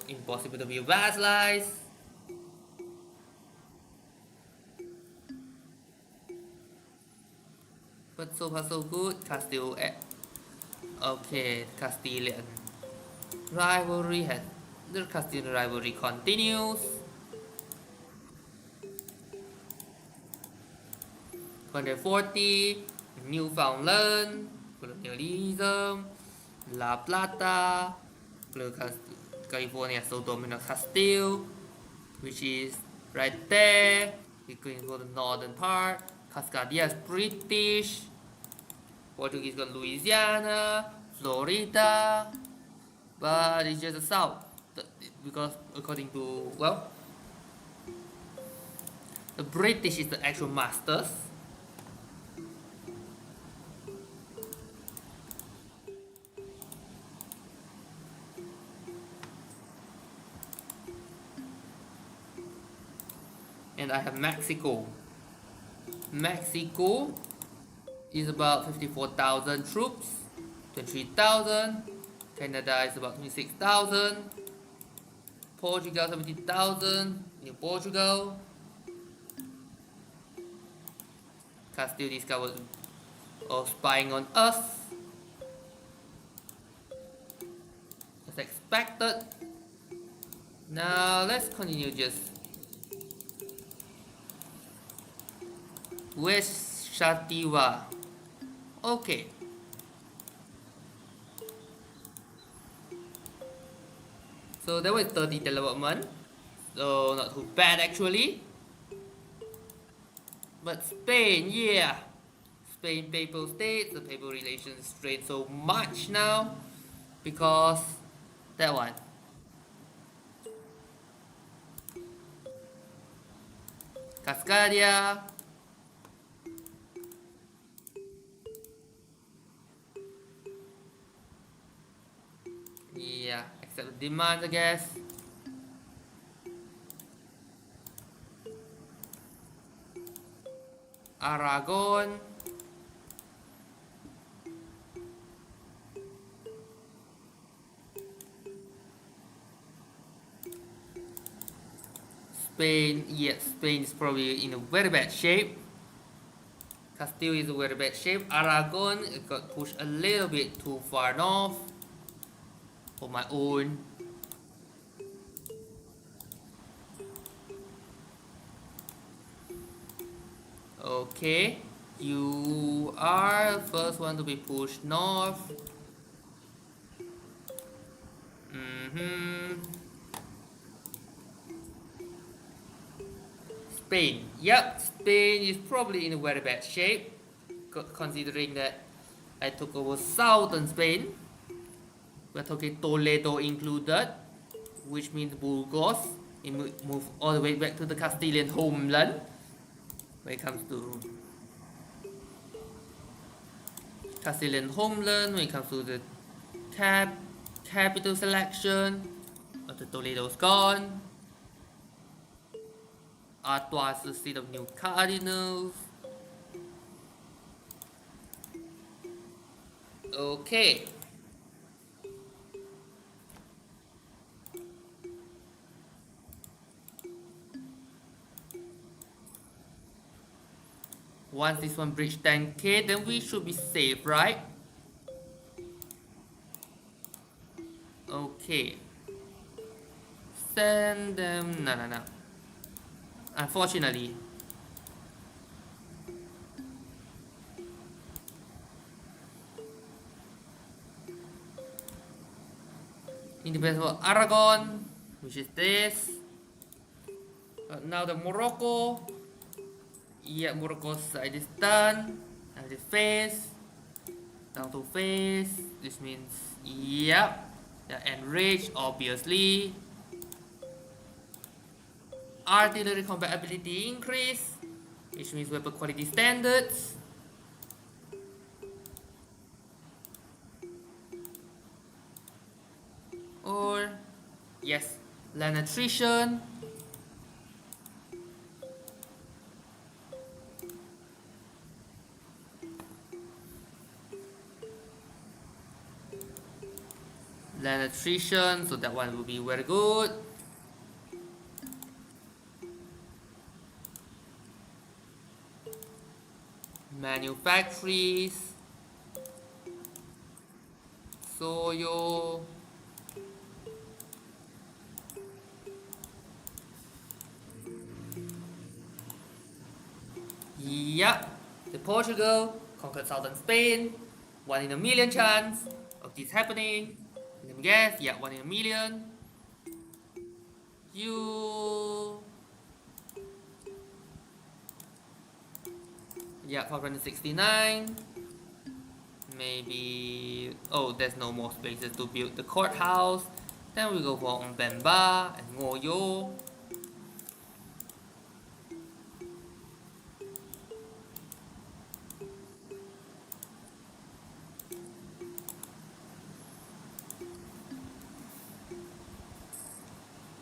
impossible to be vassalized. But so far so good. Castille, okay, Castilian rivalry has the Castilian rivalry continues. (140) Newfoundland, colonialism, La Plata, California, so Domino Castille, which is right there. We're going to go to the northern part. Cascadia is British. Portuguese got Louisiana, Florida, but it's just the south because according to, well, the British is the actual masters. And I have Mexico. Mexico is about 54,000 troops, 23,000. Canada is about 26,000. Portugal 70,000. New Portugal. Castile discovered or spying on us. As expected. Now let's continue just West Shatiwa. Okay. So that was 30 development. So not too bad actually. But Spain, yeah. Spain papal states, the papal relations strained so much now because that one. Cascadia. Yeah, accept the demands, I guess. Aragon. Spain, yes, Spain is probably in a very bad shape. Castille is in very bad shape. Aragon got pushed a little bit too far north for my own. Okay, you are first one to be pushed north. Spain. Yep, Spain is probably in a very bad shape, considering that I took over southern Spain. We're talking Toledo included, which means Burgos. It moved all the way back to the Castilian homeland when it comes to Castilian homeland, when it comes to the capital selection. But the Toledo's gone. Artois is the seat of new cardinals. Okay. Once this one breach 10k, then we should be safe, right? Okay. Send them. No. Unfortunately. Independence for Aragon, which is this. Now the Morocco. Yeah, Morocco's side is done. Now the face. Down to face. This means, yep. Yeah, enraged, obviously. Artillery combat ability increase, which means weapon quality standards. Or, yes, land attrition. Land attrition, so that one will be very good. Manufactories. Soyo. Yep, the Portugal conquered southern Spain. 1 in a million chance of this happening. Let me guess, yeah, 1 in a million. Yeah, 569. Maybe. Oh, there's no more spaces to build the courthouse. Then we go for Mbemba and Ngoyo.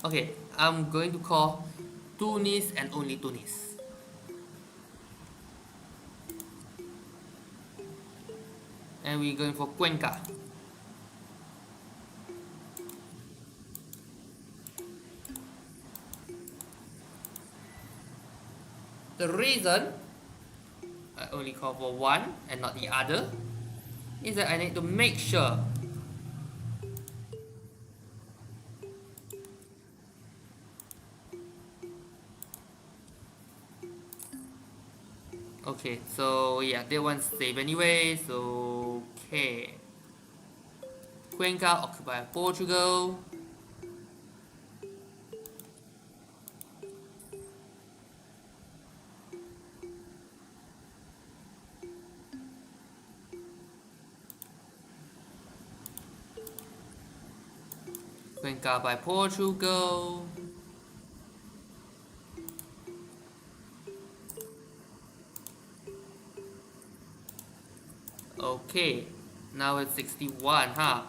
Okay, I'm going to call Tunis and only Tunis. And we're going for Cuenca. The reason I only call for one and not the other is that I need to make sure okay, so yeah, that one's safe anyway, so okay. Cuenca occupied Portugal. Cuenca by Portugal. Okay, now it's 61, huh?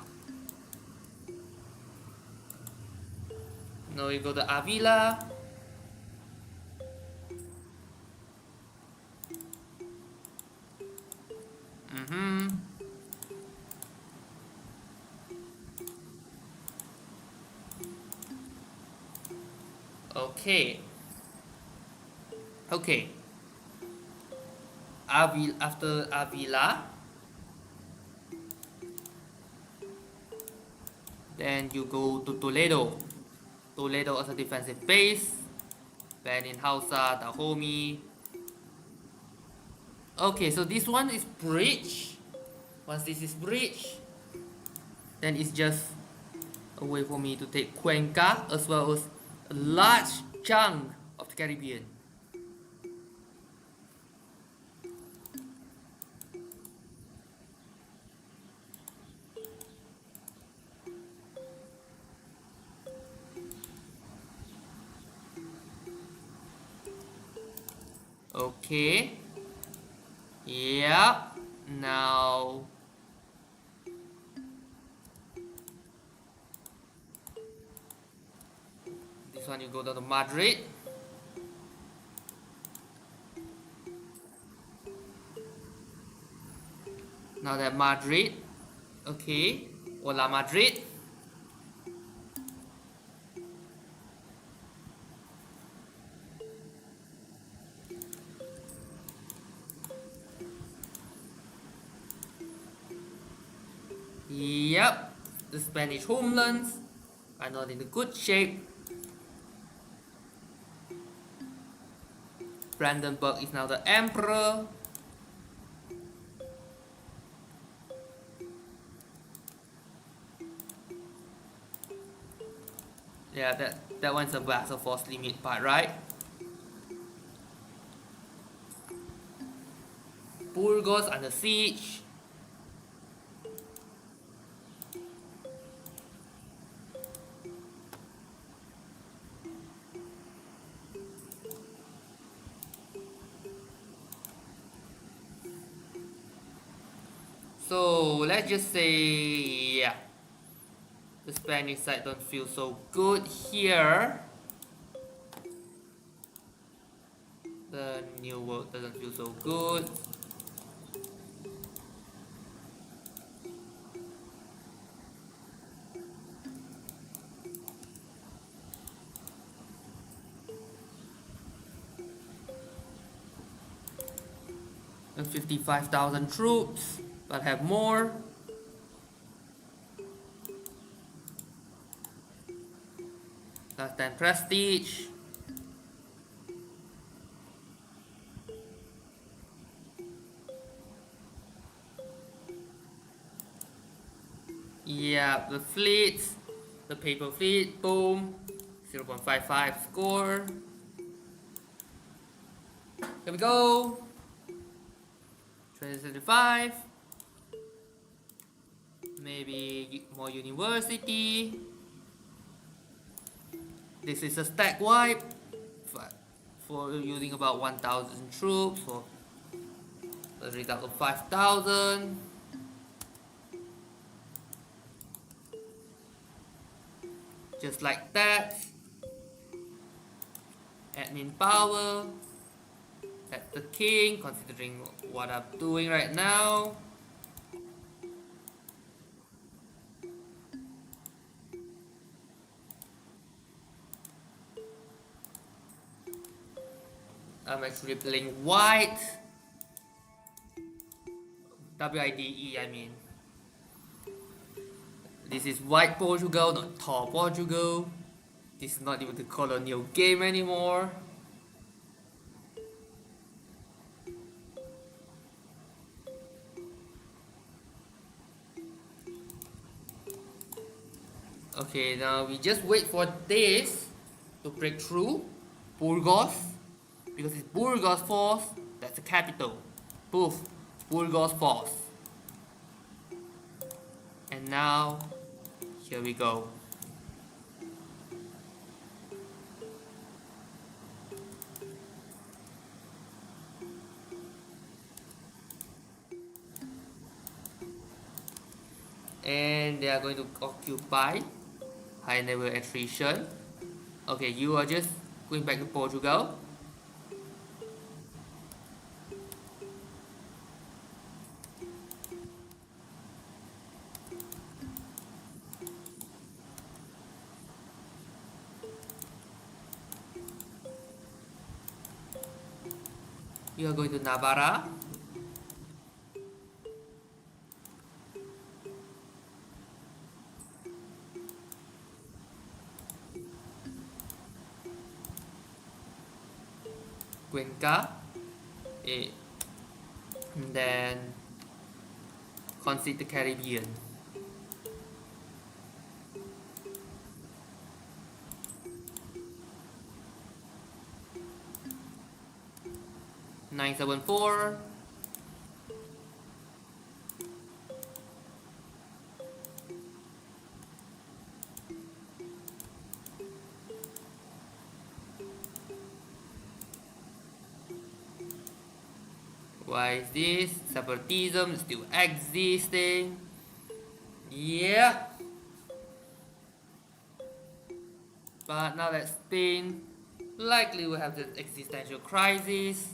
Now we go to Avila. Okay. Okay. after Avila, then you go to Toledo. Toledo as a defensive base. Ban in Hausa, Dahomey. Okay, so this one is bridge. Once this is bridge, then it's just a way for me to take Cuenca as well as a large chunk of the Caribbean. Okay. Yeah. Now this one you go down to Madrid. Now that Madrid. Okay. Hola Madrid. Yep, the Spanish homelands are not in a good shape. Brandenburg is now the emperor. Yeah, that one's a Vassal Force limit part, right? Burgos under siege. So let's just say, yeah, the Spanish side don't feel so good here. The New World doesn't feel so good. And 55,000 troops, but have more. Less than prestige. Yeah, the fleet, the paper fleet, boom, 0.55 score. Here we go. 2075. Maybe more university. This is a stack wipe for using about 1,000 troops for a result of 5,000. Just like that. Admin power. At the king, considering what I'm doing right now. I'm actually playing white. WIDE, I mean. This is white Portugal, not tall Portugal. This is not even the colonial game anymore. Okay, now we just wait for this to break through. Burgos, because it's Burgos force, that's the capital. Poof, Burgos force. And now, here we go. And they are going to occupy high level attrition. Okay, you are just going back to Portugal. You are going to Navarra. Cuenca, and then concede the Caribbean. Nine 7-4. Why is this? Separatism still existing. Yeah. But now that Spain likely will have this existential crisis.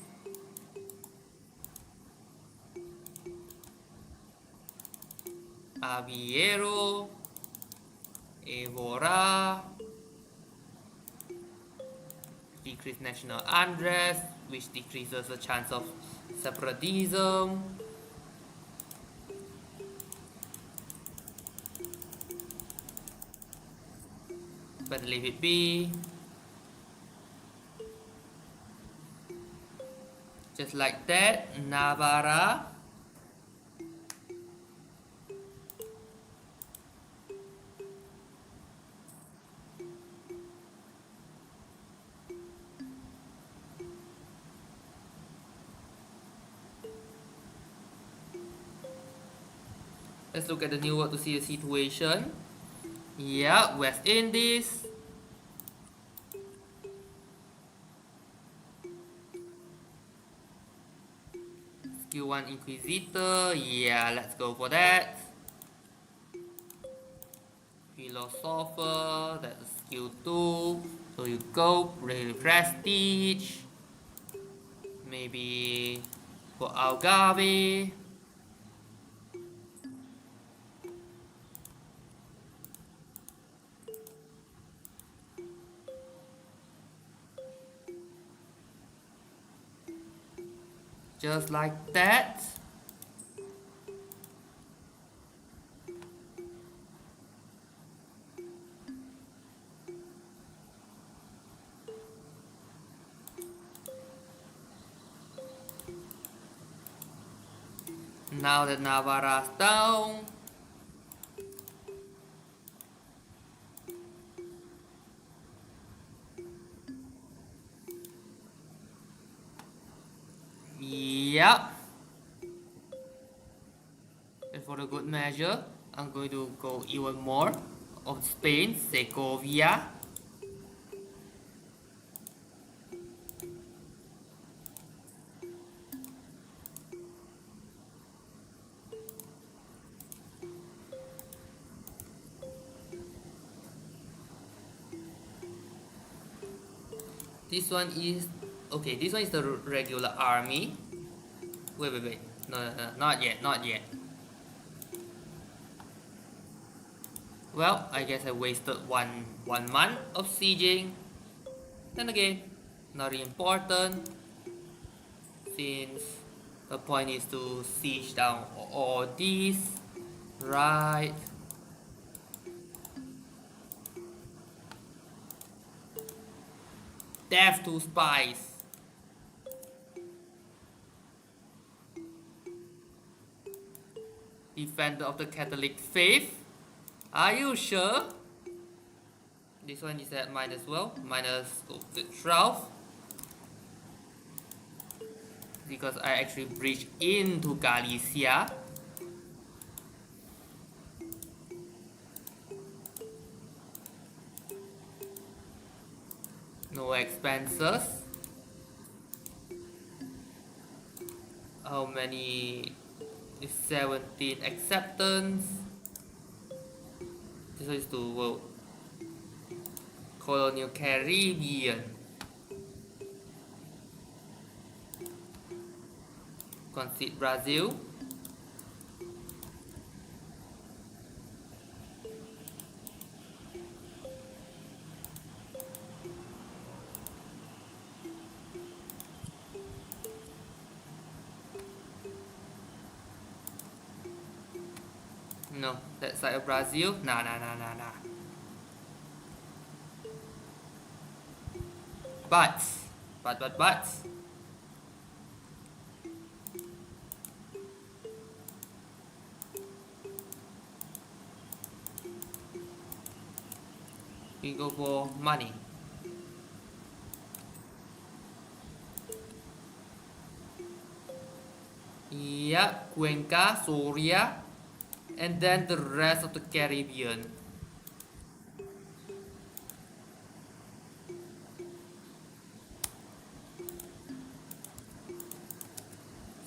Aviero, Evora, decrease national unrest, which decreases the chance of separatism. But leave it be. Just like that, Navarra. Let's look at the New World to see the situation. Yeah, West Indies. Skill 1 Inquisitor. Yeah, let's go for that. Philosopher. That's skill 2. So you go. Really prestige. Maybe for Algarve. Just like that. Now that Navarra's down, yep. And for the good measure, I'm going to go even more of Spain, Segovia. This one is okay. This one is the regular army. Wait. No, not yet. Well, I guess I wasted one month of sieging. Then again, not really important, since the point is to siege down all these, right? Death to spies. Defender of the Catholic faith. Are you sure? This one is at minus minus the 12. Because I actually breached into Galicia. No expenses. How many? 17 acceptance. This is to world. Colonial Caribbean. Concede Brazil. No, that side of Brazil. Nah. But We go for money. Yeah, Cuenca, Soria, and then the rest of the Caribbean.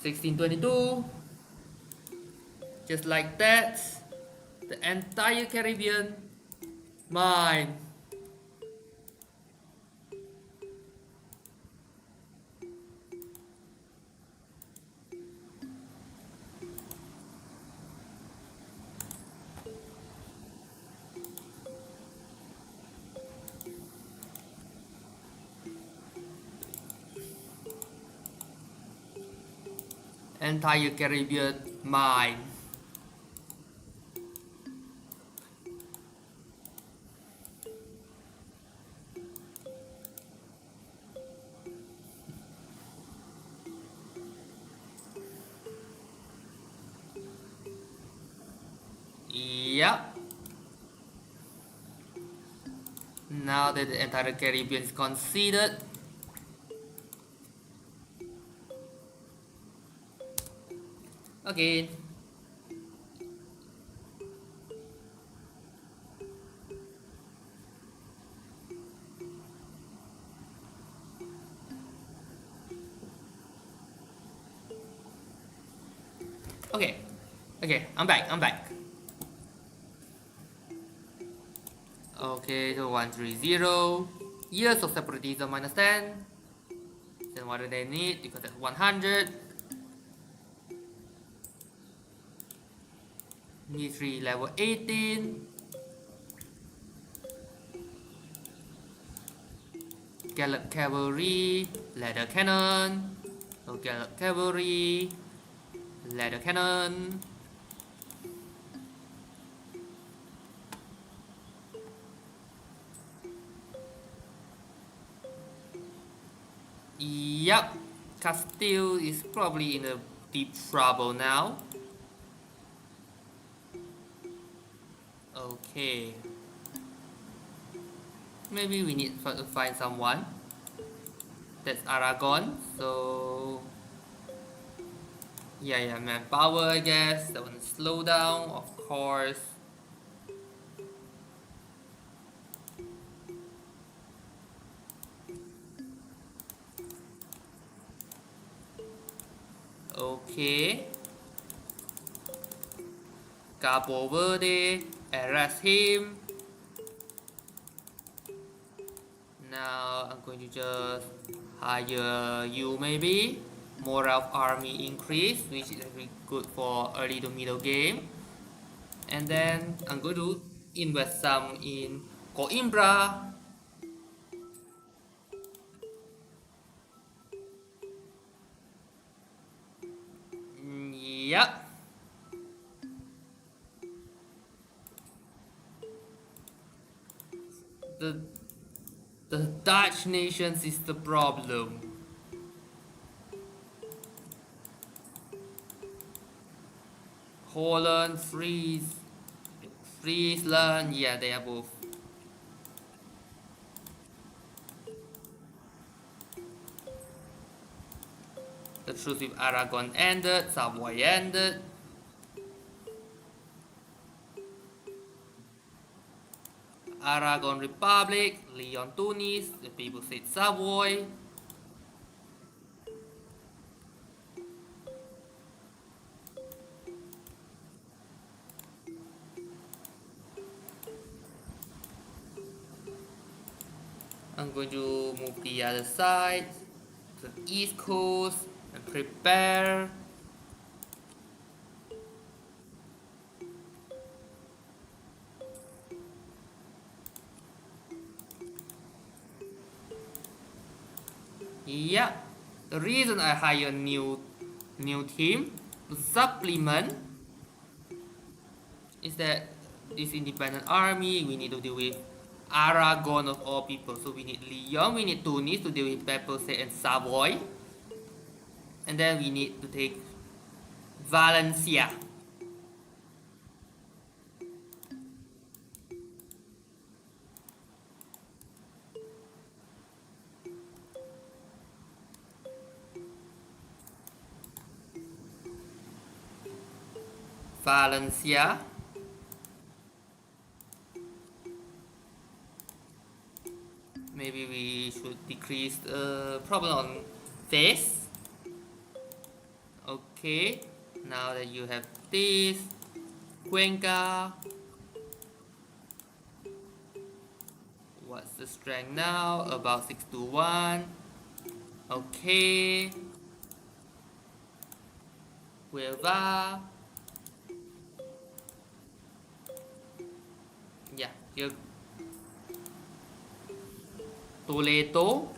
1622. Just like that, the entire Caribbean, mine. Entire Caribbean, mine. Yep. Now that the entire Caribbean is conceded, again. Okay, okay, I'm back. Okay, so 130. Years of separatism minus 10. Then what do they need? Because that's 100. Military level 18. Gallop cavalry, ladder cannon. So gallop cavalry, ladder cannon. Yup, Castille is probably in a deep trouble now. Okay. Maybe we need to find someone. That's Aragon, so... Yeah, manpower I guess. That one slow down, of course. Okay. Cabo Verde, arrest him. Now I'm going to just hire you maybe. Morale of army increase, which is very good for early to middle game. And then I'm going to invest some in Coimbra. Yep. The Dutch nations is the problem. Holland, Friesland, yeah, they are both. The truce with Aragon ended, Savoy ended. Aragon Republic, Leon Tunis, the people said Savoy. I'm going to move the other side to the east coast and prepare. Yeah, the reason I hire new team to supplement is that this independent army we need to deal with Aragon of all people. So we need Lyon, we need Tunis to deal with Pepose and Savoy. And then we need to take Valencia. Valencia. Maybe we should decrease the problem on this. Okay, now that you have this, Cuenca. What's the strength now? About 6 to 1. Okay. Huelva. Yeah, here. Toledo.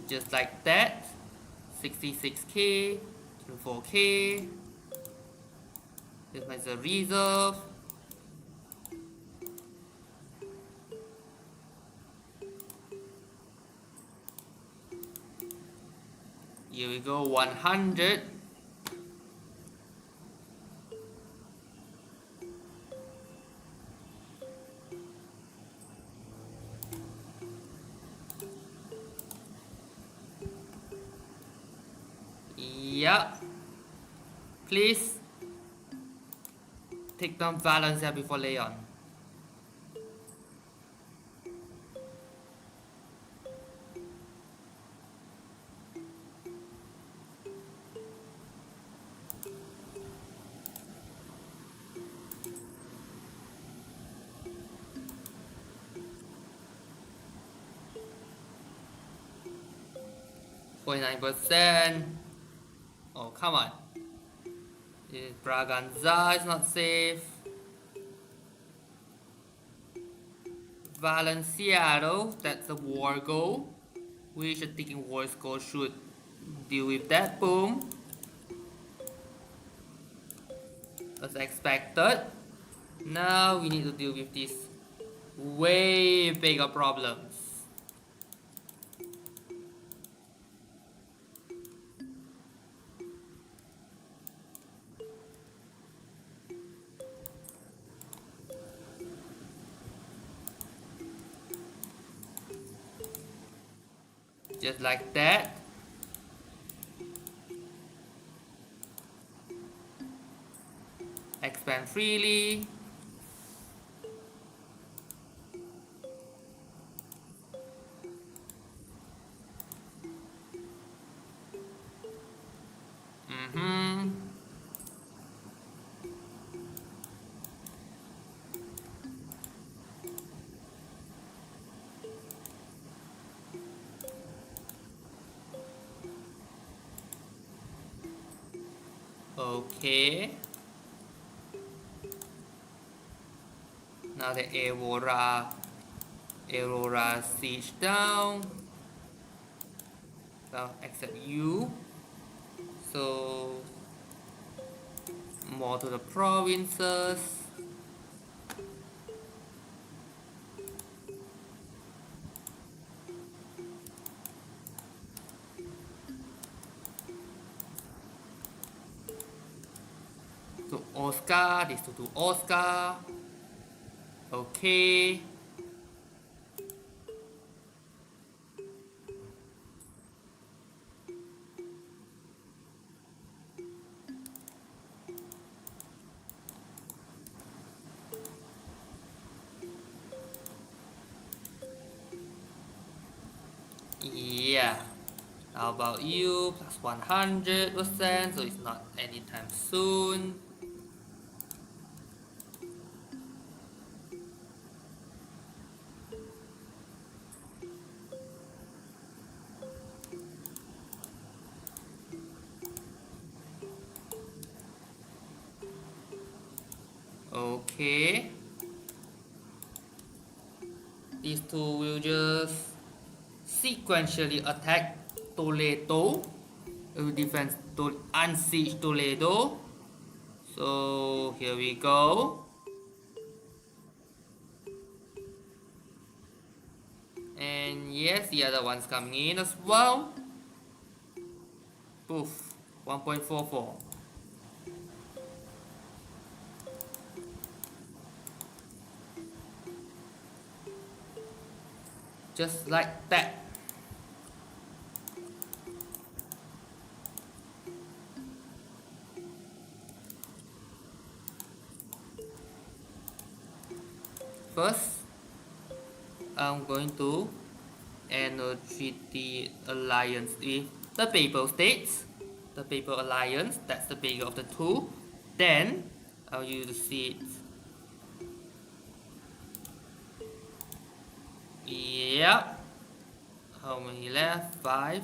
Just like that. 66k, 24k. This is the reserve. Here we go, 100. Yeah. Please take down Valencia before Leon. %. Oh, come on. Braganza is not safe. Valenciano, that's a war goal. Which attacking war score should deal with that. Boom. As expected. Now we need to deal with these way bigger problems. Just like that. Expand freely. Okay. Now the Aurora siege down. Well, except you. So more to the provinces. To Oscar, this to Oscar. Okay. Yeah. How about you? Plus 100%, so it's not anytime soon. Okay. These two will just sequentially attack Toledo. It will defend unsiege Toledo. So here we go. Yes, the other one's coming in as well. Poof, 1.44. Just like that. First, I'm going to treaty alliance with the Papal States. The Papal Alliance, that's the bigger of the two. Then, I'll use the seeds. Yep. How many left? 5.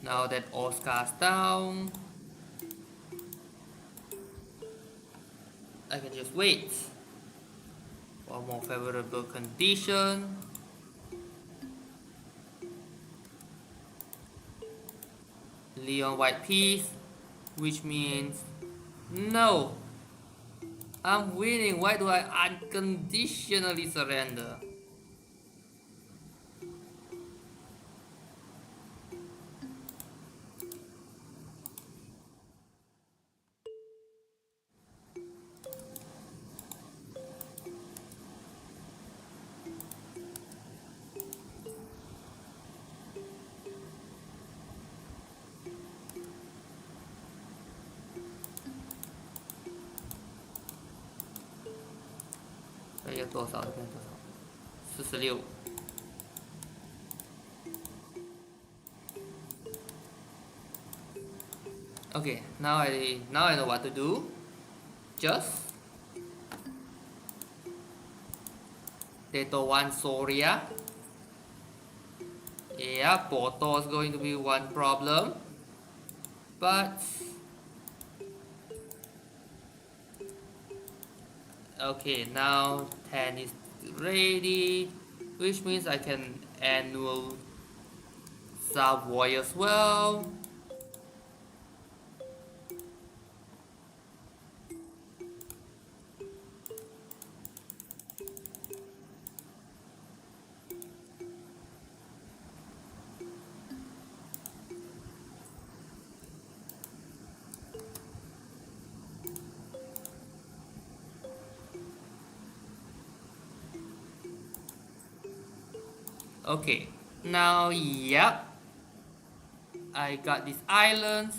Now that Oscar's down, I can just wait for a more favorable condition. Leon white piece, which means no, I'm winning. Why do I unconditionally surrender?有多少？这边多少？46。Okay, now I know what to do. Just Teto 1 Soria. Yeah, Porto is going to be one problem. But okay, now 10 is ready, which means I can annual Savoy as well. Okay, now yep, I got these islands,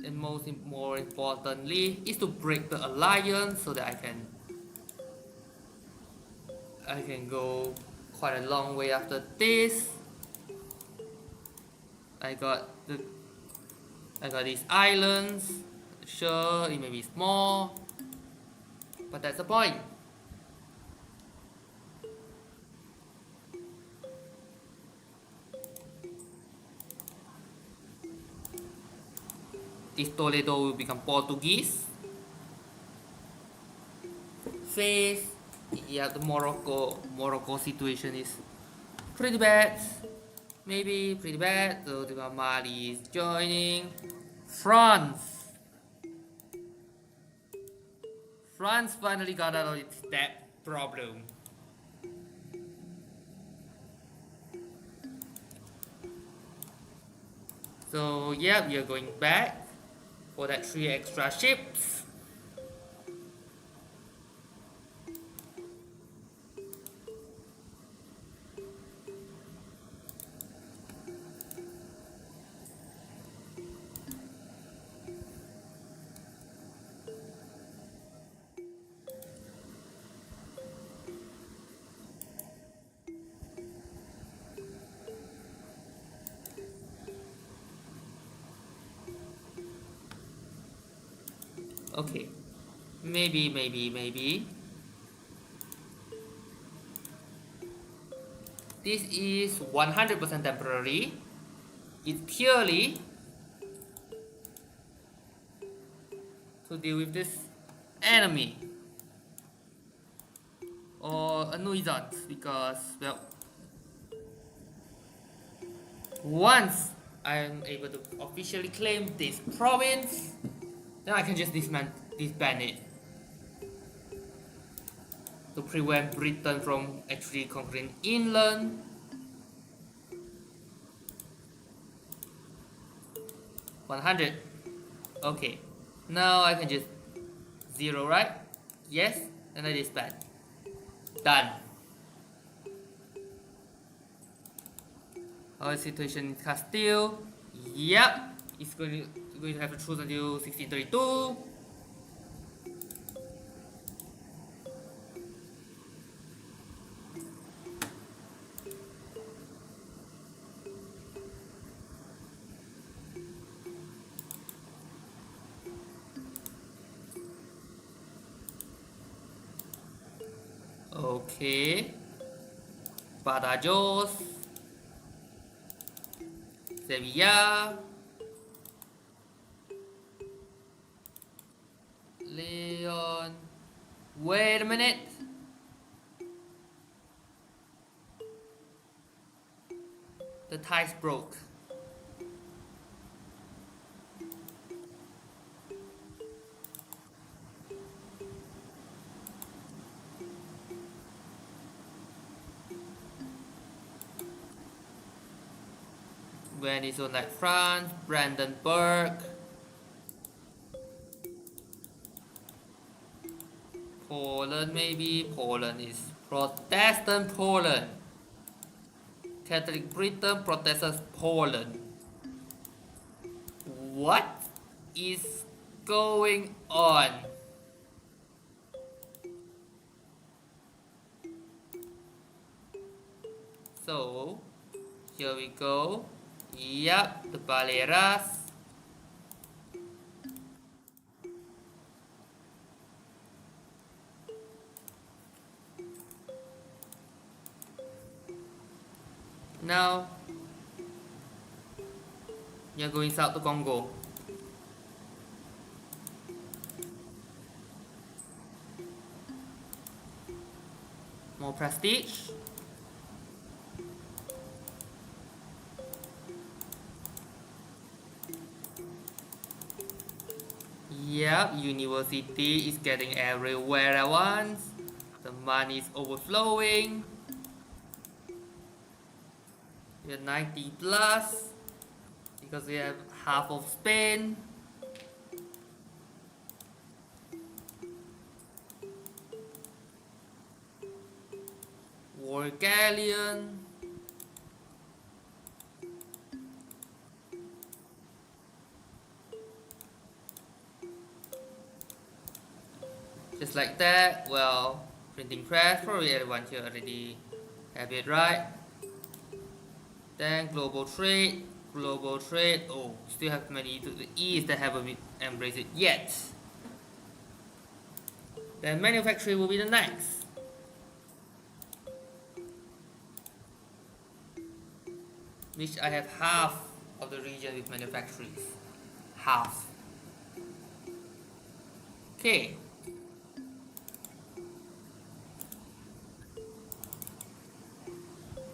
and more importantly is to break the alliance so that I can go quite a long way after this. I got these islands. Sure, it may be small, but that's the point. This Toledo will become Portuguese. Face, yeah, the Morocco situation is pretty bad. Maybe pretty bad. So the Mali is joining. France finally got out of its debt problem. So yeah, we are going back for that 3 extra ships. Okay, maybe. This is 100% temporary. It's purely to deal with this enemy. or a nuisance because, well, once I am able to officially claim this province, then I can just disband it to prevent Britain from actually conquering England. $100. Okay. Now I can just zero, right? Yes, and I disband. Done. Our situation in Castille. Yep. It's going to have a truce until 1632. Okay. Badajoz. Sevilla. Leon. Wait a minute. The ties broke. When it's on like France, Brandenburg, Poland maybe. Poland is Protestant Poland. Catholic Britain, Protestant Poland. What is going on? So, here we go. Yep, the Baleares. Now, you're going south to Congo. More prestige. Yep, university is getting everywhere at once. The money is overflowing. We're 90 plus because we have half of Spain. War galleon. Just like that. Well, printing press, probably everyone here already have it right. Then global trade. Oh, still have many to the east that haven't embraced it yet. Then manufacturing will be the next. Which I have half of the region with manufactories. Half. Okay.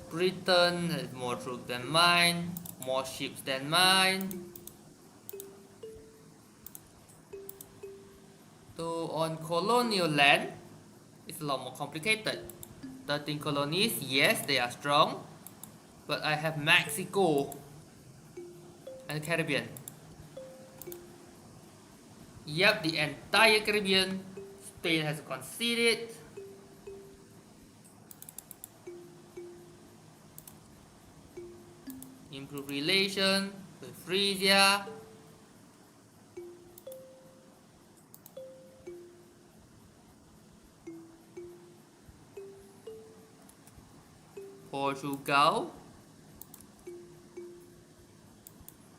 Britain has more troops than mine, more ships than mine. So on colonial land, it's a lot more complicated. 13 colonies, yes, they are strong, but I have Mexico and the Caribbean. Yep, the entire Caribbean. Spain has conceded. Improve relation with Frisia. Portugal.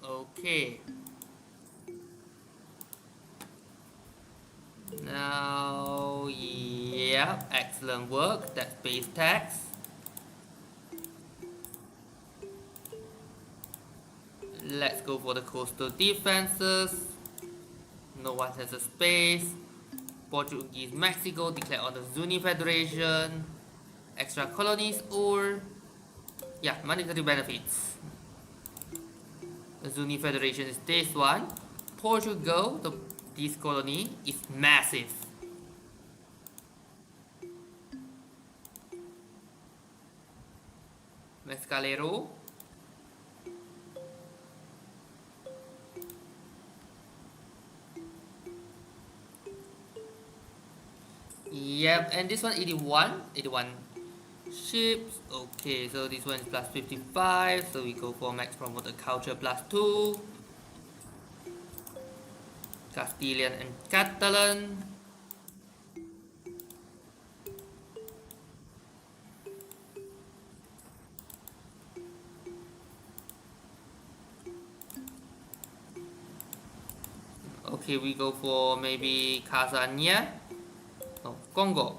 Okay. Now, yeah, excellent work. That's base tax. Let's go for the coastal defenses. No one has a space. Portuguese Mexico declared on the Zuni Federation, extra colonies or yeah, monetary benefits. The Zuni Federation is this one. Portugal, this colony is massive. Mescalero. Yep, and this one 81 ships. Okay, so this one is plus 55, so we go for max promoted culture plus 2. Castilian and Catalan. Okay, we go for maybe Kazania. No, Congo.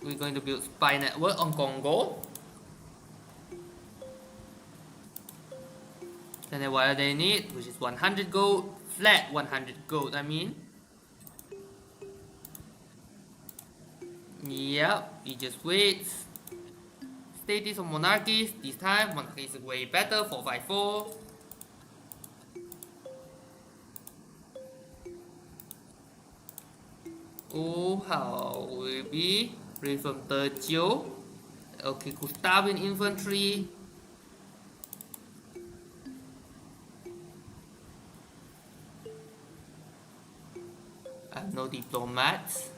We're going to build spy network on Congo. And then what they need, which is 100 gold, flat 100 gold, I mean. Yep, we just wait. Status of monarchies, this time monarchy is way better, 454. Oh, how will it be? Read from Tercio. Okay, Gustavian infantry. I have no diplomats.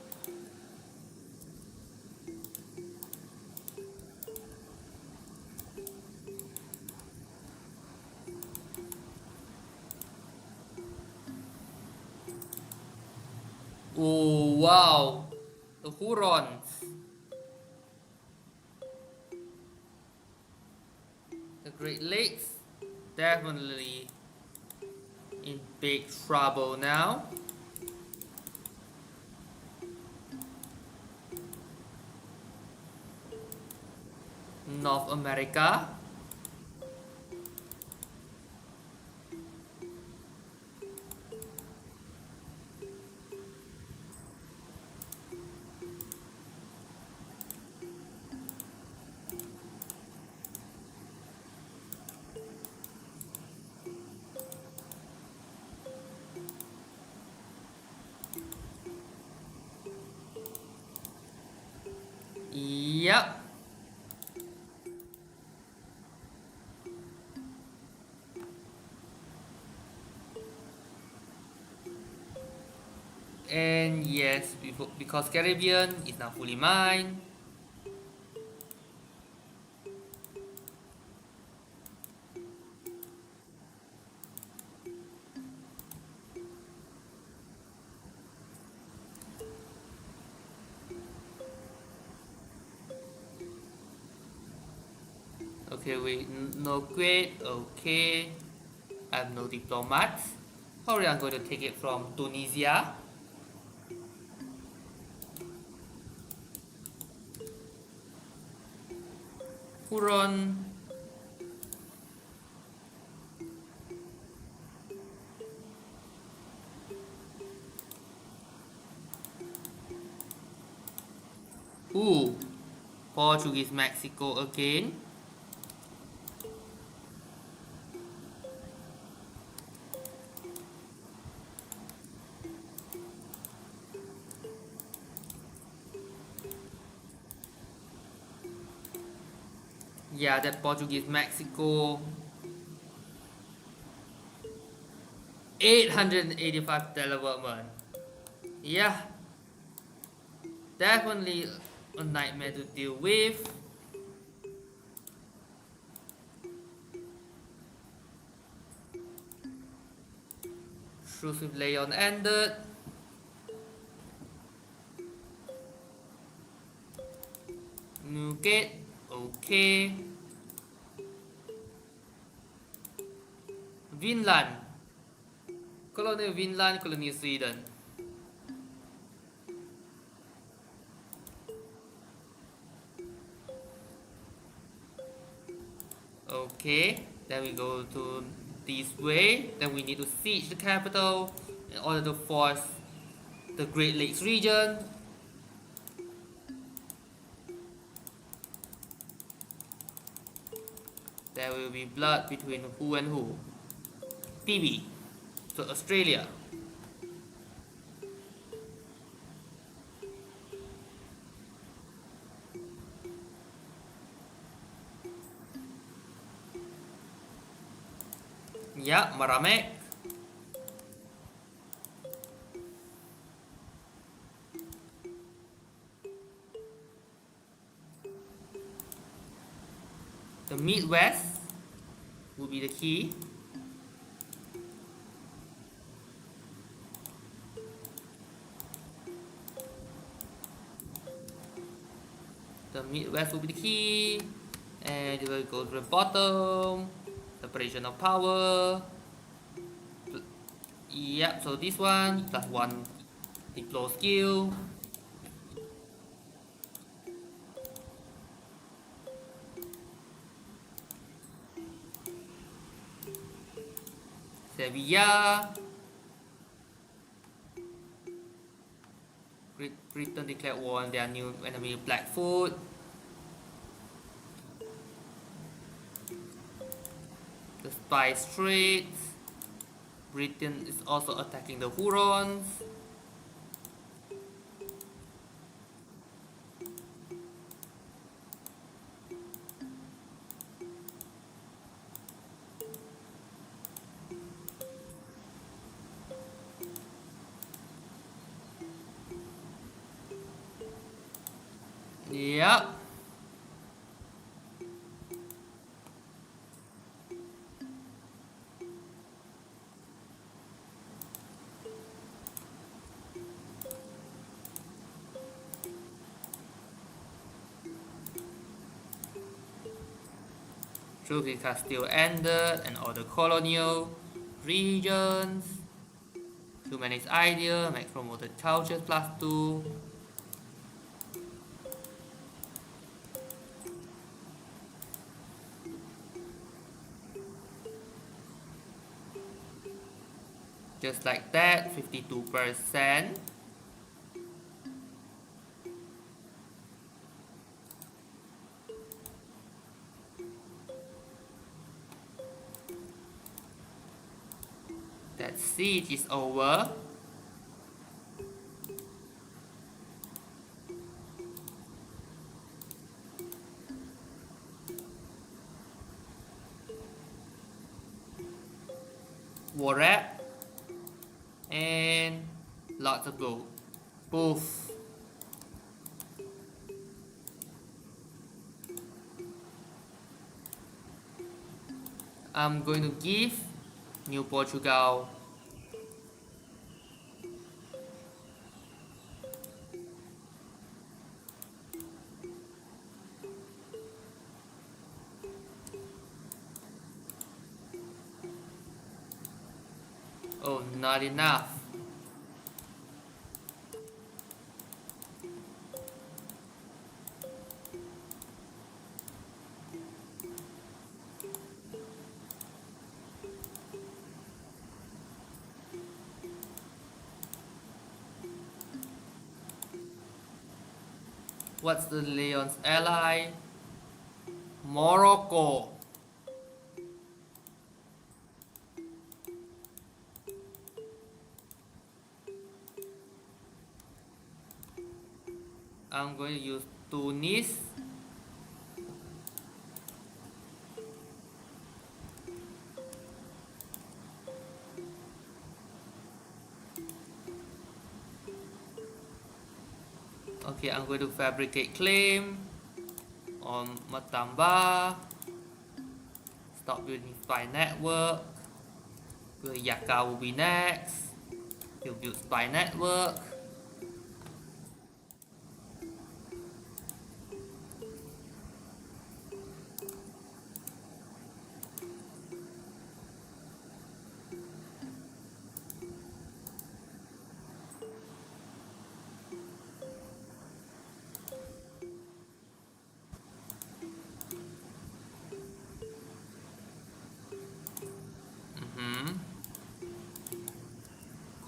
Oh wow, the Hurons. The Great Lakes definitely in big trouble now. North America. Yep. And yes, because Caribbean is now fully mine. Okay, wait, no great, okay. I have no diplomats. Probably I'm going to take it from Tunisia. Huron. Ooh, Portuguese Mexico again. Yeah, that Portuguese Mexico. 885 development. Yeah, definitely a nightmare to deal with. Truce with Leon ended. Newgate, okay. Vinland. Colony of Vinland, colony of Sweden. Okay, then we go to this way. Then we need to siege the capital in order to force the Great Lakes region. There will be blood between who and who. PB, so Australia. Yeah, Maramek. The Midwest will be the key. The Midwest will be the key. And it will go to the bottom. Separation of power. Yep, so this one plus one deploy skill. Sevilla. Great Britain declared war on their new enemy Blackfoot. The Spice Straits. Britain is also attacking the Hurons. Yep. Truce with Castille ended and all the colonial regions. Humanist idea, make promoted cultures +2. Just like that, 52%. That siege is over. War rep. And lots of gold. Poof. I'm going to give New Portugal oh, not enough. What's the Leon's ally? Morocco. I'm going to use Tunis. Okay, I'm going to fabricate claim on Matamba. Stop building spy network. Yaka will be next. He'll build spy network.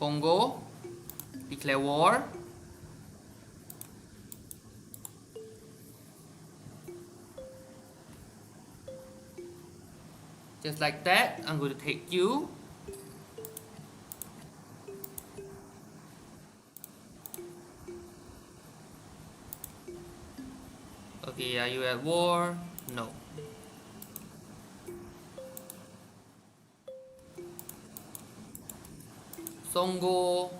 Congo, declare war. Just like that, I'm going to take you. Okay, are you at war? No. Songo.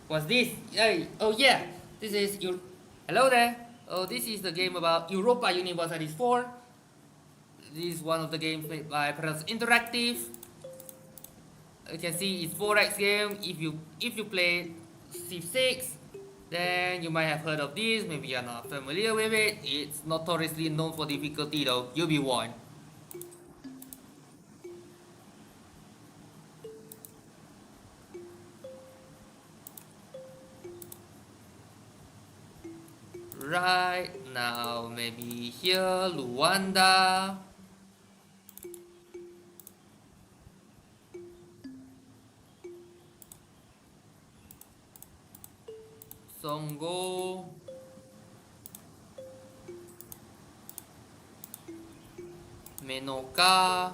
What's this? Hey, oh yeah, this is you. Hello there. Oh, this is the game about Europa Universalis 4. This is one of the games made by Perils Interactive. You can see it's 4x game. If you play Civ 6, then you might have heard of this. Maybe you're not familiar with it. It's notoriously known for difficulty though. You'll be warned. Right now, maybe here, Luanda. Songo. Menoka.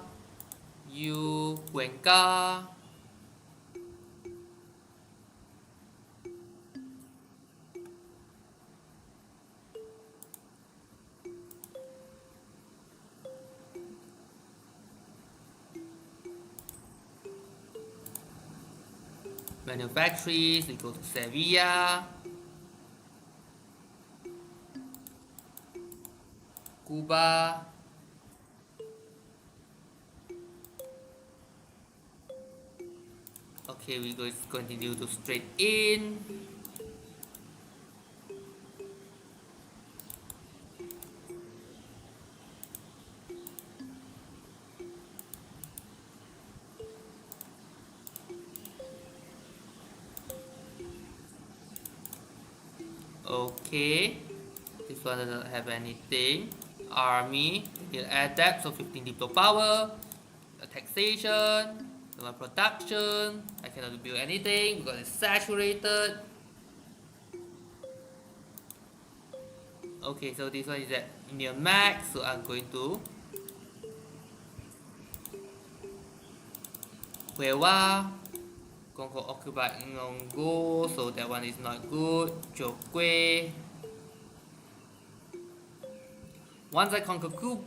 Cuenca. Manufactories, we go to Sevilla, Cuba, okay, we go continue to straight in, okay, this one doesn't have anything, army, we'll add that, so 15 diplo power, taxation, production, I cannot build anything because it's saturated. Okay, so this one is at near max, so I'm going to Huewa, Congo occupied Ngongo, so that one is not good. Chokwe. Once I conquer Cuba,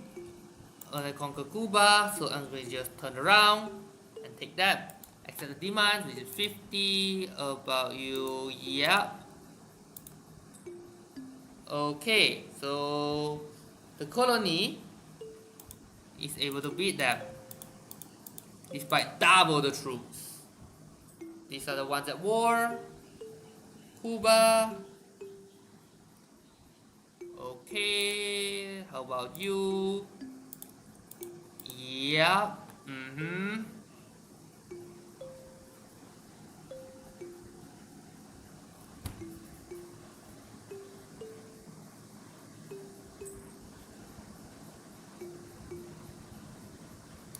so I'm going to just turn around and take that. Accept the demand, which is 50. About you, yeah. Okay, so the colony is able to beat them despite double the troops. These are the ones at war. Cuba. Okay, how about you? Yeah.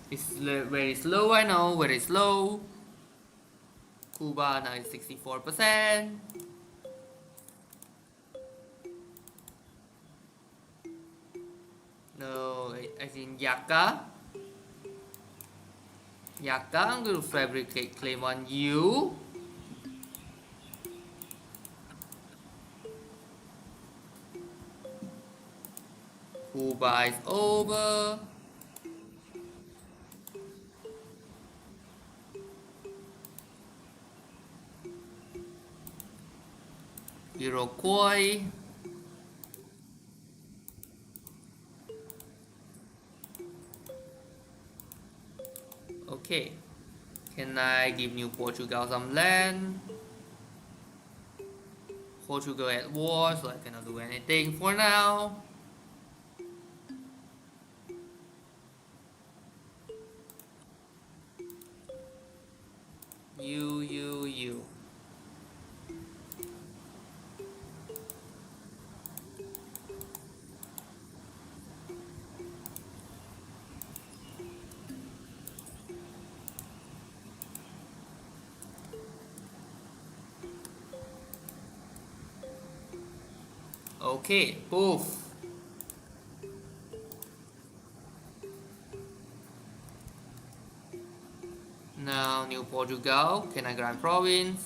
It's very slow, I know, very slow. Cuba now is 64%. No, as in Yaka. Yaka, I'm going to fabricate claim on you. Cuba is over. Iroquois. Okay. Can I give New Portugal some land? Portugal at war, so I cannot do anything for now. You. Okay, poof. Now New Portugal, can I grant province?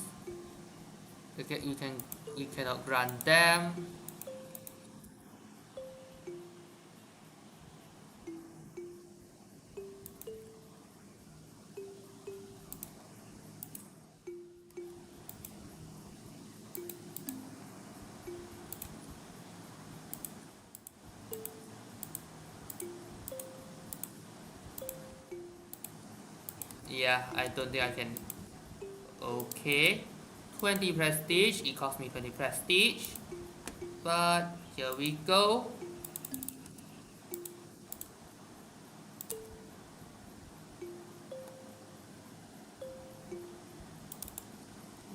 We cannot grant them. Yeah, I don't think I can. Okay, 20 prestige, it cost me 20 prestige. But here we go.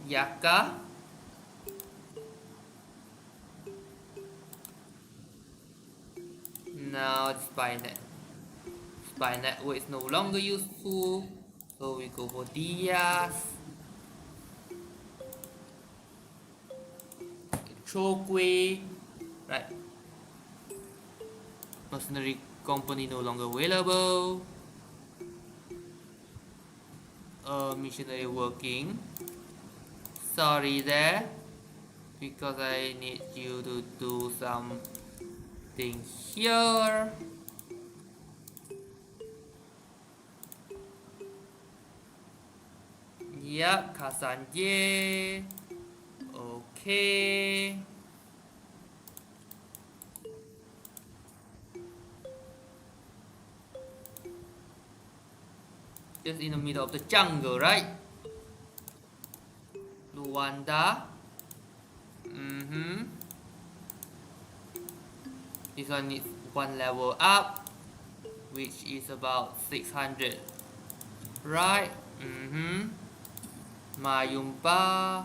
Yaka. Now spy network is no longer useful. So we go for Diaz. Chokwe. Right. Mercenary company no longer available. Missionary working. Sorry there. Because I need you to do something here. Yep, Kasanje. Okay. Just in the middle of the jungle, right? Luanda. This one needs one level up, which is about 600. Right? Mayumba.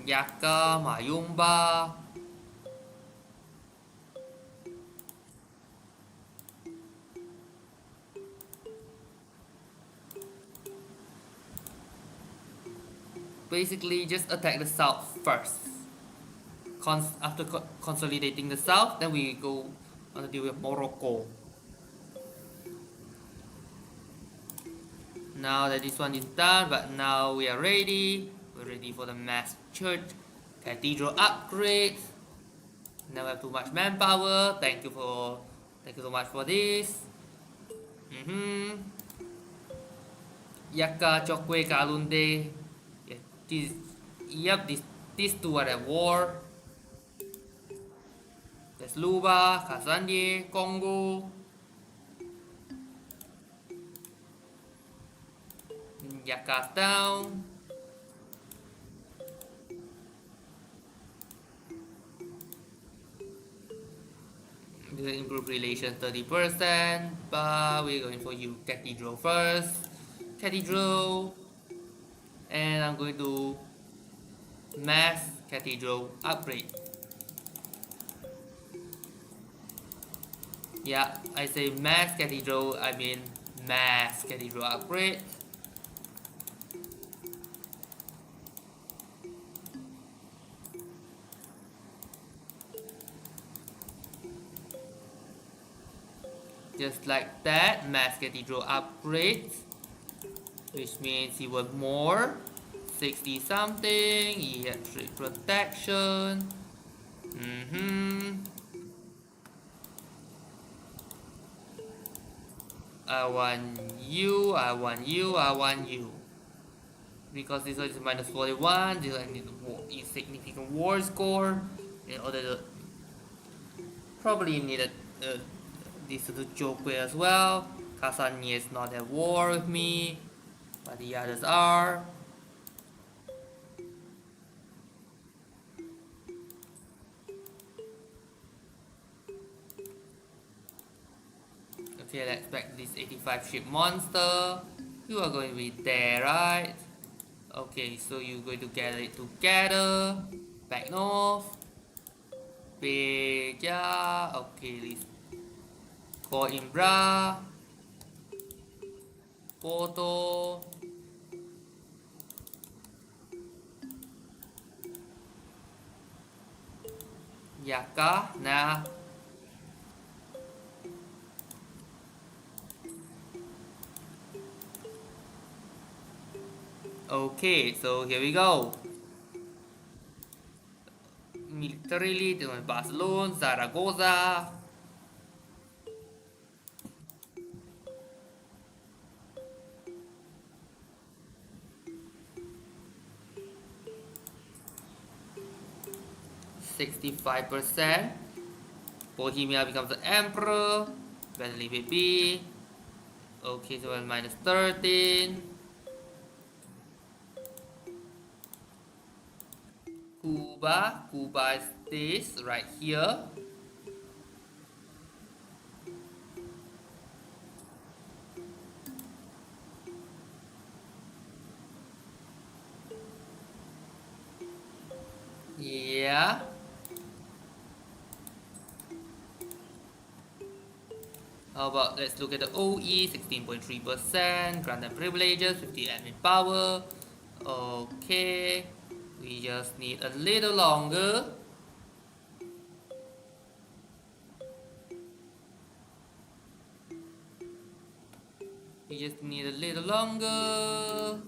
Yaka, Mayumba. Basically, just attack the south first. After consolidating the south, then we go on to deal with Morocco. Now that this one is done, but now we are ready. We're ready for the mass church cathedral upgrade. Now we have too much manpower. Thank you so much for this. Yaka, Chokwe, Kalunde. These two are at war. There's Luba, Kazanje, Congo. Yaka's down. This will improve relations 30%, but we're going for you cathedral first. Cathedral. And I'm going to mass cathedral upgrade. Yeah, I say mass cathedral, I mean mass cathedral upgrade. Just like that, mass cathedral upgrade, which means he was more 60 something. He had strict protection. I want you, I want you, I want you. Because this one is minus 41, this one needs a significant war score in order to probably needed this to joke with as well. Kasanye is not at war with me, but the others are. Okay, let's back this 85 ship monster. You are going to be there, right? Okay, so you're going to gather it together. Back north. Beja. Okay, let's call Imbra. Porto. Yaka. Nah. Okay, so here we go. Militarily, Barcelona, Zaragoza. %65. Bohemia becomes the emperor. Bentley baby. Okay, so minus 13. Cuba is this right here. Yeah. How about let's look at the OE, 16.3%, grant and privileges, 50 admin power. Okay, we just need a little longer. We just need a little longer.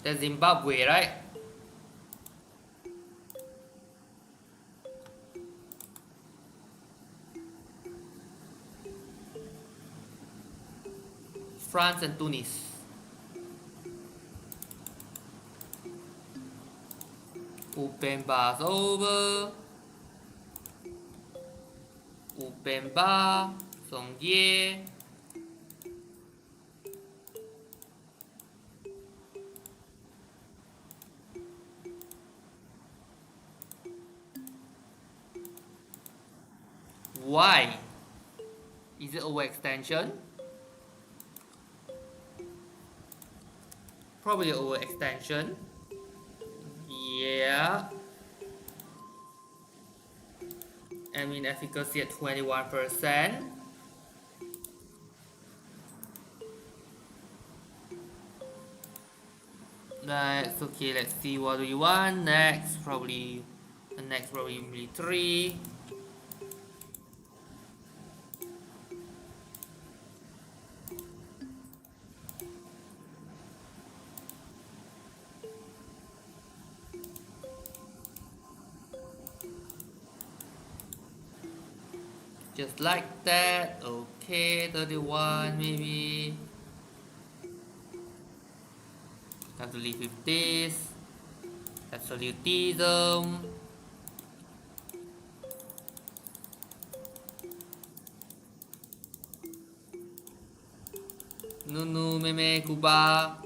That's Zimbabwe, right? France and Tunis. Open bars over. Open bar. Songye. Why? Is it overextension? Probably overextension. Yeah. I mean efficacy at 21%. That's okay, let's see what we want next. Probably military. Just like that. Okay, 31 maybe. Have to leave with this. Absolutism. Nunu, Meme, Cuba.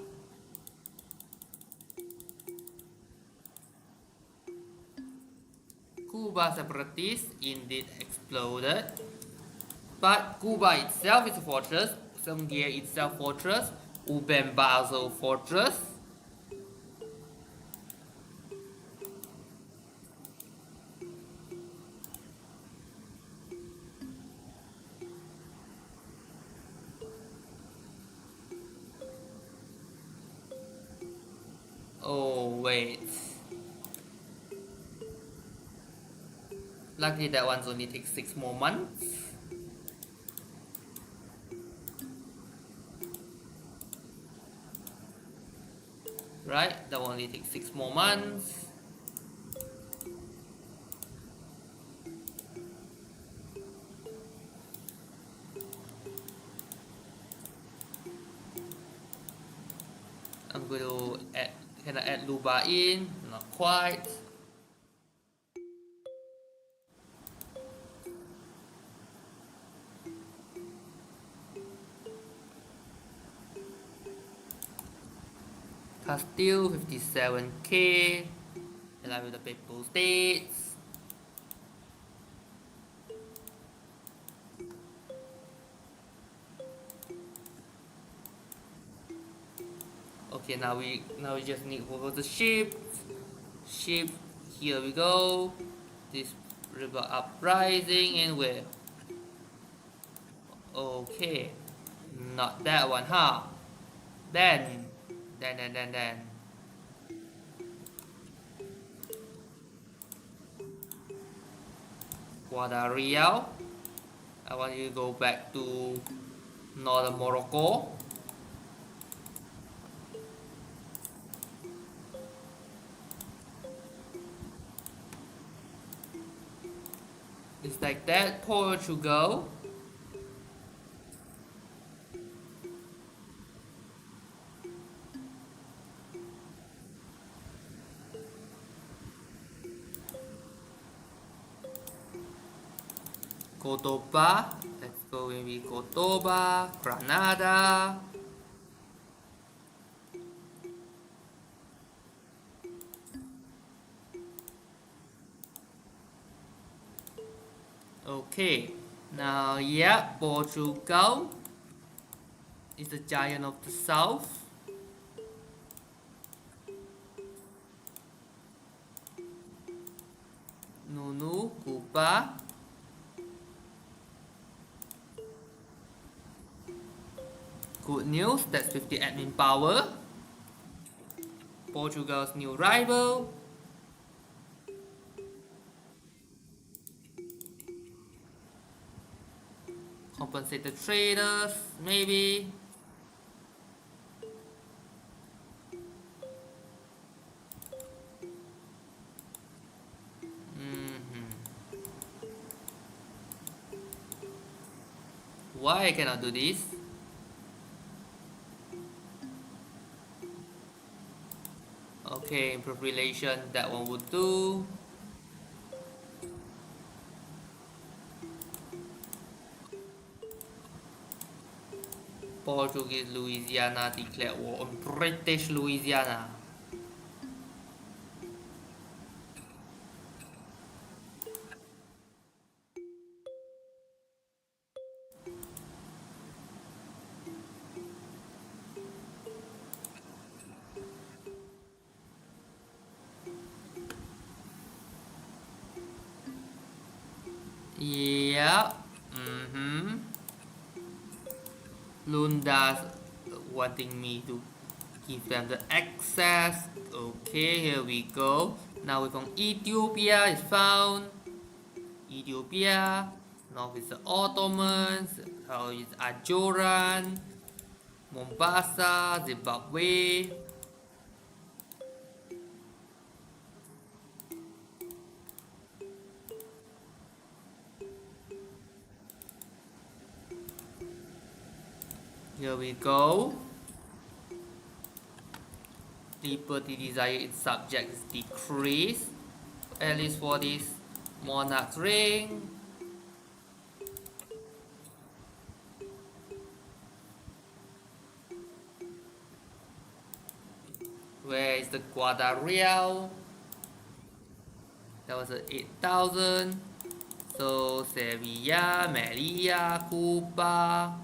Cuba separatists indeed exploded. But Cuba itself is a fortress. Samgia itself fortress. Ubembazo fortress. Oh wait. Luckily that one's only takes 6 more months. Right, that one only takes 6 more months. I'm going to add, can I add Luba in? Not quite. Castille 57k, along with the Papal States. Okay, now we just need over the ship. Here we go. This River uprising and where? Okay, not that one, huh? Then. Guadalreal. I want you to go back to northern Morocco. It's like that. Portugal. Cordoba. Let's go maybe Cordoba, Granada. Okay, now yeah, Portugal is the giant of the south. Nunu, Cuba. Good news, that's 50 admin power. Portugal's new rival. Compensated traders, maybe. Why I cannot do this? Okay, improve relation, that one would do. Portuguese Louisiana declared war on British Louisiana. Yeah. Lunda's wanting me to give them the access. Okay, here we go. Now we found Ethiopia is found. Ethiopia. North is the Ottomans. South is Ajoran. Mombasa, Zimbabwe. Here we go. Liberty desire in subjects decrease, at least for this monarch's reign. Where is the Guadalreal? That was at 8,000. So Sevilla, Melilla, Cuba.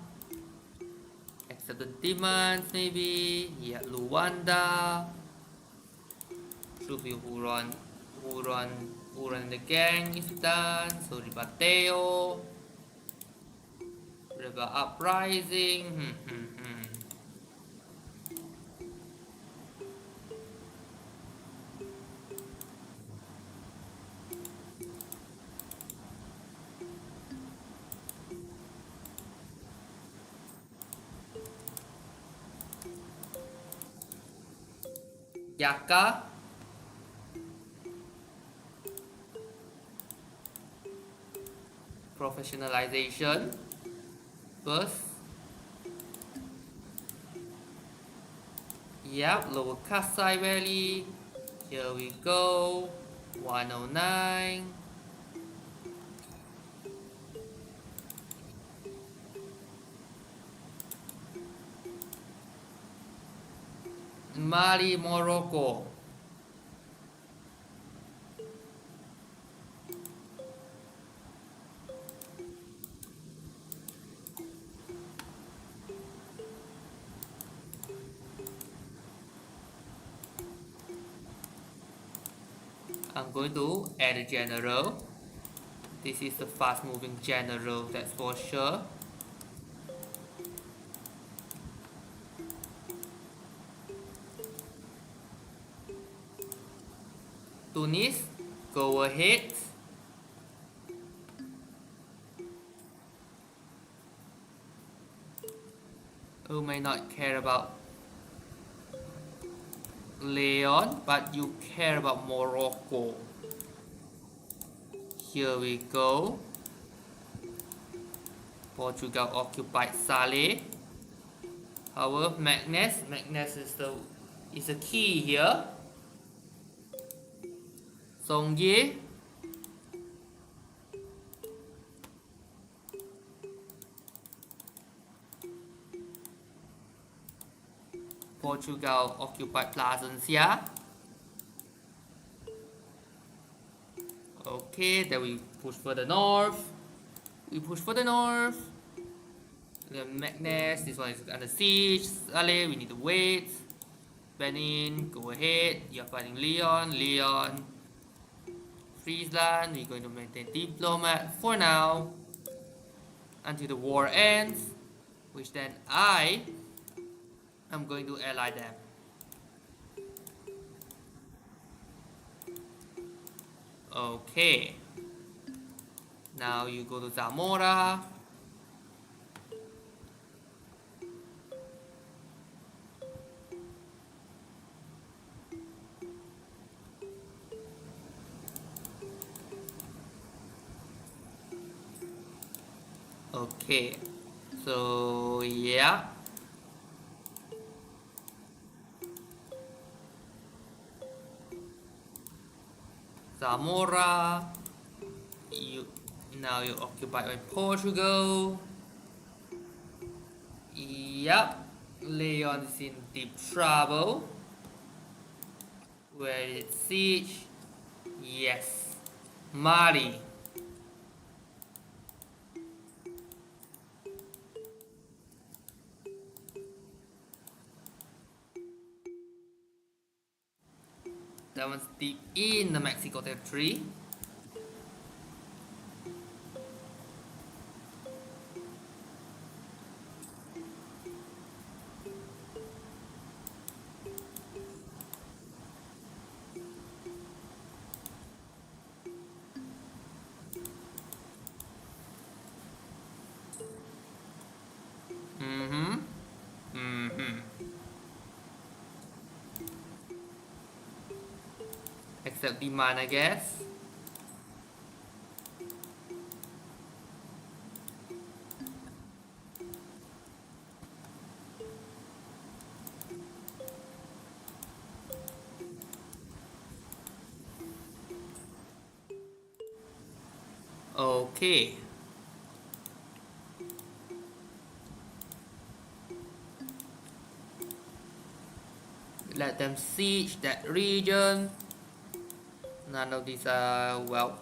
Accept the demands maybe. Yeah, Luanda. Should be who run the gang is done. So Ribateo. River uprising. Yaka. Professionalization. First. Yep, lower Kasai Valley. Here we go. 109. Mali, Morocco. I'm going to add a general. This is a fast moving general, that's for sure. Tunis, go ahead. You may not care about Leon, but you care about Morocco. Here we go. Portugal occupied Saleh. However, Magnus is the key here. Songye. Portugal occupied Plasencia. Okay, then we push further north. Then Magnus, this one is under siege. Saleh, we need to wait. Benin, go ahead. You're fighting Leon. Friesland, we're going to maintain diplomat for now. Until the war ends. Which then I am going to ally them. Okay. Now you go to Zamora. Okay. So yeah. Zamora. Now you're occupied by Portugal. Yep. Leon is in deep trouble. Where is siege? Yes. Mali. That one's deep in the Mexico territory. Except demand, I guess. Okay. Let them siege that region. None of these are, well,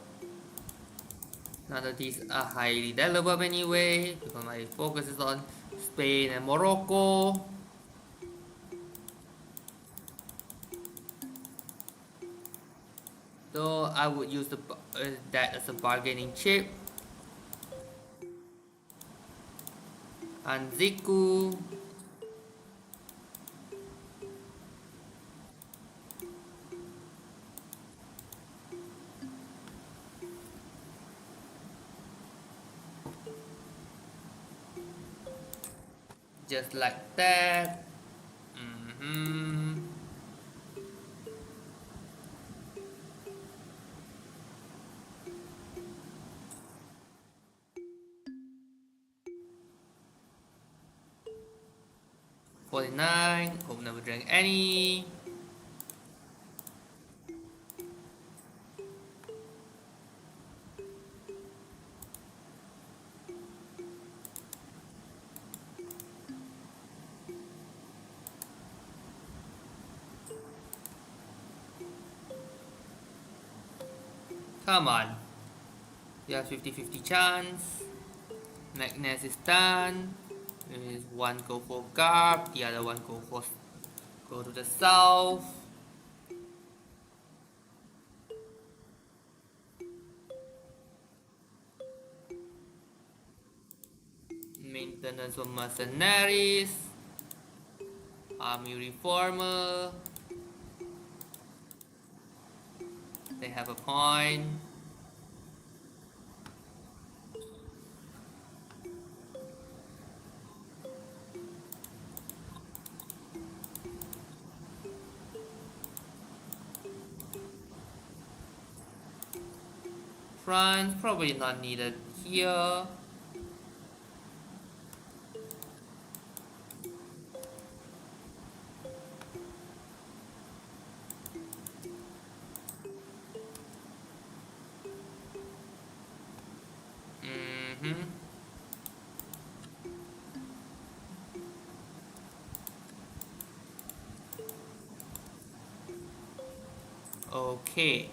none of these are highly developed anyway, because my focus is on Spain and Morocco. So I would use that as a bargaining chip. And Ziku. Just like that. $49. Hope never drank any. Come on. You have 50-50 chance. Magnus is done. There's one go for Garb, the other one go to the south. Maintenance of mercenaries. Army reformer. They have a point. France probably not needed here. Okay.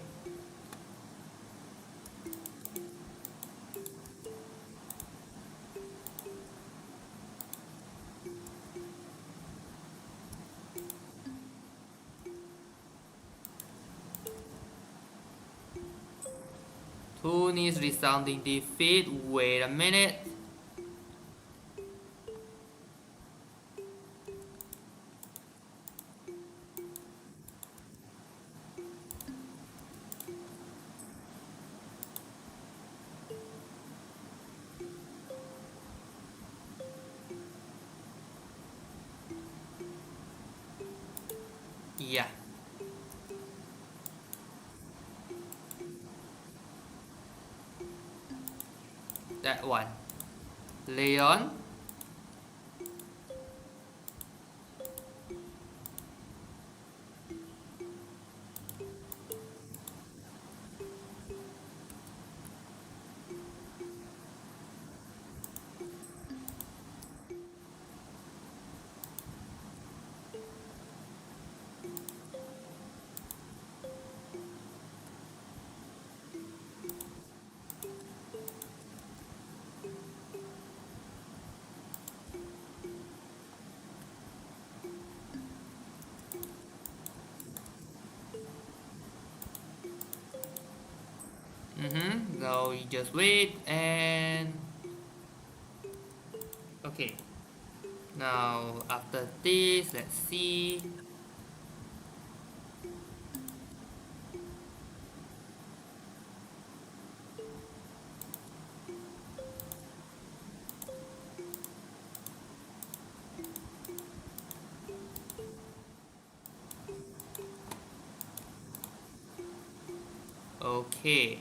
Tunis resounding defeat. Wait a minute. Yeah. That one. Leon. So you just wait and okay. Now after this, let's see. Okay.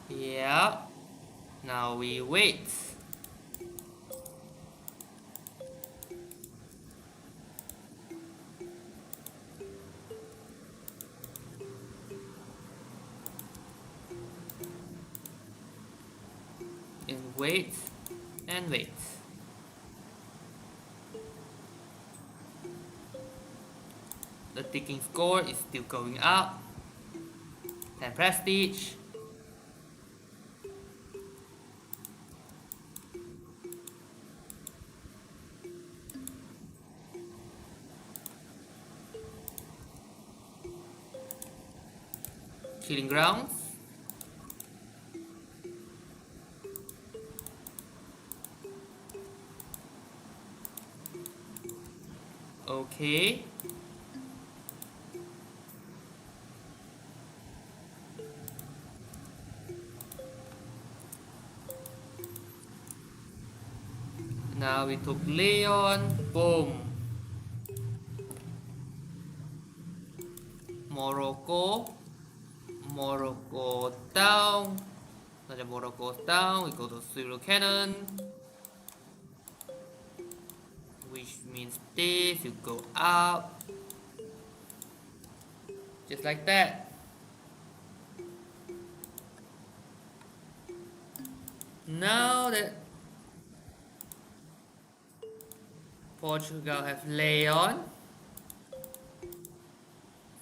Yeah. Now we wait. And wait. And wait. The ticking score is still going up. 10 prestige. Killing grounds. Okay. Now we took Leon. Boom. Morocco. Morocco down. Now the Morocco's down. We go to zero cannon. Which means this. You go up. Just like that. Now that Portugal have Leon,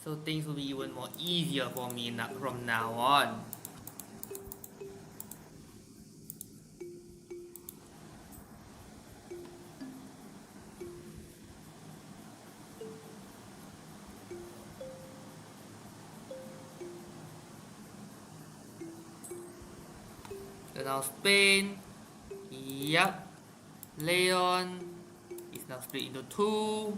so things will be even more easier for me from now on. So now Spain Yep. Leon is now split into two.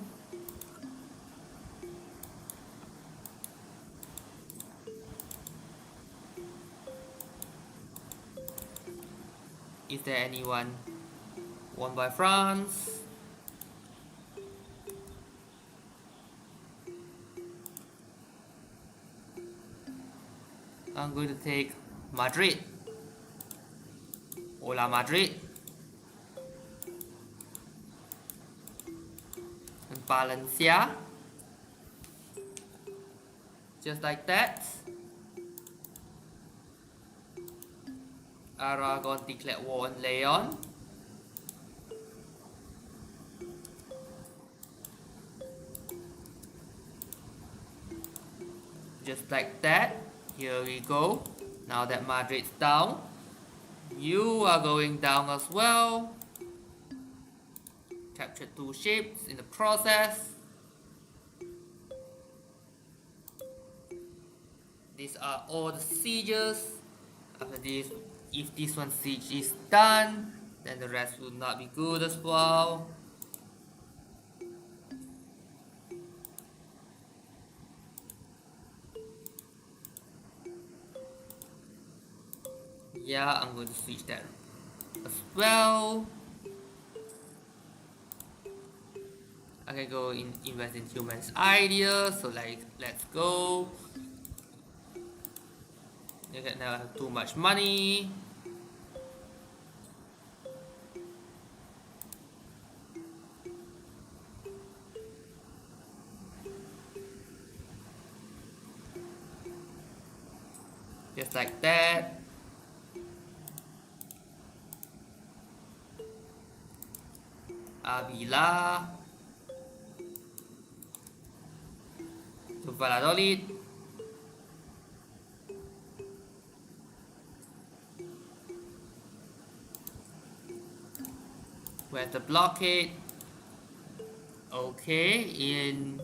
Is there anyone won by France? I'm going to take Madrid. Hola Madrid. And Valencia. Just like that. Aragon declared war on Leon. Just like that. Here we go. Now that Madrid's down, you are going down as well. Captured two ships in the process. These are all the sieges. After this, if this one siege is done, then the rest will not be good as well. Yeah, I'm going to switch that as well. I can go invest in humans' ideas, so like, let's go. You can never have too much money. Just like that. Avila to Valladolid. Where's the blockade? Okay, in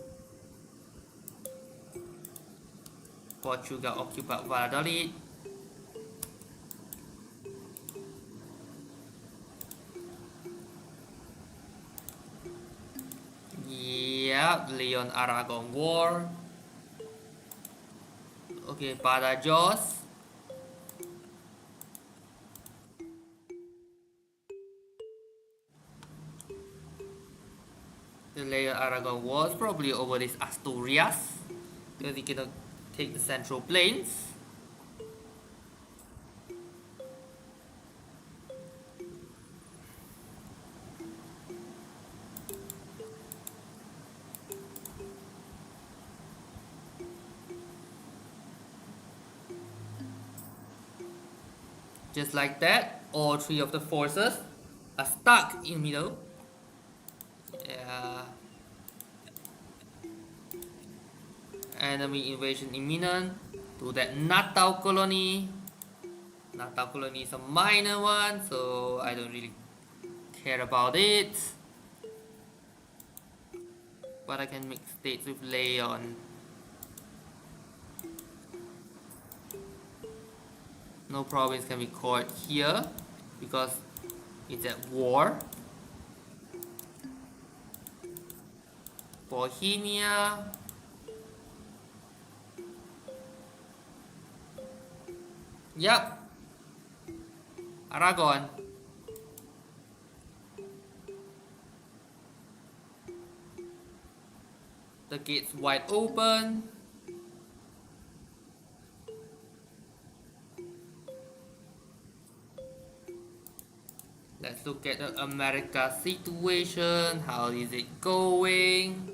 Portugal occupied Valladolid. Yeah, Leon Aragon War. Okay, Badajoz. The Leon Aragon War is probably over this Asturias, because he cannot take the Central Plains. Just like that, all three of the forces are stuck in the middle. Yeah. Enemy invasion imminent to that Natal colony. Natal colony is a minor one, so I don't really care about it. But I can make states with Leon. No province can be caught here because it's at war. Bohemia. Yep. Aragon. The gate's wide open. Let's look at the America situation. How is it going?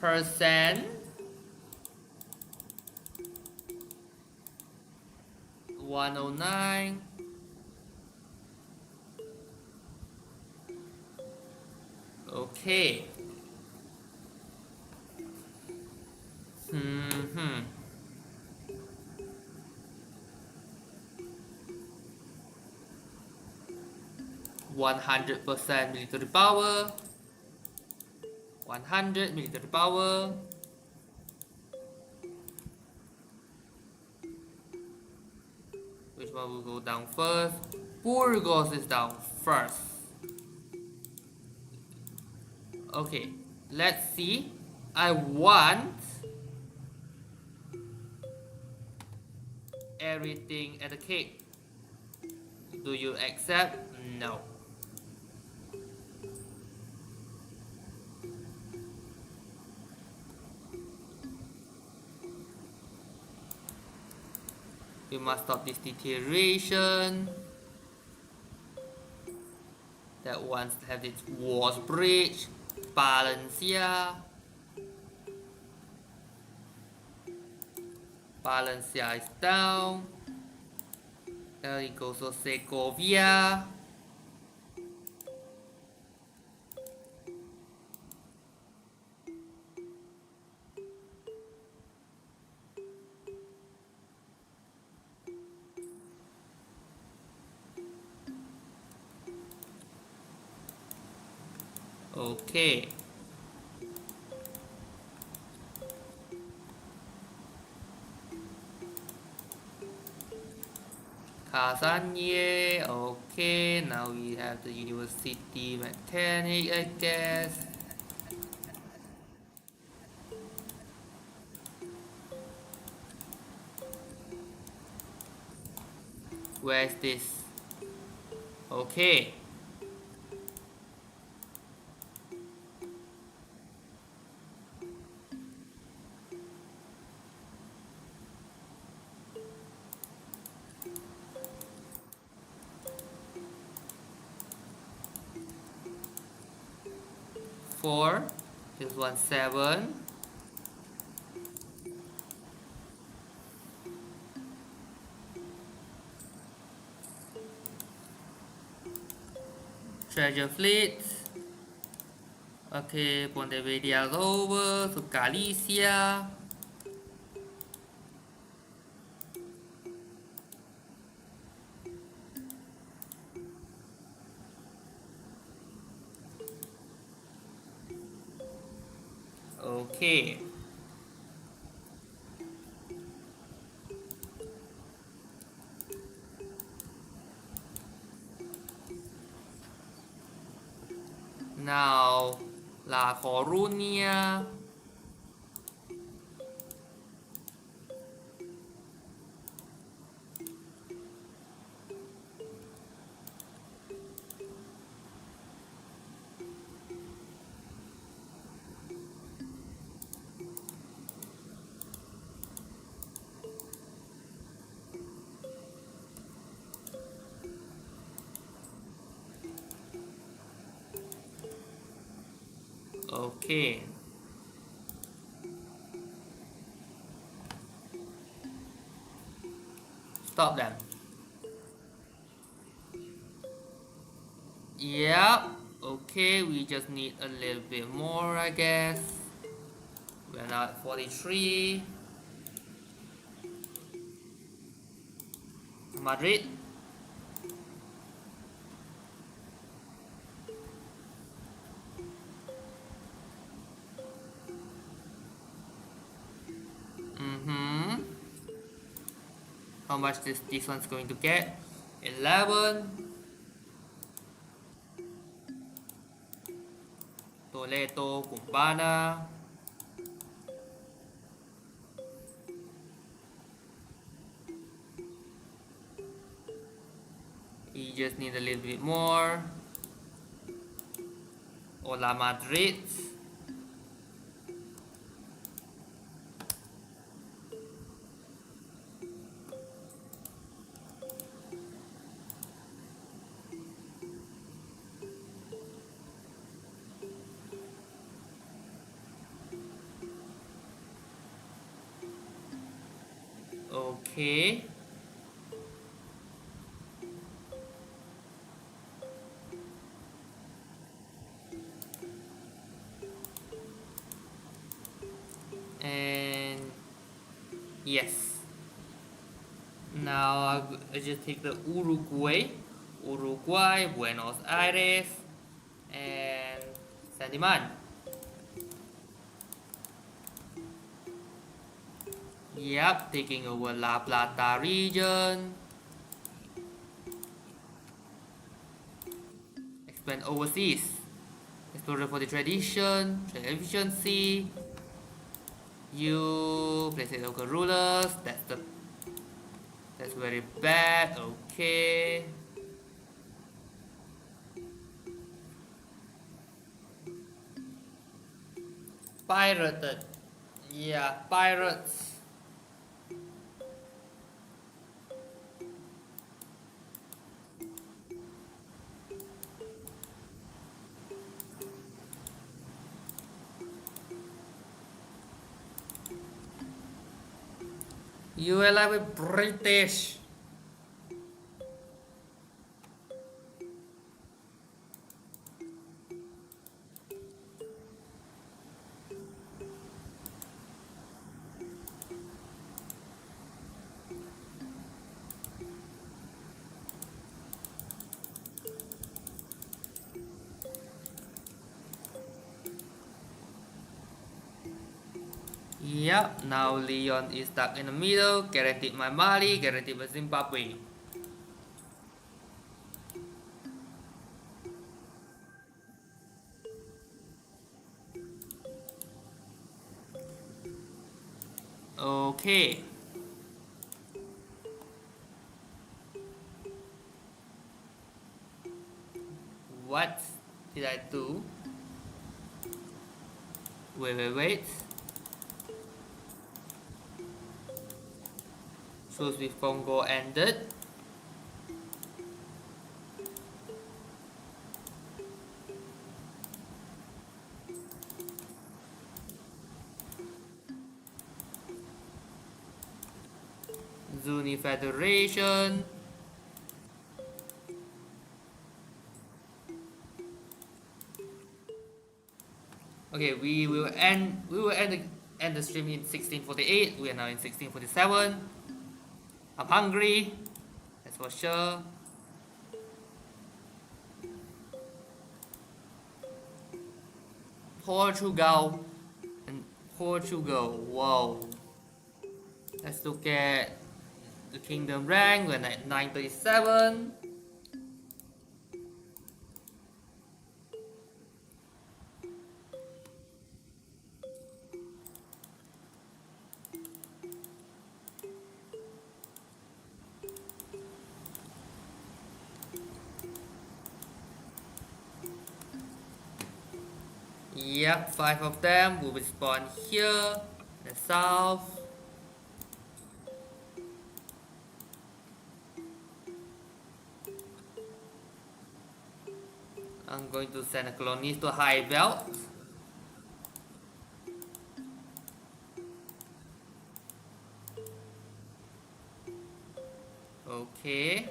%. 109. Okay. 100% military power, 100 military power. Which one will go down first? Burgos is down first. Okay, let's see. I want everything at the cake. Do you accept? No. We must stop this deterioration. That wants to have its walls breached. Valencia. Valencia is down. There it goes to Segovia. Okay. Casagne. Okay, now we have the university mechanic, I guess. Where is this? Okay. Four. This one 7. Treasure fleet. Okay, Pontevedra over to Galicia. Okay. Now, La Coruña. Okay. Stop them. Yeah. Okay, we just need a little bit more, I guess. We're now at 43. Madrid. How much this one's going to get? 11. Toledo, Cumbana. You just need a little bit more. Hola Madrid. Okay. And yes. Now I just take the Uruguay. Uruguay, Buenos Aires, and Sandiman. Yep, taking over La Plata region. Expand overseas. Explorer for the tradition, trade efficiency. You place local rulers. That's very bad. Okay. Pirated. Yeah, pirates. You ally with British. Yep, now Leon is stuck in the middle, guaranteed my Mali, guaranteed my Zimbabwe. Okay. What did I do? Wait. Truce with Congo ended. Zuni Federation. Okay, we will end the stream in 1648. We are now in 1647. I'm hungry, that's for sure. Portugal. Whoa. Let's look at the kingdom rank. We're at 937. Yep, 5 of them will spawn here in the south. I'm going to send a colony to High Belt. Okay.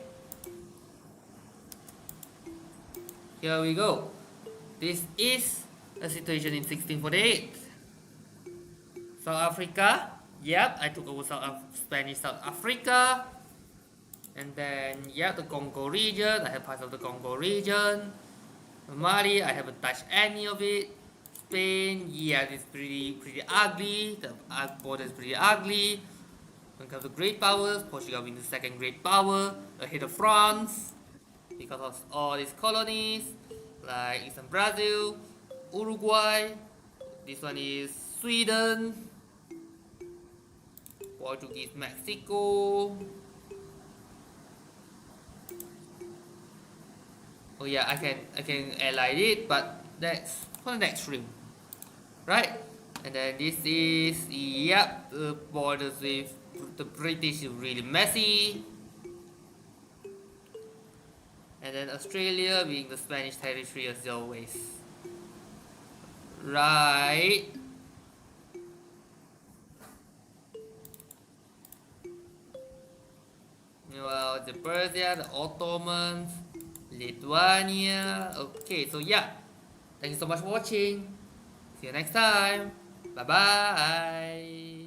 Here we go. This is a situation in 1648. South Africa. Yep, I took over Spanish South Africa. And then, yeah, the Congo region. I have parts of the Congo region. Mali, I haven't touched any of it. Spain, yeah, it's pretty ugly. The border is pretty ugly. When it comes to great powers, Portugal being the second great power, ahead of France, because of all these colonies, like Eastern Brazil, Uruguay. This one is Sweden, Portuguese Mexico. Oh yeah, I can ally it, but that's for the next stream, right? And then this is, yep, the borders with the British is really messy. And then Australia being the Spanish territory as always. Right. Well, the Persia, the Ottomans, Lithuania. Okay, so yeah. Thank you so much for watching. See you next time. Bye bye.